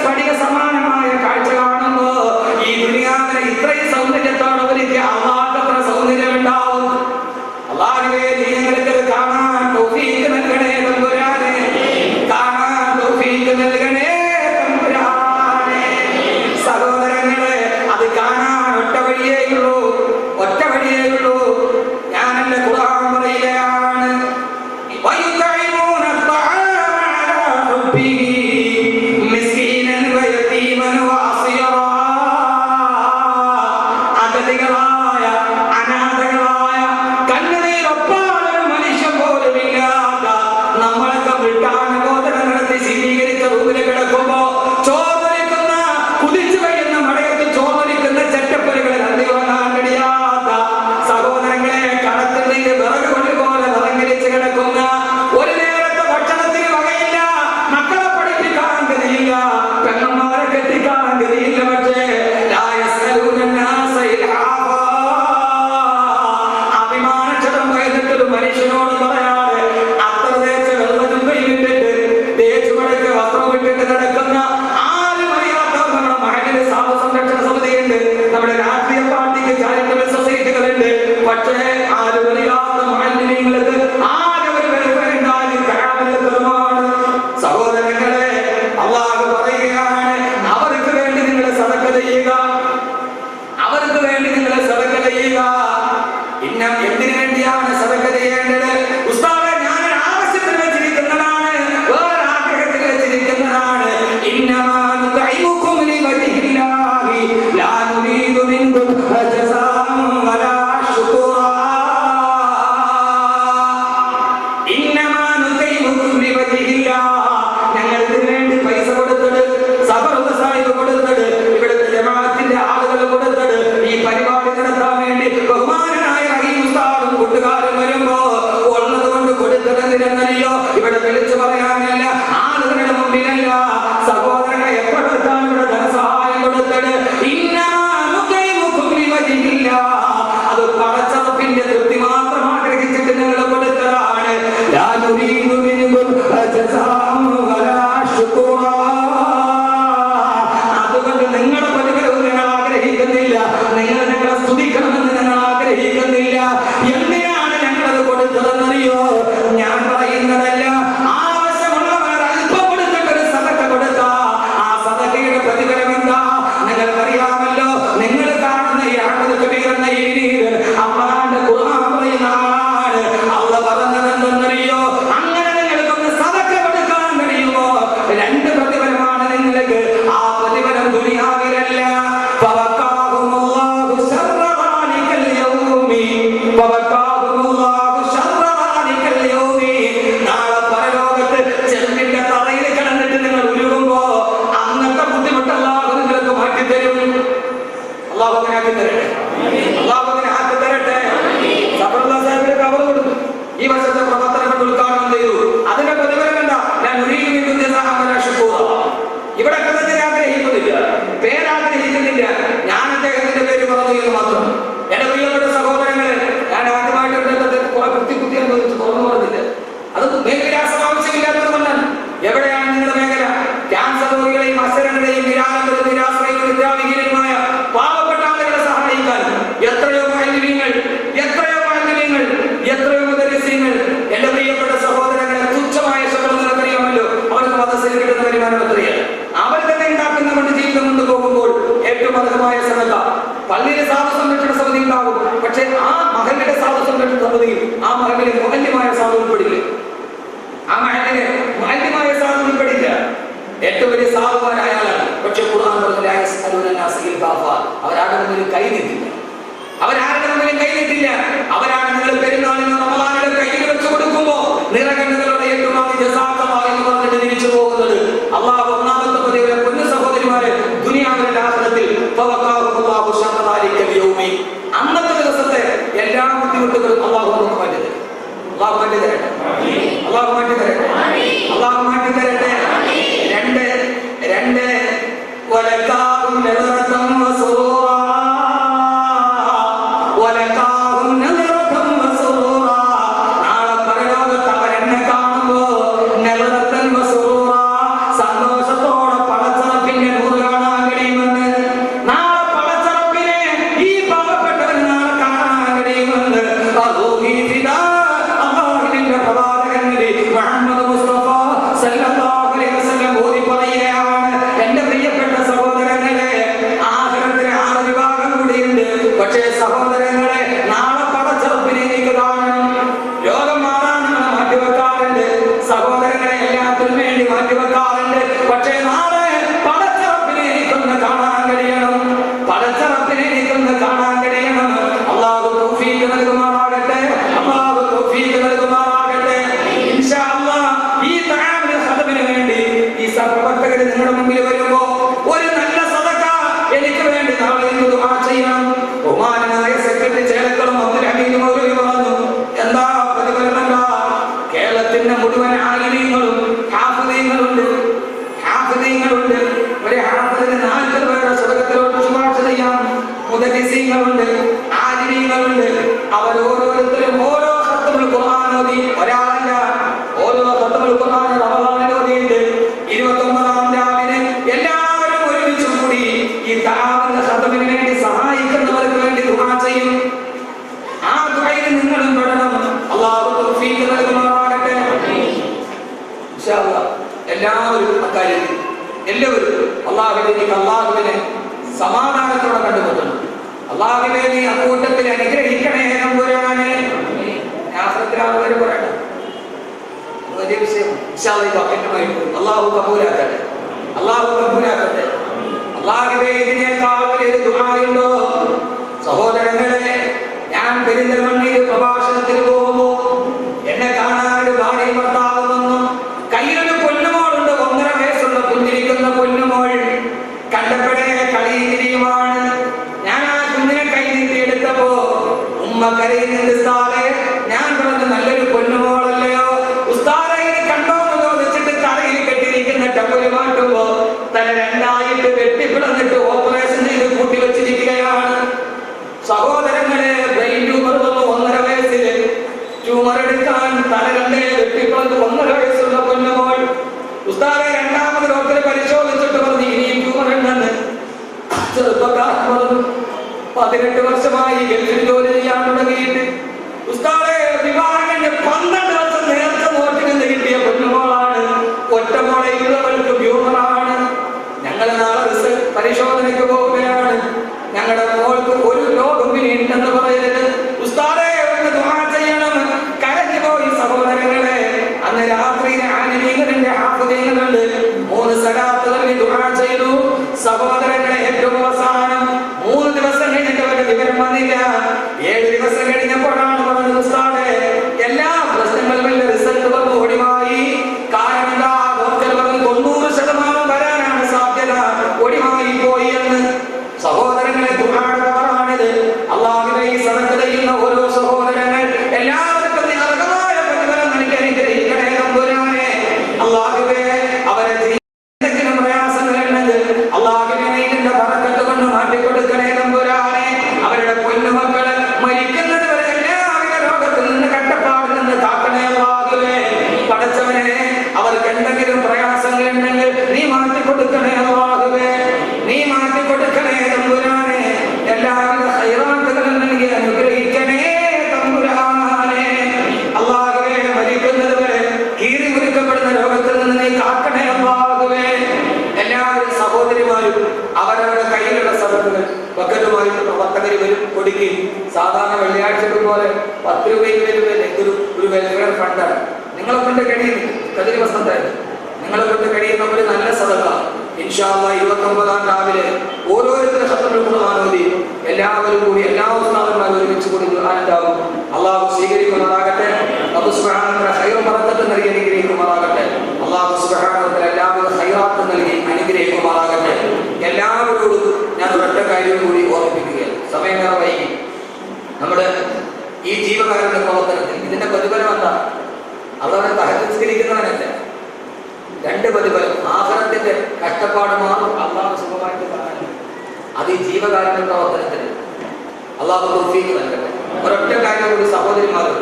Speaker 1: പെണ്ണന്മാരെ കെട്ടിക്കാൻ ഗതിയില്ല. പക്ഷേ അഭിമാനക്ഷതം കഴിഞ്ഞിട്ടൊരു മനുഷ്യനോട് പറയാതെ അത്ര തേച്ച വെള്ളതുമ്പയിൽ ഇട്ടിട്ട് തേച്ചുമടക്ക് വസ്ത്രം വിട്ടിട്ട് നടക്കുന്ന ആരും അറിയാത്ത നമ്മുടെ മഹലിൽ സാധു സംരക്ഷണ സമിതിയുണ്ട്, നമ്മുടെ രാഷ്ട്രീയ പാർട്ടിക്ക് ചാരിറ്റബിൾ സൊസൈറ്റികളുണ്ട്. പക്ഷേ ആരും അറിയാത്ത മഹലിങ്ങൾക്ക് ആരും ഒരു വെൽഫെയറുണ്ടായി കരാമലാണ്. സഹോദരങ്ങളെ, അല്ലാഹു പറയുകയാണ്, അവർക്ക് വേണ്ടി നിങ്ങൾ സദഖ ചെയ്യുക, അവർക്ക് വേണ്ടി നിങ്ങൾ സദഖ ചെയ്യുക. എന്തിനു വേണ്ടിയാണ് സദഖ ചെയ്യേണ്ടത്? ഉസ്താദേ, ഞാൻ ആവശ്യത്തിന് വെച്ചിരിക്കുന്നതാണ്, വേറെ ആഗ്രഹത്തിൽ വെച്ചിരിക്കുന്നതാണ്. ഇന്നമാ നുതഇമുകും ലിവജ്ഹില്ലാഹി ലാ നുരീദു മിൻകും ജസാഅൻ വലാ ശുക്റാ. ഇന്നമാ നുതഇമുകും ലിവജ്ഹില്ലാഹ്, ഞങ്ങൾ ഇതിനു വേണ്ടി പൈസ കൊടുത്തത്, സബറുൽ സാഹിബ് കൊടുത്തത്, ഇവിടുത്തെ ജമാഅത്തിന്റെ ആളുകൾ കൊടുത്തത്, ഈ പരിപാടി നടത്താൻ വേണ്ടി ബഹുമാനനായ കൂട്ടുകാരും വരുമ്പോ ഉള്ളത് കൊണ്ട് കൊടുത്തതെന്നറിയോ? ഇവിടെ വിളിച്ചു പറയാനല്ല, ആളുകളുടെ മുമ്പിലല്ല. സഹോദരനെ എപ്പോഴെത്താണ് ഇവിടെ ധനസഹായം കൊടുത്തത്? അത് പടച്ചറപ്പിന്റെ തൃപ്തി മാത്രം ആഗ്രഹിച്ചിട്ട് നിങ്ങൾ കൊടുത്തതാണ്. അതുകൊണ്ട് നിങ്ങളുടെ പ്രതിഫലവും നിങ്ങൾ ആഗ്രഹിക്കുന്നില്ല, നിങ്ങൾ ഞങ്ങളെ സ്തുതിക്കണമെന്ന് ഞങ്ങൾ ആഗ്രഹിക്കുന്നില്ല. എന്തിനാണ് ഞങ്ങളത് കൊടുത്തതെന്നറിയോ? ഞാൻ പറയുന്നതല്ല, ആവശ്യമുള്ളവർ അല്പം കൊടുത്തിട്ടൊരു സദഖ കൊടുത്താ ആ സദഖയുടെ പ്രതിഫലം എന്താ നിങ്ങൾക്കറിയാമല്ലോ. നിങ്ങൾ കാണുന്ന ഈ അഹ്മദ് കബീർ എന്ന ഈ നീര് അല്ലാഹുവിന്റെ ഖുർആൻ പറയുന്നതാണ്. അല്ലാഹു പറഞ്ഞത് എന്തെന്നറിയോ? അങ്ങനെ നിങ്ങൾക്കൊന്ന് സദഖ കൊടുക്കാൻ കഴിയുമോ? രണ്ട് പ്രതിഫലമാണ് നിങ്ങൾക്ക്. ആ പ്രതിഫലം ദുനിയാവിലല്ല. നാളെ പരലോകത്ത് ചെറുപ്പിന്റെ തറയിൽ കിടന്നിട്ട് നിങ്ങൾ ഉരുകുമ്പോ അന്നത്തെ ബുദ്ധിമുട്ട് അല്ലാഹു നിങ്ങൾക്ക് മാറ്റിത്തരും. അല്ലാഹു അങ്ങനെ ആക്കി തരട്ടെ, അല്ലാഹു അങ്ങനെ ആക്കി തരട്ടെ. സബറുല്ലാ സാഹിബിന്റെ കവർ കൊടുത്തു, ഈ വർഷത്തെ പ്രവർത്തനം കൊണ്ട് ഉദ്ഘാടനം ചെയ്തു. അതിന്റെ പ്രതിഫലം എന്താ? ഞാൻ ഇവിടെ കഥത്തിൽ ആഗ്രഹിക്കുന്നില്ല, പേരാഗ്രഹിക്കുന്നില്ല, ഞാൻ അദ്ദേഹത്തിന്റെ പേര് പറഞ്ഞു എന്ന് മാത്രം. എന്റെ പ്രിയപ്പെട്ട സഹോദരങ്ങളെ, ഞാൻ ആദ്യമായിട്ട് കുറെ കുത്തി അനുഭവിച്ചു തുറന്നു പറഞ്ഞില്ല. അത് മേഖലാസം ആവശ്യമില്ലാത്തത് കൊണ്ടാണ്. എവിടെയാണ് നിങ്ങളുടെ മേഖല? ക്യാൻസർ രോഗികളെയും അസുരങ്ങളെയും നിരാലംബരും നിരാശ്രയങ്ങളും നിദ്രാവിഹീനരുമായ പാവപ്പെട്ട ആളുകളെ സഹായിക്കാൻ എത്രയോ മാലിന്യങ്ങൾ, എത്രയോ മാലിന്യങ്ങൾ, എത്രയോ മുദരിസീങ്ങൾ. എന്റെ പ്രിയപ്പെട്ട സഹോദരങ്ങളെ, തുച്ഛമായ ശമ്പളം നിങ്ങൾക്കറിയാമല്ലോ. അവർക്ക് മദ്രസയിൽ കിട്ടുന്ന വരുമാനം എത്രയാണ്? അവർ തന്നെ ഉണ്ടാക്കുന്ന കൊണ്ട് ജീവിതം കൊണ്ട് പോകുമ്പോൾ ഏറ്റവും അർഹമായ സദഖ. പള്ളിയിലെ സാധു സംരക്ഷണ സമിതി ഉണ്ടാകും, പക്ഷെ ആ മഹലിന്റെ സാധു സംരക്ഷണ സമിതിയിൽ ആ മഹലിലെ മുഹല്യമായ സാധു ഉൾപ്പെടില്ല. ആ മഹലിലെ മുഹല്യമായ സാധു ഉൾപ്പെടില്ല. ഏറ്റവും വലിയ സാധുവായ ആളാണ്. പക്ഷെ ഖുർആൻ പറഞ്ഞ അവരാരുടെ മുന്നിൽ കൈ നീട്ടില്ല, അവരാരുടെ മുന്നിൽ കൈ നീട്ടില്ല. അവരാണ് നിങ്ങൾ പെരുന്നാളിന് റമളാനിലെ കയ്യിൽ വെച്ച് കൊടുക്കുമ്പോ നിറകണ്ണുകളുടെ ഏറ്റവും എന്ന് പറഞ്ഞിട്ട് തിരിച്ചു പോകുന്നത്. അള്ളാഹു ഒന്നാമത്തെ പതിവിലെ പൊന്നു സഹോദരിമാരെ ദുനിയാവിന്റെ ആഖിറത്തിൽ അന്നത്തെ ദിവസത്തെ എല്ലാ ബുദ്ധിമുട്ടുകളും അള്ളാഹു നമുക്ക് മാറ്റിത്തരും. അള്ളാഹു മാറ്റിത്തരട്ടെ, അള്ളാഹു മാറ്റിത്തരട്ടെ, അള്ളാഹു മാറ്റിത്തരട്ടെ. രണ്ട് വലക്കാഹും നദറതം വസുറൂറാ, വലക്കാഹും നദറതം വസുറൂറാ. നാളെ പരലോകത്ത് അവരെന്നെ കാണുമ്പോ നദറതൻ വസുറൂറാ, സന്തോഷത്തോടെ പടച്ചറപ്പിന്റെ നൂറ് കാണാൻ കഴിയുമെന്ന്. നാളെ പടച്ചറപ്പിനെ ഈ പാവപ്പെട്ടവർ നാളെ കാണാൻ കഴിയുമെന്ന് അല്ലാഹുവിന്റെ പ്രവാചകൻ മുഹമ്മദ് മുസ്തഫ സല്ലല്ലാഹു അലൈഹി വസല്ലം ഓതി പറയുകയാണ്. എന്റെ പ്രിയപ്പെട്ട സഹോദരങ്ങളെ, അള്ളാഹുവിനെ സമാധാനത്തോടെ കണ്ടുമുട്ടണം. അള്ളാഹുവേ നീ അക്കൂട്ടത്തിൽ അനുഗ്രഹിക്കണേ തമ്പുരാനെ. ആഖിറത്തിലാവുന്നവര് പറയണം, വലിയ വിഷയം. അള്ളാഹു കബൂലാക്കട്ടെ, അള്ളാഹു കബൂലാക്കട്ടെ. അള്ളാഹുവേ ഇതിനേക്കാൾ വലിയൊരു ദുആയുണ്ടോ? സഹോദരങ്ങളെ, ഞാൻ പെരിന്തൽമണ്ണയിൽ പ്രഭാഷണത്തിന് പോകുമ്പോ എന്നെ കാണാൻ ഒരു ഭാര്യയും ഭർത്താവും വന്നു. കയ്യിലൊരു പൊന്നുമോളുണ്ട്, 1.5 വയസ്സുള്ള കുഞ്ഞിരിക്കുന്ന പൊന്നുമോൾ. കണ്ടപ്പോഴേ കളിയുമാണ്. ഞാൻ ആ കുഞ്ഞിനെ കൈ നീട്ടിയെടുത്തപ്പോ ഉമ്മ കരയുന്നുണ്ട്. ഉസ്താദേ, ഞാൻ പറഞ്ഞ നല്ലൊരു പൊന്നുമോളല്ലയോ ഉസ്താദേ, ഇത് കണ്ടോ എന്ന് ചോദിച്ചിട്ട് തലയിൽ കെട്ടിയിരിക്കുന്ന ടവല് മാറ്റുമ്പോ തല 2ആയിട്ട് വെട്ടിപ്പിളന്നിട്ട് ഓപ്പറേഷൻ ചെയ്ത് കൂട്ടി വെച്ചിരിക്കുകയാണ്. സഹോദരങ്ങളെ, ബ്രെയിൻ ട്യൂമർ വന്നു 1.5 വയസ്സിൽ. ട്യൂമർ എടുക്കാൻ തല 2 വെട്ടിപ്പിളന്ന് 1.5 വയസ്സുള്ള പൊന്നുമോൾ. ഉസ്താദെ, 2ാമത് ഡോക്ടറെ പരിശോധിച്ചിട്ട് പറഞ്ഞു ഇനിയും ട്യൂമർ ഉണ്ടെന്ന്. ചെറുപ്പക്കാരൻ പറഞ്ഞു 18 വർഷമായി ഗൾഫിൽ ജോലി ചെയ്യാൻ തുടങ്ങിയിട്ട്. ഉസ്താദെ, വിവാഹം കഴിഞ്ഞ് 12 വർഷം നേരത്തെ നോട്ടിൽ നിന്ന് കിട്ടിയ പൊന്നുമോളാണ്. ഒറ്റമോളയുള്ളവർക്ക് ട്യൂമറാണ്. ഞങ്ങൾ നാളെ റിസൾട്ട് പരിശോധനയ്ക്ക് പോവുകയാണ്. ഞങ്ങളുടെ മോൾക്ക് ഒരു രോഗം ഉണ്ടെന്ന് പറയരുത്. ഉസ്താദേ, ഒന്ന് ദുആ ചെയ്യണം. കരഞ്ഞു പോയി സഹോദരങ്ങളെ. അന്ന് രാത്രി ആലിമീങ്ങളുടെ ഹാഫിദീങ്ങളുണ്ട്, 3 സലാത്തുകൾ ദുആ ചെയ്തു. സഹോദരങ്ങളെ, ഏറ്റവും അവസാനം 3 ദിവസം കഴിഞ്ഞിട്ട് അവരുടെ വിവരം വന്നില്ല. 7 ദിവസം കഴിഞ്ഞപ്പോഴാണ് പറഞ്ഞത്, ഉസ്താദേ, എല്ലാ പ്രശ്നങ്ങളും റിസൾട്ട് വന്നു ഒടിവായി. കാരണം എന്താ? ഡോക്ടർ പറഞ്ഞു 90% വരാനാണ് സാധ്യത, ഒടിവായി പോയി എന്ന്. സഹോദരങ്ങളെ, ദുആയുടെ പവറാണിത്. അല്ലാഹുവേ, ഈ സദഖ ചെയ്യുന്ന ഓരോ സഹോദരങ്ങൾ എല്ലാവർക്കും നീ അർഹമായ പ്രതിഫലം നൽകി അനുഗ്രഹിക്കണേ തമ്പുരാനെ. അല്ലാഹുവേ, അവരെ എന്തെങ്കിലും പ്രയാസങ്ങളുണ്ടെങ്കിൽ അല്ലാഹുവേ ഇതിന്റെ ബറക്കത്ത് കൊണ്ട് മാറ്റിക്കൊടുക്കണേ തമ്പുരാനെ. അവരുടെ പൊന്നുമക്കള് മരിക്കുന്നത് വരെ എല്ലാവിധ രോഗത്തിൽ നിന്ന് കഷ്ടപ്പാടിൽ നിന്ന് കാക്കണേ അല്ലാഹുവേ. പടച്ചവനെ, അവർക്ക് എന്തെങ്കിലും പ്രയാസങ്ങളുണ്ടെങ്കിൽ നീ മാറ്റിക്കൊടുക്കണേ അല്ലാഹുവേ, നീ മാറ്റിക്കൊടുക്കണേ തമ്പുരാനെ. എല്ലാവിധ ഖൈറാത്തുകളും നൽകി അനുഗ്രഹിക്കണേ തമ്പുരാനെ. അല്ലാഹുവേ, മരിക്കുന്നത് വരെ കീറി മുറിക്കപ്പെടുന്ന രോഗത്തിൽ നിന്ന് നീ കാക്കണേ അല്ലാഹുവേ. എല്ലാവരും സഹോദരിമാരും അവരവരുടെ കയ്യിലുള്ള സദഖകൾ വക്കലുമായിട്ട് പ്രവർത്തകർ വരും കൊടുക്കുകയും. സാധാരണ വെള്ളിയാഴ്ചകൾ പോലെ 10 രൂപ ഒരു വെൽഫെയർ ഫണ്ടാണ്. നിങ്ങളെ കൊണ്ട് കഴിയുന്നു കതിരി വസന്തായിരുന്നു. നിങ്ങളെ കൊണ്ട് കഴിയുന്ന ഒരു നല്ല സദഖ ഇൻഷാ അല്ലാഹ് 29-ാം രാവിലെ ഓരോരുത്തരുടെ ഖത്മുൽ ഖുർആൻ ഓതി എല്ലാവരും കൂടി എല്ലാ ഉസ്താദന്മാരും ഒരുമിച്ച് കൂടി ഖുർആൻ ഉണ്ടാവും. അല്ലാഹു സ്വീകരിക്കുമാറാകട്ടെ. അല്ലാഹു സുബ്ഹാനഹു വ തആല ഖൈറും ബറക്കത്തും നൽകി അനുഗ്രഹിക്കുമാറാകട്ടെ. അല്ലാഹു സുബ്ഹാനഹു വ തആല എല്ലാവിധ ഖൈറാത്തും നൽകി അനുഗ്രഹിക്കുമാറാകട്ടെ. എല്ലാവരോടും ഞാൻ ഒരൊറ്റ കാര്യം കൂടി ഓർമ്മിപ്പിക്കുകയാണ്. സമയം ഏറെ വൈകി. നമ്മുടെ ഈ ജീവകാരുണ്യ പ്രവർത്തനത്തിൽ ഇതിന്റെ പ്രതിഫലം എന്താ? അള്ളാഹുവിനെ തഹജ്ജുദ് 2 പ്രതിഫലം. ആഖിറത്തിന്റെ കഷ്ടപ്പാട് മാത്രം അള്ളാഹു സുഖമായിട്ട് കാണാൻ. അത് ഈ ജീവകാരുണ്യ പ്രവർത്തനത്തിന് അള്ളാഹു തൗഫീഖ് നൽകട്ടെ. ഒരൊറ്റ കാര്യം കൂടി സഹോദരിമാരും,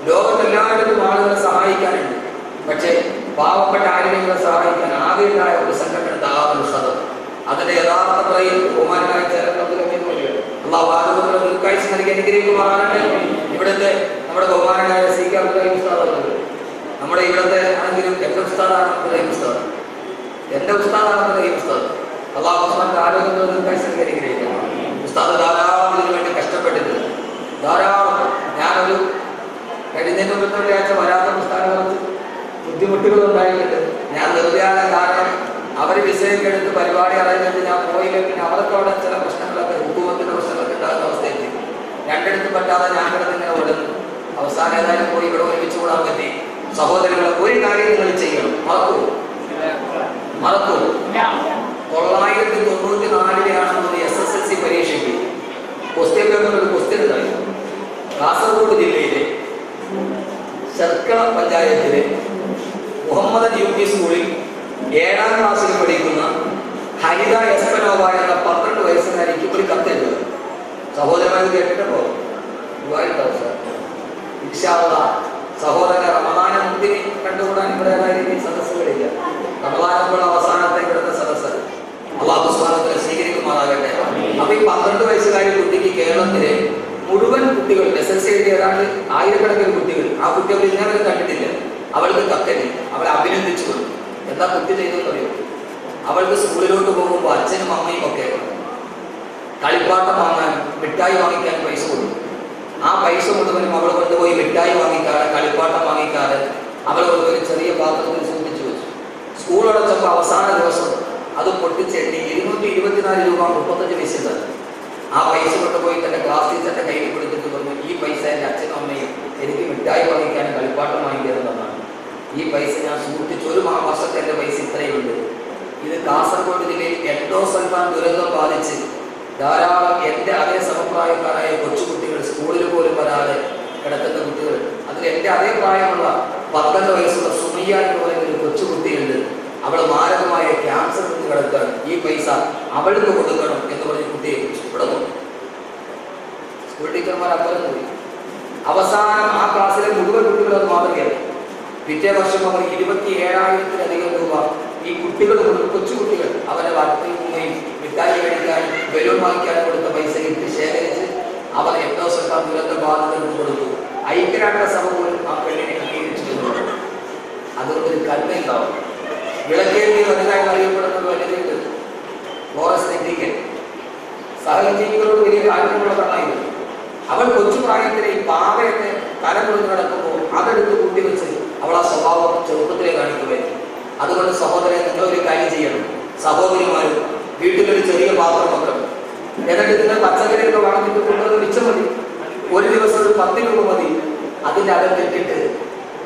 Speaker 1: ലോകത്തെല്ലായിടത്തും ആളുകളെ സഹായിക്കാനുണ്ട്. പക്ഷേ പാവപ്പെട്ട ആരെങ്കിലും സഹായിക്കാൻ ആകെയുണ്ടായ ഒരു സംഘടന ദാവത്തുൽ ഖദർ. അതിന്റെ യഥാർത്ഥ പറയും ബഹുമാനായ അള്ളാഹു ആരോഗ്യമുള്ള ദീർഘായുസ്സ് നൽകി അനുഗ്രഹിക്കുമാറാകട്ടെ. ഇവിടുത്തെ നമ്മുടെ ബഹുമാനായ സി കെ അബ്ദുൽ ഉസ്താദ്, നമ്മുടെ ഇവിടുത്തെ ആണെങ്കിലും എന്റെ ഉസ്താദാണ് അബ്ദുൽ ഉസ്താദ്, എന്റെ ഉസ്താദാണ് അബ്ദുൽ ഉസ്താദ്. അള്ളാഹു ഉസ്മാന്റെ ആരോഗ്യമുള്ള ദീർഘായുസ്സ് നൽകി അനുഗ്രഹിക്കണം. ഉസ്താദ് ധാരാളം ഇതിനു വേണ്ടി കഷ്ടപ്പെട്ടിട്ടുണ്ട്. ധാരാളം. ഞാനൊരു കഴിഞ്ഞ വെള്ളിയാഴ്ച വരാത്ത ഉസ്താദിനെ കുറച്ച് ബുദ്ധിമുട്ടുകൾ ഉണ്ടായിട്ടുണ്ട്. ഞാൻ നിർത്തിയാല കാരണം അവർ വിഷയൊക്കെ എടുത്ത് പരിപാടി അറിഞ്ഞിട്ട് ഞാൻ പോയില്ല. പിന്നെ അവർക്ക് അവിടെ ചില പ്രശ്നങ്ങളൊക്കെ ഹുക്കൂമത്തിന്റെ പ്രശ്നങ്ങളൊക്കെ ഉണ്ടാകുന്ന അവസ്ഥയെത്തി. 2 പറ്റാതെ ഞാൻ കിടന്നിങ്ങനെ ഓടുന്നു. അവസാനം ഏതായാലും പോയി ഇവിടെ ഒരുമിച്ച് കൂടാൻ പറ്റി. സഹോദരങ്ങളെ, ഒരു കാര്യം നിങ്ങൾ ചെയ്യണം. മറക്കൂ 994 SSLC പരീക്ഷയ്ക്ക് ക്വസ്റ്റ്യൻ പേപ്പറിൽ ഒരു ക്വസ്റ്റ്യൻ ഉണ്ടായി. കാസർഗോഡ് ജില്ലയിലെ ശർക്കര പഞ്ചായത്തിലെ മുഹമ്മദ് UP സ്കൂളിൽ 7ാം ക്ലാസ്സിൽ പഠിക്കുന്ന ഹരിത എസ്പനോവ എന്ന 12 വയസ്സുകാരിക്ക് ഒരു കത്തെഴുതുക. സഹോദരന്മാർ കേട്ടിട്ടോ? ഇൻഷാ അല്ലാഹ് സഹോദര റമദാന മുക്തിനെ കണ്ടുകൂടാൻ ഇവിടെ സദസ്സുകളില്ല. റമദാനുള്ള അവസാനത്തെ ഇവിടുത്തെ സദസ്സ് അല്ലാഹു സുബ്ഹാനഹു വ തആല സ്വീകരിക്കുമാറാകട്ടെ. അപ്പൊ ഈ 12 വയസ്സുകാരി കുട്ടിക്ക് കേരളത്തിലെ മുഴുവൻ കുട്ടികൾ SSLC എഴുതിയ ഒരാൾ ആയിരക്കണക്കിന് കുട്ടികൾ, ആ കുട്ടി അവർ ഇന്നേവരെ കണ്ടിട്ടില്ല. അവൾക്ക് കത്തെഴുതി അവളെ അഭിനന്ദിച്ചു കൊടുത്തു. എന്താ കുട്ടി ചെയ്തെന്ന് അറിയോ? അവൾക്ക് സ്കൂളിലോട്ട് പോകുമ്പോൾ അച്ഛനും അമ്മയും ഒക്കെ കളിപ്പാട്ടം വാങ്ങാൻ, മിഠായി വാങ്ങിക്കാൻ പൈസ കൊടുക്കും. ആ പൈസ കൊണ്ടുവരും അവൾ കൊണ്ടുപോയി മിഠായി വാങ്ങിക്കാതെ, കളിപ്പാട്ടം വാങ്ങിക്കാതെ അവൾ കൊണ്ടുപോയി ചെറിയ പാത്രത്തിൽ സൂക്ഷിച്ചു വെച്ചു. സ്കൂൾ അടച്ചപ്പോൾ അവസാന ദിവസം അത് പൊട്ടിച്ചെണ്ണി 224 രൂപ 35 പൈസ തന്നു. ആ പൈസ കൊണ്ടുപോയി തന്റെ ക്ലാസ് ടീച്ചറിന്റെ കയ്യിൽ കൊടുത്തിട്ട് പറഞ്ഞു, ഈ പൈസ എൻ്റെ അച്ഛനും അമ്മയും എനിക്ക് മിഠായി വാങ്ങിക്കാനും കളിപ്പാട്ടം വാങ്ങിക്കാനും തന്നാണ്. ഈ പൈസ ഞാൻ സൂക്ഷിച്ചു, ഒരു മാസത്തെ എൻ്റെ പൈസ ഇത്രയുണ്ട്. ഇത് കാസർഗോഡ് ജില്ലയിൽ എൻഡോസൾഫാൻ ദുരന്തം ബാധിച്ച് ധാരാളം എൻ്റെ അതേ സമപ്രായക്കാരായ കൊച്ചുകുട്ടികൾ, സ്കൂളിൽ പോലും വരാതെ കിടക്കുന്ന കുട്ടികൾ, അതിൽ എൻ്റെ അതേ പ്രായമുള്ള 12 വയസ്സുള്ള സുമയ്യ എന്ന് പറയുന്ന ഒരു കൊച്ചുകുട്ടിയുണ്ട്. അവൾ മാരകമായ ക്യാൻസർ കൊണ്ട് കിടക്കാൻ, ഈ പൈസ അവൾക്ക് കൊടുക്കണം എന്ന് പറഞ്ഞ കുട്ടിയെ ഇഷ്ടപ്പെടുന്നു. സ്കൂൾ ടീച്ചർമാർ അപ്പുറം പോയി. അവസാനം ആ ക്ലാസ്സിലെ മുഴുവൻ കുട്ടികൾ അത് മാതൃകയായി. പിറ്റേ വർഷം അവർ 27,000-ലധികം രൂപ ഈ കുട്ടികൾ, കൊച്ചുകുട്ടികൾ അവരെ വാർത്തയിൽ നിന്നും മിഠായി മേടിക്കാനും ബലൂൺ വാങ്ങിക്കാനും കൊടുത്ത പൈസ ഇട്ട് ശേഖരിച്ച് അവർ എൻഡോസൾഫാൻ ദുരന്ത ബാധിതർക്ക് കൊടുത്തു. ഐക്യരാഷ്ട്രസഭ പോലും ആ പെണ്ണിനെ അംഗീകരിച്ചിരുന്നു. അതുകൊണ്ടൊരു കൽമയുണ്ടാവും. വിളക്കേന്തി വലുതായി അറിയപ്പെടുന്ന വലുതുണ്ട് ഫോറസ്റ്റ് എത്തിക്കൽ. സഹജീവികളോട് വലിയ താല്പര്യമുള്ള പെണ്ണായിരുന്നു. അവൾ കൊച്ചു പ്രായത്തിലെ ഈ പാവയൊക്കെ തലമുറിഞ്ഞ് കിടക്കുമ്പോൾ അതെടുത്ത് കൂട്ടി വെച്ച് അവൾ ആ സ്വഭാവം ചെറുപ്പത്തിലെ കാണിക്കുകയായിരുന്നു. അതുകൊണ്ട് സഹോദരൻ, നിങ്ങളൊരു കാര്യം ചെയ്യണം. സഹോദരിമാരും വീട്ടിലൊരു ചെറിയ പാത്രം വെക്കണം. എന്നിട്ട് ഇതിനെ പച്ചക്കറിയൊക്കെ വാങ്ങിയിട്ട് കൊണ്ടുവന്ന് മിച്ചം മതി. ഒരു ദിവസം ഒരു 10 രൂപ മതി. അതിൻ്റെ അകത്തിട്ടിട്ട്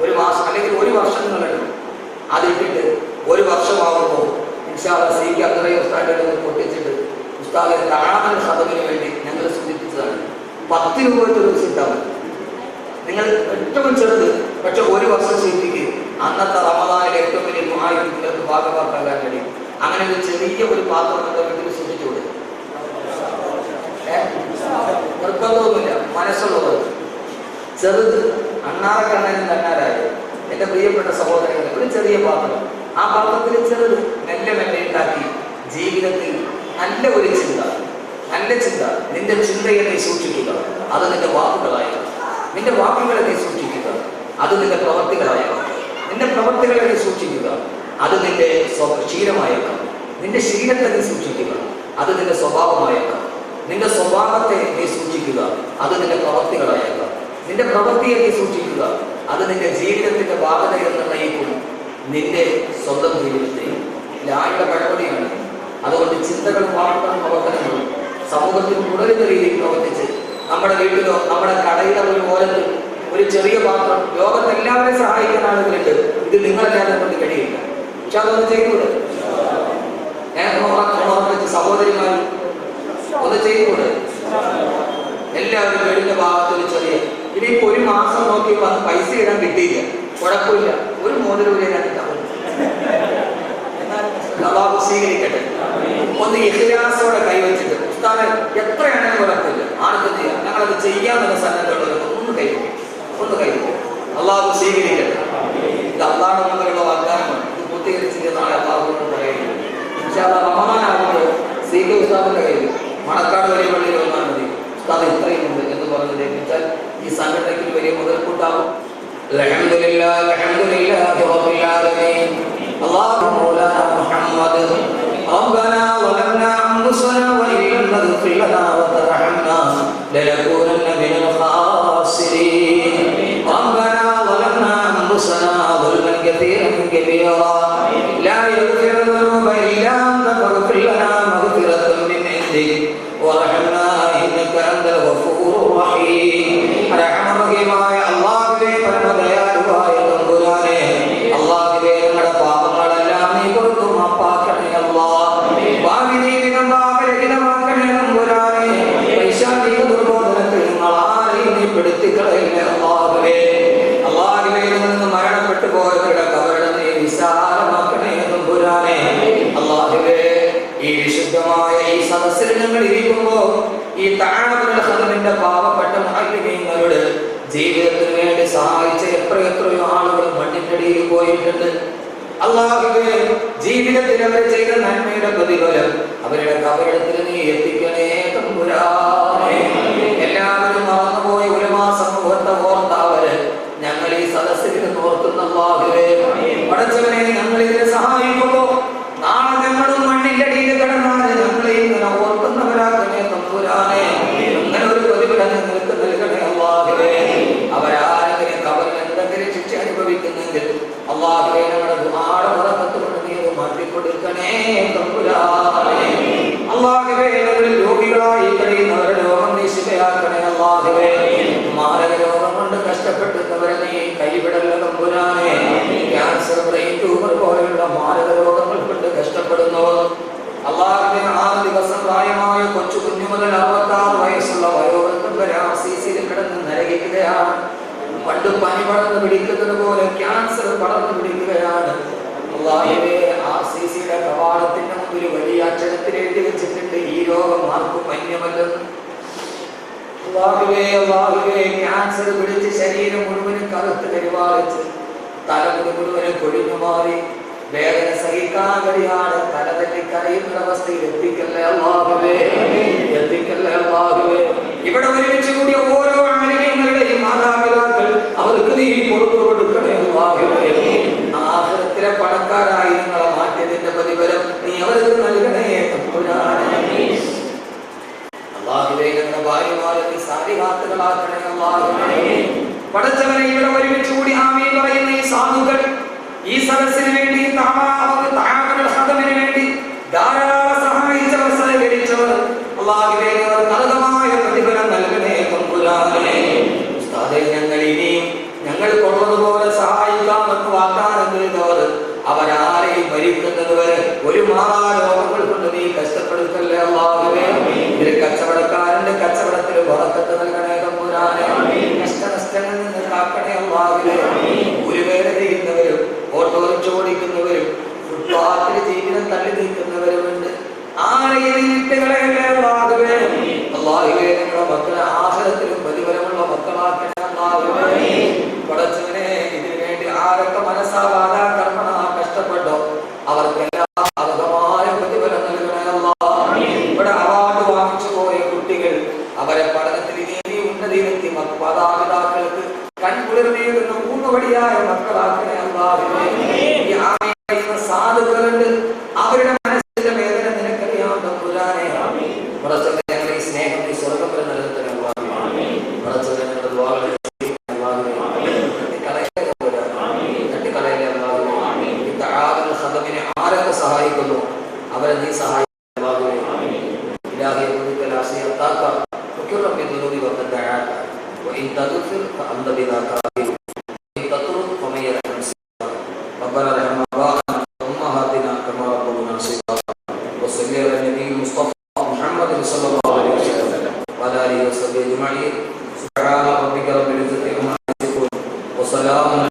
Speaker 1: ഒരു മാസം അല്ലെങ്കിൽ ഒരു വർഷം നിങ്ങളെടുക്കും. അതിട്ടിട്ട് ഒരു വർഷമാകുമ്പോൾ സിക്ക് അത്രയും ഉസ്താദുകൾ പൊട്ടിച്ചിട്ട് ഉസ്താദ് കാണാൻ സദവിന് വേണ്ടി ഞങ്ങൾ സൂചിപ്പിച്ചതാണ്. 10 രൂപ വെച്ച് ദിവസം ഇട്ടാൽ മതി. നിങ്ങൾ ഏറ്റവും ചെറുത്, പക്ഷെ ഒരു വർഷം സീറ്റിക്ക് അന്നത്തെ റമദാനിലെ ഏറ്റവും വലിയ നിങ്ങൾക്ക് ഭാഗമാക്കാൻ കഴിയും. അങ്ങനെ ഒരു ചെറിയ ഒരു പാത്രം എൻ്റെ വീട്ടിൽ സൂക്ഷിച്ചു കൊടുക്കും. നിർബന്ധമൊന്നുമില്ല, മനസ്സുള്ളത്. ചെറുത് അണ്ണാറക്കണ്ണനും തന്നാരായത് എൻ്റെ പ്രിയപ്പെട്ട സഹോദരങ്ങൾ, ഒരു ചെറിയ പാത്രം, ആ പാത്രത്തിൽ ചെറുത് മെല്ലെ മെല്ലെ ഉണ്ടാക്കി ജീവിതത്തിൽ നല്ല ഒരു ചിന്ത, നല്ല ചിന്ത. നിന്റെ ചിന്തയെ നീ സൂക്ഷിക്കുക, അത് നിന്റെ വാക്കുകളായണം. നിന്റെ വാക്കുകളെ നീ സൂക്ഷിക്കുക, അത് നിന്റെ പ്രവർത്തികളായണം. നിന്റെ പ്രവർത്തികളെ നീ സൂക്ഷിക്കുക, അത് നിന്റെ ശീലമായേക്കാം. നിന്റെ ശീലത്തെ നീ സൂക്ഷിക്കുക, അത് നിന്റെ സ്വഭാവമായേക്കാം. നിന്റെ സ്വഭാവത്തെ നീ സൂക്ഷിക്കുക, അത് നിന്റെ പ്രവർത്തികളായേക്കാം. നിന്റെ പ്രവൃത്തിയെ നീ സൂക്ഷിക്കുക, അത് നിന്റെ ജീവിതത്തിന്റെ ഭാഗതയെ നിർണ്ണയിക്കും നിന്റെ സ്വന്തം ജീവിതത്തെ. ലായുടെ പഴമൊഴിയാണ്. അതുകൊണ്ട് ചിന്തകളും വാക്കുകളും പ്രവർത്തനങ്ങളും സമൂഹത്തിൽ തുടരുന്ന രീതിയിൽ പ്രവർത്തിച്ച് നമ്മുടെ വീട്ടിലോ നമ്മുടെ കടയിലോ ഒരു ഓരത്തിൽ ഒരു ചെറിയ പാത്രം, ലോകത്തെല്ലാവരെയും സഹായിക്കാൻ ആളുകളുണ്ട്. ഇത് നിങ്ങളല്ലാതെ കൊണ്ട് കഴിയില്ല. പക്ഷെ അതൊന്ന് ചെയ്തുകൂടെ? സഹോദരിമാർ ഒന്ന് ചെയ്തുകൂടെ? എല്ലാവരും വീടിന്റെ ഭാഗത്ത് ഒരു ചെറിയ, ഇനിയിപ്പോ ഒരു മാസം നോക്കി വന്ന് പൈസ ഇടാൻ കിട്ടിയില്ല, കുഴപ്പമില്ല, ഒരു മോതിരം അള്ളാഹു സ്വീകരിക്കട്ടെ. ഒന്ന് ഇഖ്ലാസോടെ കൈവച്ചിട്ട് ഉസ്താദെ എത്രയാണെങ്കിലും കുഴപ്പമില്ല, ആർക്കും ചെയ്യാം, ഞങ്ങളത് ചെയ്യാന്നുള്ള സന്നദ്ധമുള്ളവർക്ക് ഒന്ന് കൈവയ്ക്കും. അള്ളാഹു സ്വീകരിക്കട്ടെ. ഇത് അള്ളാഹ് മുതലുള്ള വാഗ്ദാനമാണ്. ഇത് പൂർത്തീകരിച്ചിട്ട് നാളെ അള്ളാഹുവിനോട് പറയുന്നത്. പക്ഷെ അത് റമദാനാകുമ്പോൾ സീക്ക് ഉസ്താദിന്റെ കയ്യിൽ മണക്കാട് വലിയ പള്ളിയിൽ വന്നാൽ മതി, ഉസ്താദ് ഇത്രയും ഉണ്ട് എന്ന് പറഞ്ഞ് ലഭിച്ചാൽ ഈ സംഘടനയ്ക്ക് വലിയ മുതൽക്കൂട്ടാകും. അൽഹംദുലില്ലാഹ് അൽഹംദുലില്ലാഹി റബ്ബിൽ ആലമീൻ. അല്ലാഹു മൗലാനാ മുഹമ്മദ് റബ്ബനാ വലംനാ അൻഫുസനാ വഇൻ ലം തഗ്ഫിർ ലനാ വതർഹംനാ ലനകൂനന്ന മിനൽ ഖാസിരീൻ. റബ്ബനാ വലംനാ അൻഫുസനാ ظلما كثيرا كبيرا لا يغفر الذنوب إلا أنت فاغفر لنا مغفرة من عندك وارحمنا إنك أنت الغفور الرحيم. റഹ്മാനായ അല്ലാഹുവേ, പരമദയാലുവായ തമ്പുരാനേ, അല്ലാഹുവേ, ഞങ്ങളുടെ പാപങ്ങളെല്ലാം നീ കൊടുത്തു മാപ്പാക്കണേ അല്ലാഹ്. പാപിനീതിനും പാപരഹിതമാക്കണേ തമ്പുരാനേ. പൈശാചിക ദുർബോധനത്തിൽ ആരെയും നീ പെടുത്തിക്കളയില്ലേ അല്ലാഹുവേ. അല്ലാഹുവേ, നിന്ന് മരണപ്പെട്ടു പോയവരുടെ കബറിടം നീ വിശാലമാക്കണേ തമ്പുരാനേ. അല്ലാഹുവേ, ഈ വിശുദ്ധമായ ഈ സദസ്സിൽ ഞങ്ങൾ ഇരിക്കുമ്പോൾ ഈ താഴെ പാവപ്പെട്ട മുഅല്ലിമീങ്ങളുടെ ജീവിതത്തിന് വേണ്ടി സഹായിച്ച എത്രയോ ആളുകൾ മണ്ണിനടിയിൽ പോയിട്ടുണ്ട്. അല്ലാഹുവേ, ജീവിതത്തിൽ അവർ ചെയ്ത നന്മയുടെ പ്രതിഫലം അവരുടെ കബറിടത്തിൽ നീ എത്തിക്കണേ തമ്പുരാനേ. എല്ലാവരും മറന്നുപോയ ഉലമാ സമൂഹത്തെ ഓർത്തവര് ഞങ്ങൾ ഈ സദസ്സിൽ നിന്ന് ഓർക്കുന്ന അല്ലാഹുവേ, പടച്ചവനെ, ഞങ്ങൾ ഇതിനെ സഹായിക്കുമ്പോൾ നാളെ ഞങ്ങളും മുതൽ 66 വയസ്സുള്ള വയോവൃദ്ധം വരെ RCCയിൽ കിടന്ന് നരകിക്കുകയാണ്. പണ്ട് പനി പടർന്ന് പിടിക്കുന്നത് പോലെ ക്യാൻസർ പടർന്ന് പിടിക്കുകയാണ്. അല്ലാഹുവേ, RCCയുടെ കവാടത്തിന്റെ മുമ്പിൽ വലിയ അക്ഷരത്തിൽ എഴുതി വെച്ചിട്ടുണ്ട്, ഈ രോഗം ആർക്കും അന്യമല്ലെന്ന്. അല്ലാഹുവേ, ക്യാൻസർ പിടിച്ച് ശരീരം മുഴുവനും കറുത്ത് കരിവാളിച്ച് തലമുടി മുഴുവനും കൊഴിഞ്ഞു മാറി വേദന സഹിക്കാൻ കഴിയാതെ തലതല്ലി കരയുന്ന അവസ്ഥയിൽ എത്തിക്കല്ലേ അല്ലാഹുവേ, എത്തിക്കല്ലേ അല്ലാഹുവേ. ഇവിടെ ഒരുമിച്ച് കൂടിയ ഓരോ ആലിമീങ്ങളുടെയും മാതാപിതാക്കൾ അവർക്ക് നീ പുറത്തു കൊടുക്കണേ അല്ലാഹുവേ. ആഖിറത്തിലെ പണക്കാരായി നിങ്ങളെ മാറ്റിയതിന്റെ പ്രതിഫലം നീ അവർക്ക് നൽകണേ തമ്പുരാനേ. അല്ലാഹുവേ, ഞങ്ങളുടെ ഭാര്യമാരെ നീ സാലിഹാത്തുകളാക്കണേ അല്ലാഹുവേ. പടച്ചവനെ, ഇവിടെ ഒരുമിച്ച് കൂടി ആമീൻ പറയുന്ന ഈ സാധുക്കൾ ഈ സദസ്സിന് വേണ്ടി ഖദമിന് വേണ്ടി ധാരാളം സഹായിച്ചവർ, സഹകരിച്ചവർ, അല്ലാഹുവേ, അർഹമായ പ്രതിഫലം നൽകണേ തമ്പുരാനേ. ഉസ്താദേ, ഞങ്ങൾ ഇനിയും ഞങ്ങൾ കൊള്ളതുപോലെ സഹായിക്കാമെന്ന് വാഗ്ദാനം ചെയ്തവർ അവരാരെയും മരിക്കുന്നത് വരെ ഒരു മാറാരോഗങ്ങൾ കൊണ്ട് നീ കഷ്ടപ്പെടുത്തല്ലേ അല്ലാഹുവേ. ഒരു കച്ചവടക്കാരന്റെ കച്ചവടത്തിൽ ബറക്കത്ത് നൽകണേ തമ്പുരാനേ. കഷ്ടനഷ്ടങ്ങളിൽ നിന്ന് കാക്കണേ അല്ലാഹുവേ. ഒരു വേല ചെയ്യുന്നവരും ഓട്ടോറിക്ഷ ഓടിക്കുന്നവരും ഫുട്പാത്തിൽ ജീവിതം തള്ളി നീക്കുന്നവരുമുണ്ട്. ആരെയും വിട്ടുകളയല്ലേ അല്ലാഹുവേ. അല്ലാഹുവേ, ഞങ്ങളുടെ മക്കളെ ആഖിറത്തിലും പ്രതിഫലമുള്ള മക്കളാക്കണേ അല്ലാഹുവേ. പടച്ചവനെ, ഇതിനു വേണ്ടി ആരൊക്കെ മനസ്സാവാതാ കർമ്മണ കഷ്ടപ്പെട്ടോ അവർക്കെല്ലാം അർഹമായ പ്രതിഫലം നൽകണേ അല്ലാഹുവേ. ഇവിടെ അവാർഡ് വാങ്ങിച്ചു പോയ കുട്ടികൾ അവരെ പഠനത്തിൽ ഇനി ഉന്നതിയിലെത്തി മാതാപിതാക്കൾക്ക് കൺകുളിർന്നേകുന്ന ഊന്നുവടിയായ മക്കളാക്കണേ അല്ലാഹുവേ. ഈ ആമീൻ പറയുന്ന സാധുക്കളുണ്ട്, അവരുടെ മനസ്സിന്റെ വേദന നിനക്കറിയാം തമ്പുരാനേ. പടച്ചവനെ, ഞങ്ങളുടെ ഈ സ്നേഹം നീ സ്വർഗ്ഗം വരെ നിലനിർത്തണേ അല്ലാഹുവേ. പടച്ചവനെ, ഞങ്ങളുടെ ദുആകൾ ആരൊക്കെ സഹായിക്കുന്നു അവരെ നീ സഹായിക്കണേ അല്ലാഹുവേ. ഇലാഹി ഖുദിക ലാസിയത്താക വകുറബ ബിദുനൂബി വഖദഅക വഇൻ തഗ്ഫിർ ഫഅന്ത ബിദാ കാഫിർ വഇൻ തത്റുദ് ഫമൻ യർഹം റബ്ബന റഹ്മനാ ഉമ്മഹാതിനാ കമാ റബ്ബുനാ സിഗാ വസല്ലി അലാ നബിയിൽ മുസ്തഫ മുഹമ്മദ് സ്വല്ലല്ലാഹു അലൈഹി വസല്ലം വഅലാ ആലിഹി വസഹ്ബിഹി അജ്മഈൻ സുബ്ഹാന റബ്ബിക റബ്ബിൽ ഇസ്സതി അമ്മാ യസിഫൂൻ വസലാമുൻ